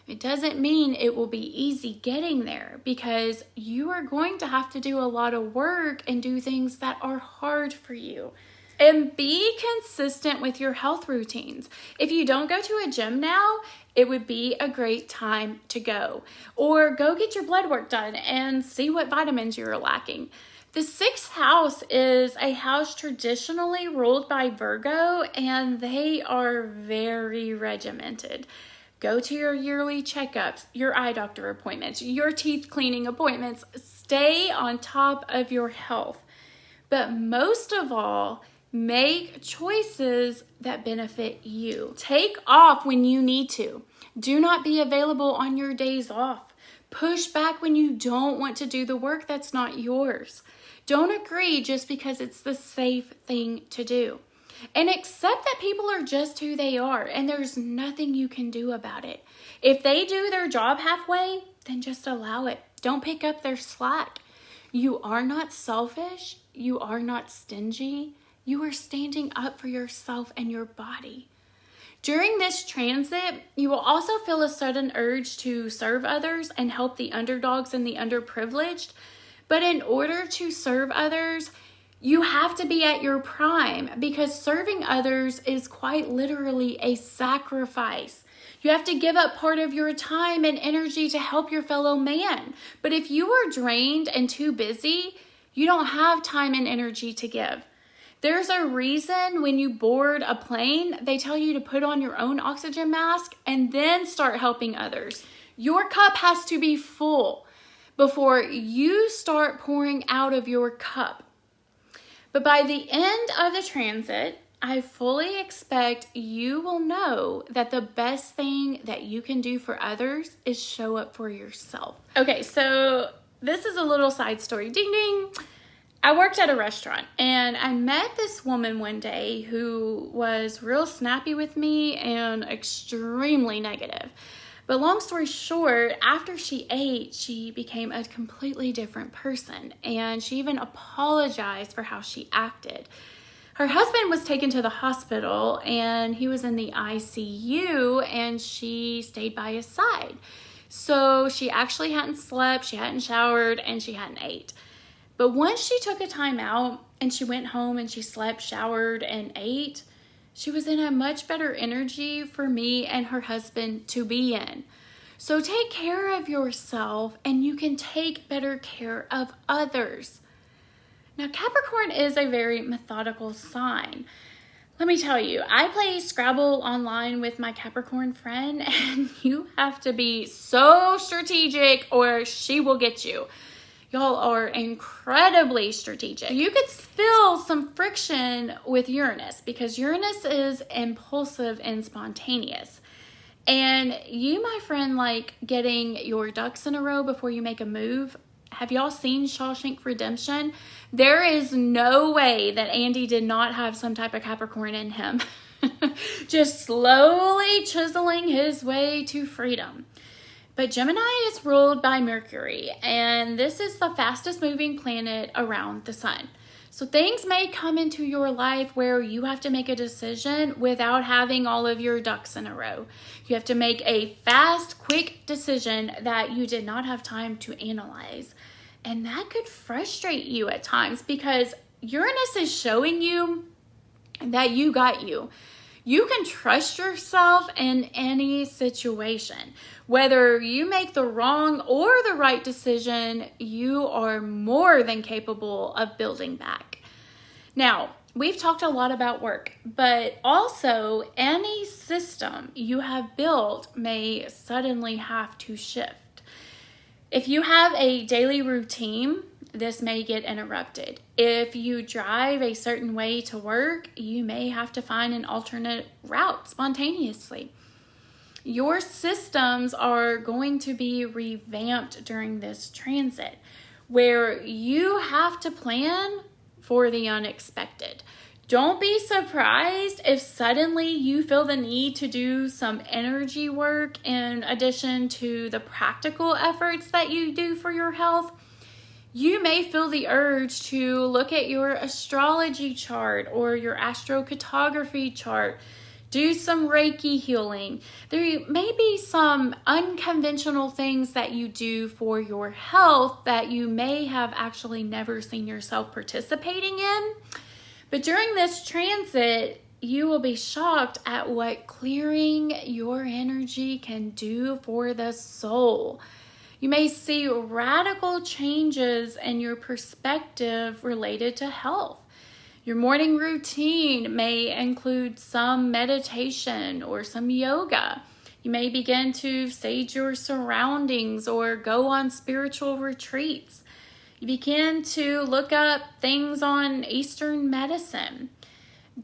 S1: it doesn't mean it will be easy getting there because you are going to have to do a lot of work and do things that are hard for you. And be consistent with your health routines. If you don't go to a gym now, it would be a great time to go. Or go get your blood work done and see what vitamins you're lacking. The 6th house is a house traditionally ruled by Virgo, and they are very regimented. Go to your yearly checkups, your eye doctor appointments, your teeth cleaning appointments. Stay on top of your health. But most of all, make choices that benefit you. Take off when you need to. Do not be available on your days off. Push back when you don't want to do the work that's not yours. Don't agree just because it's the safe thing to do. And accept that people are just who they are, and there's nothing you can do about it. If they do their job halfway, then just allow it. Don't pick up their slack. You are not selfish. You are not stingy. You are standing up for yourself and your body. During this transit, you will also feel a sudden urge to serve others and help the underdogs and the underprivileged. But in order to serve others, you have to be at your prime, because serving others is quite literally a sacrifice. You have to give up part of your time and energy to help your fellow man. But if you are drained and too busy, you don't have time and energy to give. There's a reason when you board a plane, they tell you to put on your own oxygen mask and then start helping others. Your cup has to be full before you start pouring out of your cup. But by the end of the transit, I fully expect you will know that the best thing that you can do for others is show up for yourself. Okay, so this is a little side story. Ding, ding. I worked at a restaurant and I met this woman one day who was real snappy with me and extremely negative. But long story short, after she ate, she became a completely different person, and she even apologized for how she acted. Her husband was taken to the hospital and he was in the ICU, and she stayed by his side. So she actually hadn't slept, she hadn't showered, and she hadn't ate. But once she took a time out and she went home and she slept, showered, and ate, she was in a much better energy for me and her husband to be in. So take care of yourself and you can take better care of others. Now, Capricorn is a very methodical sign. Let me tell you, I play Scrabble online with my Capricorn friend, and you have to be so strategic or she will get you. Y'all are incredibly strategic. You could feel some friction with Uranus because Uranus is impulsive and spontaneous. And you, my friend, like getting your ducks in a row before you make a move. Have y'all seen Shawshank Redemption? There is no way that Andy did not have some type of Capricorn in him. Just slowly chiseling his way to freedom. But Gemini is ruled by Mercury, and this is the fastest moving planet around the sun. So things may come into your life where you have to make a decision without having all of your ducks in a row. You have to make a fast, quick decision that you did not have time to analyze. And that could frustrate you at times because Uranus is showing you that you got you. You can trust yourself in any situation. Whether you make the wrong or the right decision, you are more than capable of building back. Now, we've talked a lot about work, but also any system you have built may suddenly have to shift. If you have a daily routine, this may get interrupted. If you drive a certain way to work, you may have to find an alternate route spontaneously. Your systems are going to be revamped during this transit, where you have to plan for the unexpected. Don't be surprised if suddenly you feel the need to do some energy work in addition to the practical efforts that you do for your health. You may feel the urge to look at your astrology chart or your astrocartography chart, do some Reiki healing. There may be some unconventional things that you do for your health that you may have actually never seen yourself participating in. But during this transit, you will be shocked at what clearing your energy can do for the soul. You may see radical changes in your perspective related to health. Your morning routine may include some meditation or some yoga. You may begin to sage your surroundings or go on spiritual retreats. You begin to look up things on Eastern medicine.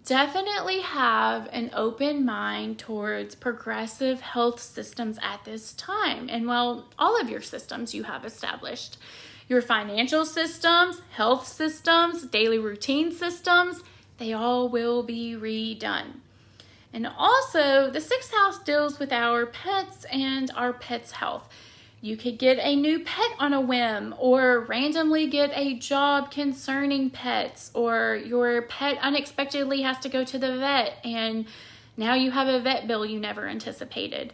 S1: Definitely have an open mind towards progressive health systems at this time. And well, all of your systems you have established. Your financial systems, health systems, daily routine systems, They all will be redone. And also, the 6th house deals with our pets and our pets' health. You could get a new pet on a whim, or randomly get a job concerning pets, or your pet unexpectedly has to go to the vet and now you have a vet bill you never anticipated.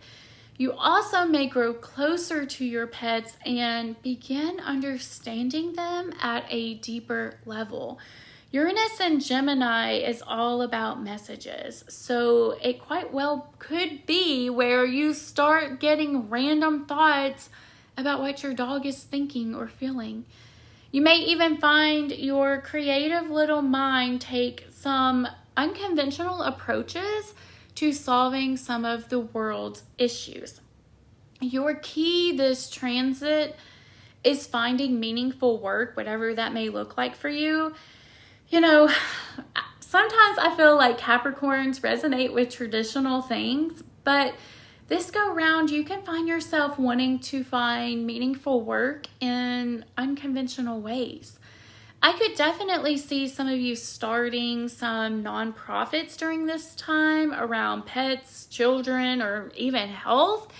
S1: You also may grow closer to your pets and begin understanding them at a deeper level. Uranus and Gemini is all about messages, so it quite well could be where you start getting random thoughts about what your dog is thinking or feeling. You may even find your creative little mind take some unconventional approaches to solving some of the world's issues. Your key this transit is finding meaningful work, whatever that may look like for you. You know, sometimes I feel like Capricorns resonate with traditional things, but this go round, you can find yourself wanting to find meaningful work in unconventional ways. I could definitely see some of you starting some nonprofits during this time around pets, children, or even health,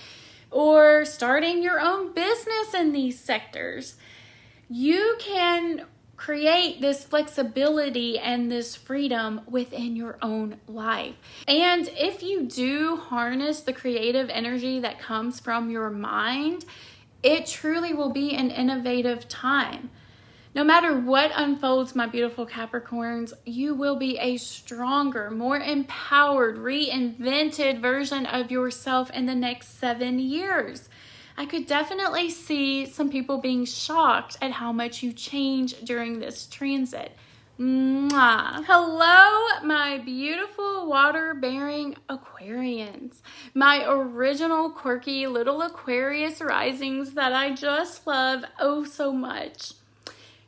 S1: or starting your own business in these sectors. You can create this flexibility and this freedom within your own life. And if you do harness the creative energy that comes from your mind, it truly will be an innovative time. No matter what unfolds, my beautiful Capricorns, you will be a stronger, more empowered, reinvented version of yourself in the next 7 years. I could definitely see some people being shocked at how much you change during this transit. Mwah. Hello, my beautiful water-bearing Aquarians, my original quirky little Aquarius risings that I just love oh so much.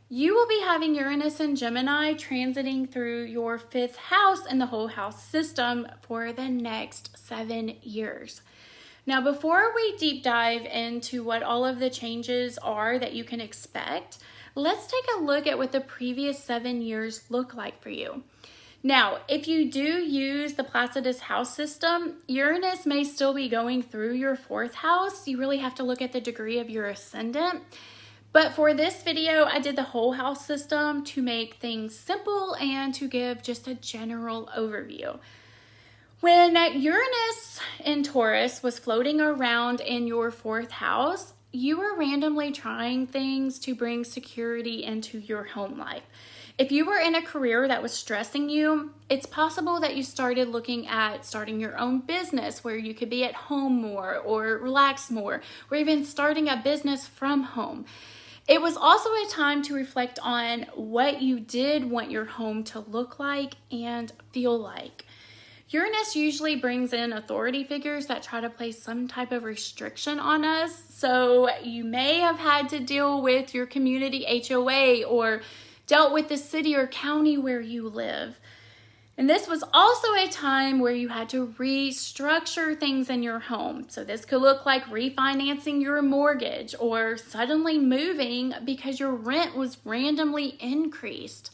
S1: You will be having Uranus and Gemini transiting through your 5th house in the whole house system for the next 7 years. Now, before we deep dive into what all of the changes are that you can expect, let's take a look at what the previous 7 years look like for you. Now, if you do use the Placidus house system, Uranus may still be going through your 4th house. You really have to look at the degree of your ascendant. But for this video, I did the whole house system to make things simple and to give just a general overview. When Uranus in Taurus was floating around in your 4th house, you were randomly trying things to bring security into your home life. If you were in a career that was stressing you, it's possible that you started looking at starting your own business where you could be at home more or relax more, or even starting a business from home. It was also a time to reflect on what you did want your home to look like and feel like. Uranus usually brings in authority figures that try to place some type of restriction on us. So you may have had to deal with your community HOA or dealt with the city or county where you live. And this was also a time where you had to restructure things in your home. So this could look like refinancing your mortgage or suddenly moving because your rent was randomly increased.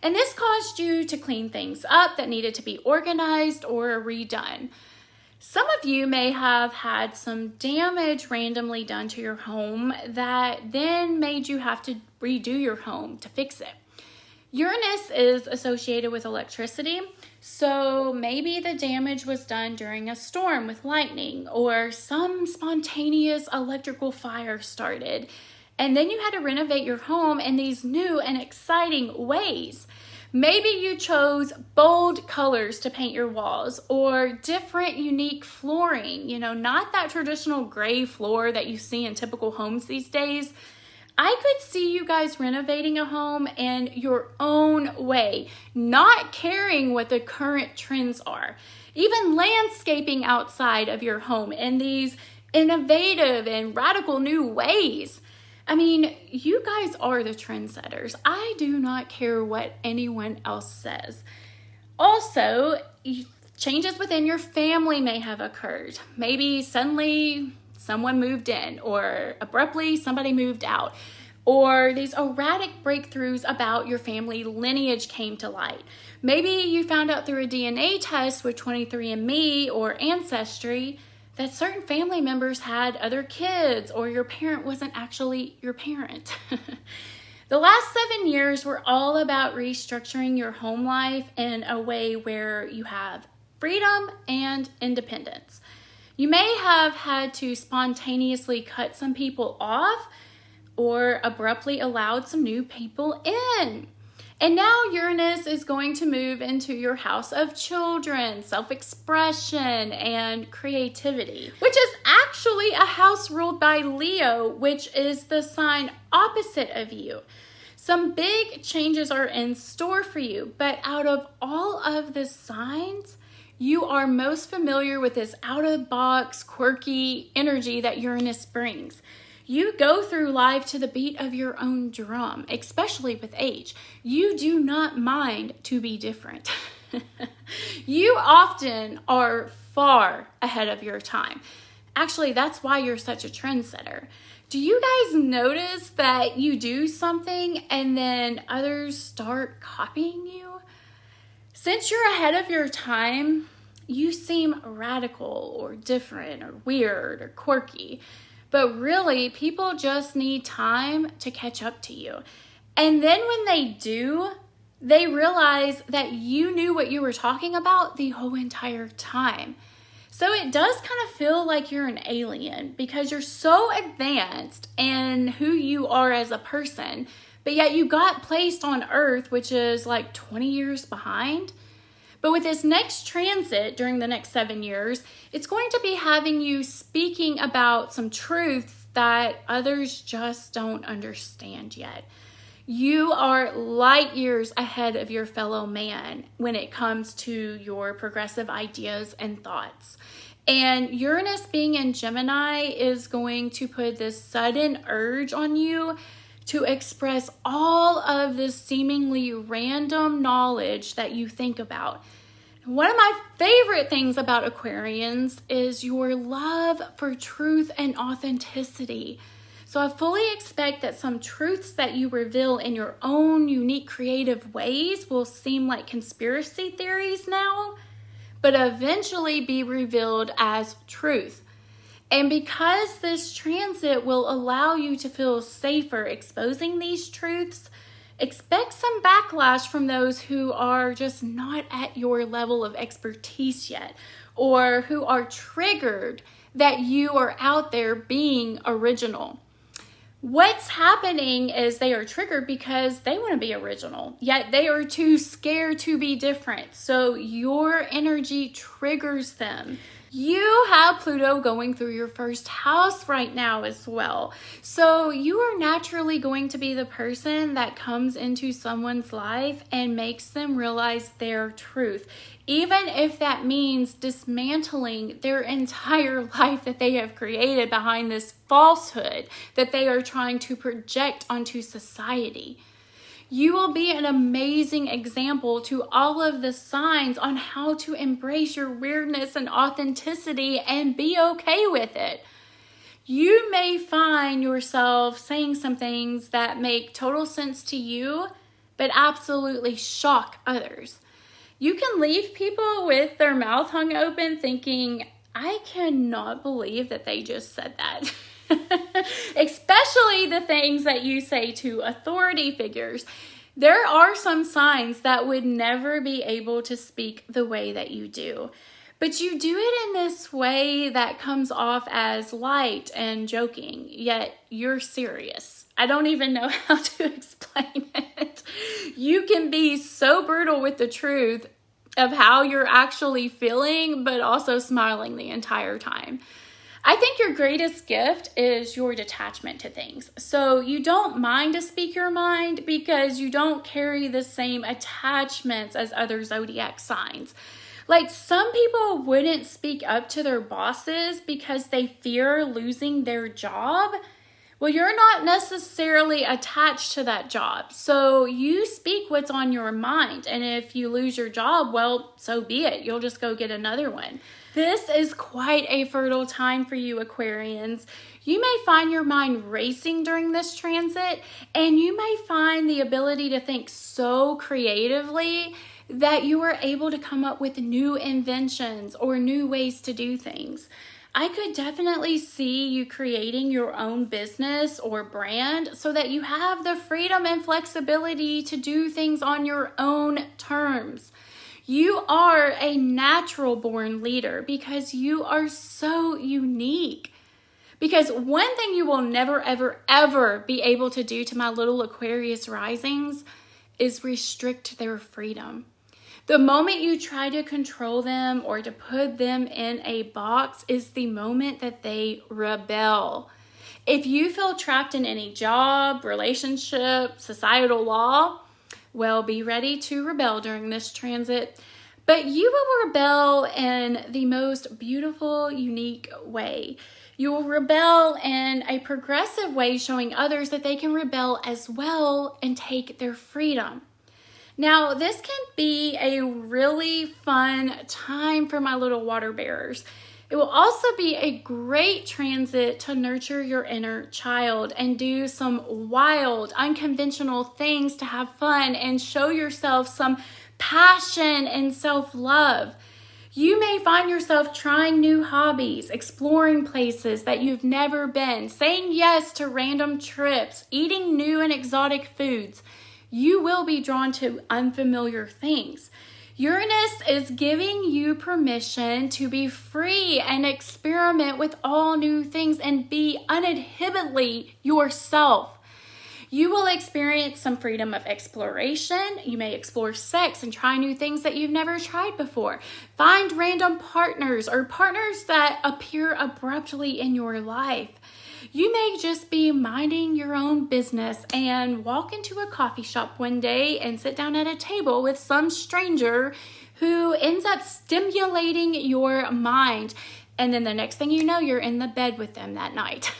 S1: And this caused you to clean things up that needed to be organized or redone. Some of you may have had some damage randomly done to your home that then made you have to redo your home to fix it. Uranus is associated with electricity, so maybe the damage was done during a storm with lightning or some spontaneous electrical fire started. And then you had to renovate your home in these new and exciting ways. Maybe you chose bold colors to paint your walls or different unique flooring, not that traditional gray floor that you see in typical homes these days. I could see you guys renovating a home in your own way, not caring what the current trends are. Even landscaping outside of your home in these innovative and radical new ways. I mean, you guys are the trendsetters. I do not care what anyone else says. Also, changes within your family may have occurred. Maybe suddenly someone moved in or abruptly somebody moved out. or these erratic breakthroughs about your family lineage came to light. Maybe you found out through a DNA test with 23andMe or Ancestry that certain family members had other kids, or your parent wasn't actually your parent. The last 7 years were all about restructuring your home life in a way where you have freedom and independence. You may have had to spontaneously cut some people off or abruptly allowed some new people in. And now Uranus is going to move into your house of children, self-expression, and creativity, which is actually a house ruled by Leo, which is the sign opposite of you. Some big changes are in store for you, but out of all of the signs, you are most familiar with this out-of-the-box, quirky energy that Uranus brings. You go through life to the beat of your own drum, especially with age. You do not mind to be different. You often are far ahead of your time. Actually, that's why you're such a trendsetter. Do you guys notice that you do something and then others start copying you? Since you're ahead of your time, you seem radical or different or weird or quirky. But really, people just need time to catch up to you. And then when they do, they realize that you knew what you were talking about the whole entire time. So it does kind of feel like you're an alien because you're so advanced in who you are as a person, but yet you got placed on Earth, which is like 20 years behind. But with this next transit during the next 7 years, it's going to be having you speaking about some truths that others just don't understand yet. You are light years ahead of your fellow man when it comes to your progressive ideas and thoughts. And Uranus being in Gemini is going to put this sudden urge on you to express all of this seemingly random knowledge that you think about. One of my favorite things about Aquarians is your love for truth and authenticity. So I fully expect that some truths that you reveal in your own unique creative ways will seem like conspiracy theories now, but eventually be revealed as truth. And because this transit will allow you to feel safer exposing these truths, expect some backlash from those who are just not at your level of expertise yet, or who are triggered that you are out there being original. What's happening is they are triggered because they want to be original, yet they are too scared to be different. So your energy triggers them. You have Pluto going through your first house right now as well. So you are naturally going to be the person that comes into someone's life and makes them realize their truth, even if that means dismantling their entire life that they have created behind this falsehood that they are trying to project onto society. You will be an amazing example to all of the signs on how to embrace your weirdness and authenticity and be okay with it. You may find yourself saying some things that make total sense to you, but absolutely shock others. You can leave people with their mouth hung open thinking, I cannot believe that they just said that. Especially the things that you say to authority figures. There are some signs that would never be able to speak the way that you do. But you do it in this way that comes off as light and joking, yet you're serious. I don't even know how to explain it. You can be so brutal with the truth of how you're actually feeling, but also smiling the entire time. I think your greatest gift is your detachment to things. So you don't mind to speak your mind because you don't carry the same attachments as other zodiac signs. Like some people wouldn't speak up to their bosses because they fear losing their job. Well, you're not necessarily attached to that job. So you speak what's on your mind. And if you lose your job, well, so be it. You'll just go get another one. This is quite a fertile time for you, Aquarians. You may find your mind racing during this transit, and you may find the ability to think so creatively that you are able to come up with new inventions or new ways to do things. I could definitely see you creating your own business or brand so that you have the freedom and flexibility to do things on your own terms. You are a natural born leader because you are so unique. Because one thing you will never, ever, ever be able to do to my little Aquarius risings is restrict their freedom. The moment you try to control them or to put them in a box is the moment that they rebel. If you feel trapped in any job, relationship, societal law, well, be ready to rebel during this transit. But you will rebel in the most beautiful, unique way. You will rebel in a progressive way, showing others that they can rebel as well and take their freedom. Now, this can be a really fun time for my little water bearers. It will also be a great transit to nurture your inner child and do some wild, unconventional things to have fun and show yourself some passion and self-love. You may find yourself trying new hobbies, exploring places that you've never been, saying yes to random trips, eating new and exotic foods. You will be drawn to unfamiliar things. Uranus is giving you permission to be free and experiment with all new things and be uninhibitedly yourself. You will experience some freedom of exploration. You may explore sex and try new things that you've never tried before. Find random partners or partners that appear abruptly in your life. You may just be minding your own business and walk into a coffee shop one day and sit down at a table with some stranger who ends up stimulating your mind. And then the next thing you know, you're in the bed with them that night.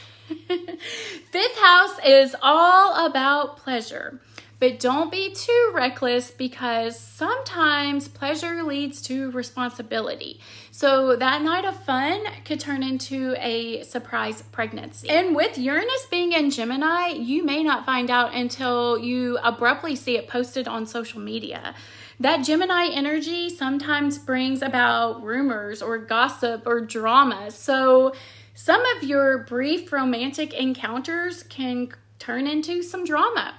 S1: Fifth house is all about pleasure, but don't be too reckless because sometimes pleasure leads to responsibility. So that night of fun could turn into a surprise pregnancy. And with Uranus being in Gemini, you may not find out until you abruptly see it posted on social media. That Gemini energy sometimes brings about rumors or gossip or drama. So some of your brief romantic encounters can turn into some drama.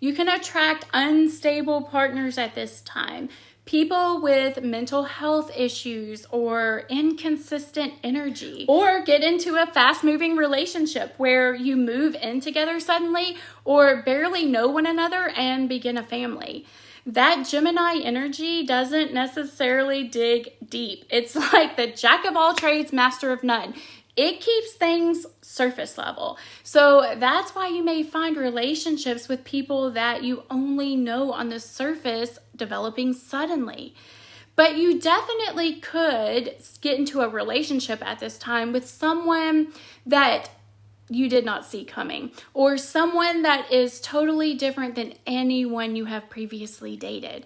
S1: You can attract unstable partners at this time, people with mental health issues or inconsistent energy, or get into a fast-moving relationship where you move in together suddenly or barely know one another and begin a family. That Gemini energy doesn't necessarily dig deep. It's like the jack of all trades, master of none. It keeps things surface level. So that's why you may find relationships with people that you only know on the surface developing suddenly. But you definitely could get into a relationship at this time with someone that you did not see coming, or someone that is totally different than anyone you have previously dated.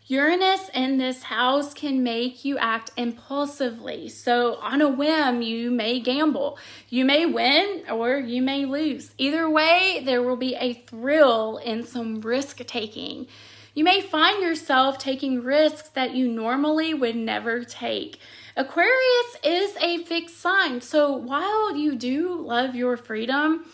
S1: Uranus in this house can make you act impulsively. So on a whim, you may gamble. You may win or you may lose. Either way, there will be a thrill in some risk taking. You may find yourself taking risks that you normally would never take. Aquarius is a fixed sign. So while you do love your freedom,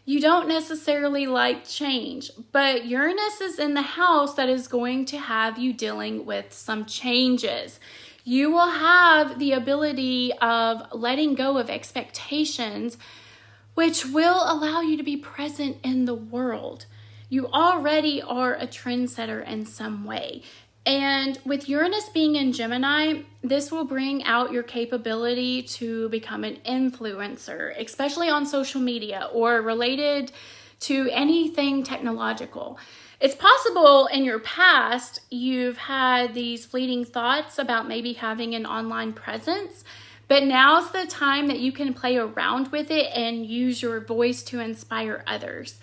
S1: you don't necessarily like change, but Uranus is in the house that is going to have you dealing with some changes. You will have the ability of letting go of expectations, which will allow you to be present in the world. You already are a trendsetter in some way. And with Uranus being in Gemini, this will bring out your capability to become an influencer, especially on social media or related to anything technological. It's possible in your past you've had these fleeting thoughts about maybe having an online presence, but now's the time that you can play around with it and use your voice to inspire others.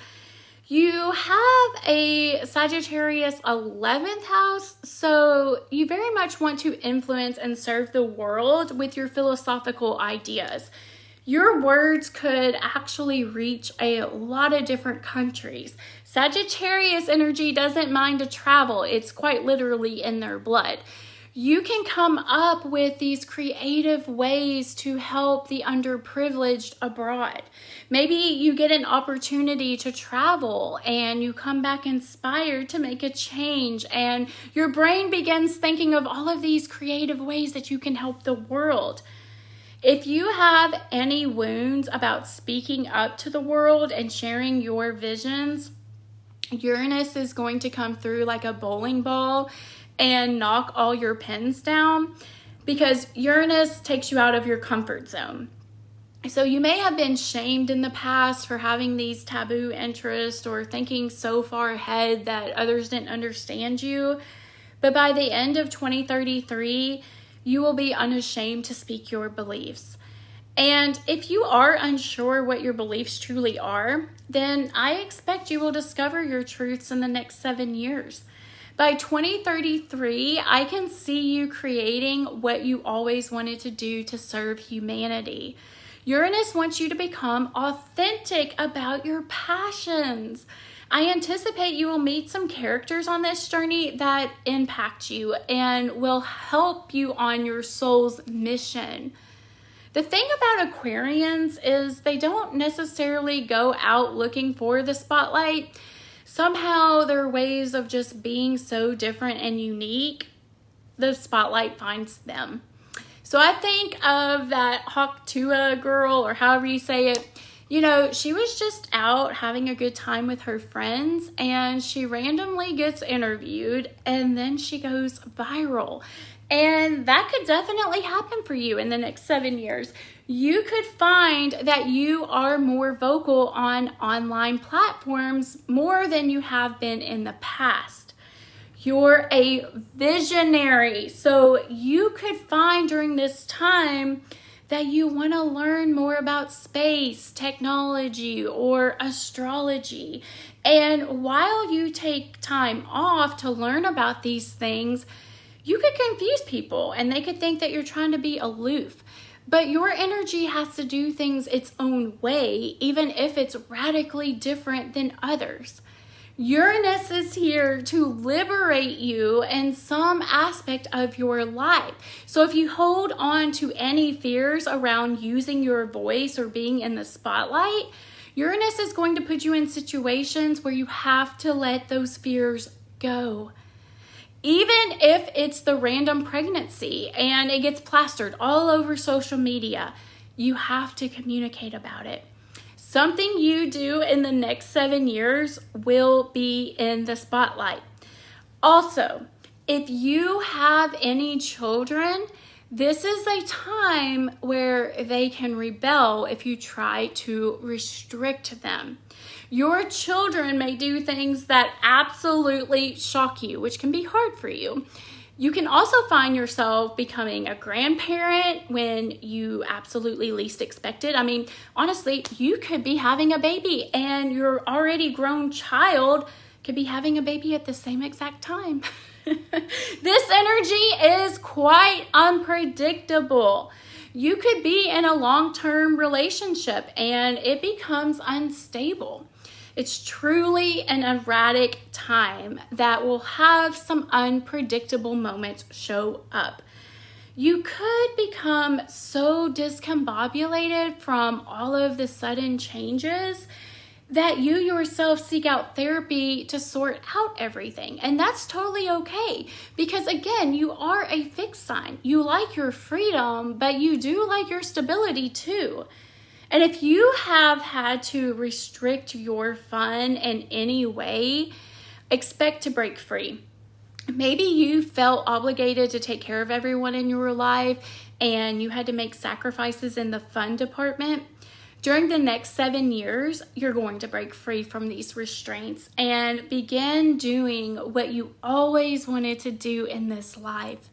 S1: You have a Sagittarius 11th house, so you very much want to influence and serve the world with your philosophical ideas. Your words could actually reach a lot of different countries. Sagittarius energy doesn't mind to travel. It's quite literally in their blood. You can come up with these creative ways to help the underprivileged abroad. Maybe you get an opportunity to travel and you come back inspired to make a change, and your brain begins thinking of all of these creative ways that you can help the world. If you have any wounds about speaking up to the world and sharing your visions, Uranus is going to come through like a bowling ball and knock all your pins down, because Uranus takes you out of your comfort zone. So you may have been shamed in the past for having these taboo interests or thinking so far ahead that others didn't understand you. But by the end of 2033, you will be unashamed to speak your beliefs. And if you are unsure what your beliefs truly are, then I expect you will discover your truths in the next 7 years. By 2033, I can see you creating what you always wanted to do to serve humanity. Uranus wants you to become authentic about your passions. I anticipate you will meet some characters on this journey that impact you and will help you on your soul's mission. The thing about Aquarians is they don't necessarily go out looking for the spotlight. Somehow their ways of just being so different and unique, the spotlight finds them. So I think of that Hawktua girl, or however you say it. You know, she was just out having a good time with her friends and she randomly gets interviewed and then she goes viral. And that could definitely happen for you in the next 7 years. You could find that you are more vocal on online platforms more than you have been in the past. You're a visionary. So you could find during this time that you want to learn more about space, technology, or astrology. And while you take time off to learn about these things, you could confuse people and they could think that you're trying to be aloof. But your energy has to do things its own way, even if it's radically different than others. Uranus is here to liberate you in some aspect of your life. So if you hold on to any fears around using your voice or being in the spotlight, Uranus is going to put you in situations where you have to let those fears go. Even if it's the random pregnancy and it gets plastered all over social media, you have to communicate about it. Something you do in the next 7 years will be in the spotlight. Also, if you have any children, this is a time where they can rebel if you try to restrict them. Your children may do things that absolutely shock you, which can be hard for you. You can also find yourself becoming a grandparent when you absolutely least expect it. I mean, honestly, you could be having a baby and your already grown child could be having a baby at the same exact time. This energy is quite unpredictable. You could be in a long-term relationship and it becomes unstable. It's truly an erratic time that will have some unpredictable moments show up. You could become so discombobulated from all of the sudden changes that you yourself seek out therapy to sort out everything. And that's totally okay, because again, you are a fixed sign. You like your freedom, but you do like your stability too. And if you have had to restrict your fun in any way, expect to break free. Maybe you felt obligated to take care of everyone in your life and you had to make sacrifices in the fun department. During the next 7 years, you're going to break free from these restraints and begin doing what you always wanted to do in this life.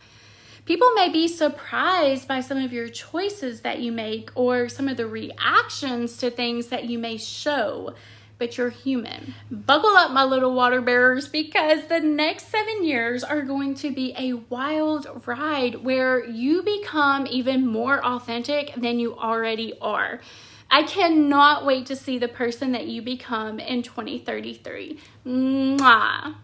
S1: People may be surprised by some of your choices that you make or some of the reactions to things that you may show. but you're human. Buckle up, my little water bearers, because the next 7 years are going to be a wild ride where you become even more authentic than you already are. I cannot wait to see the person that you become in 2033. Mwah.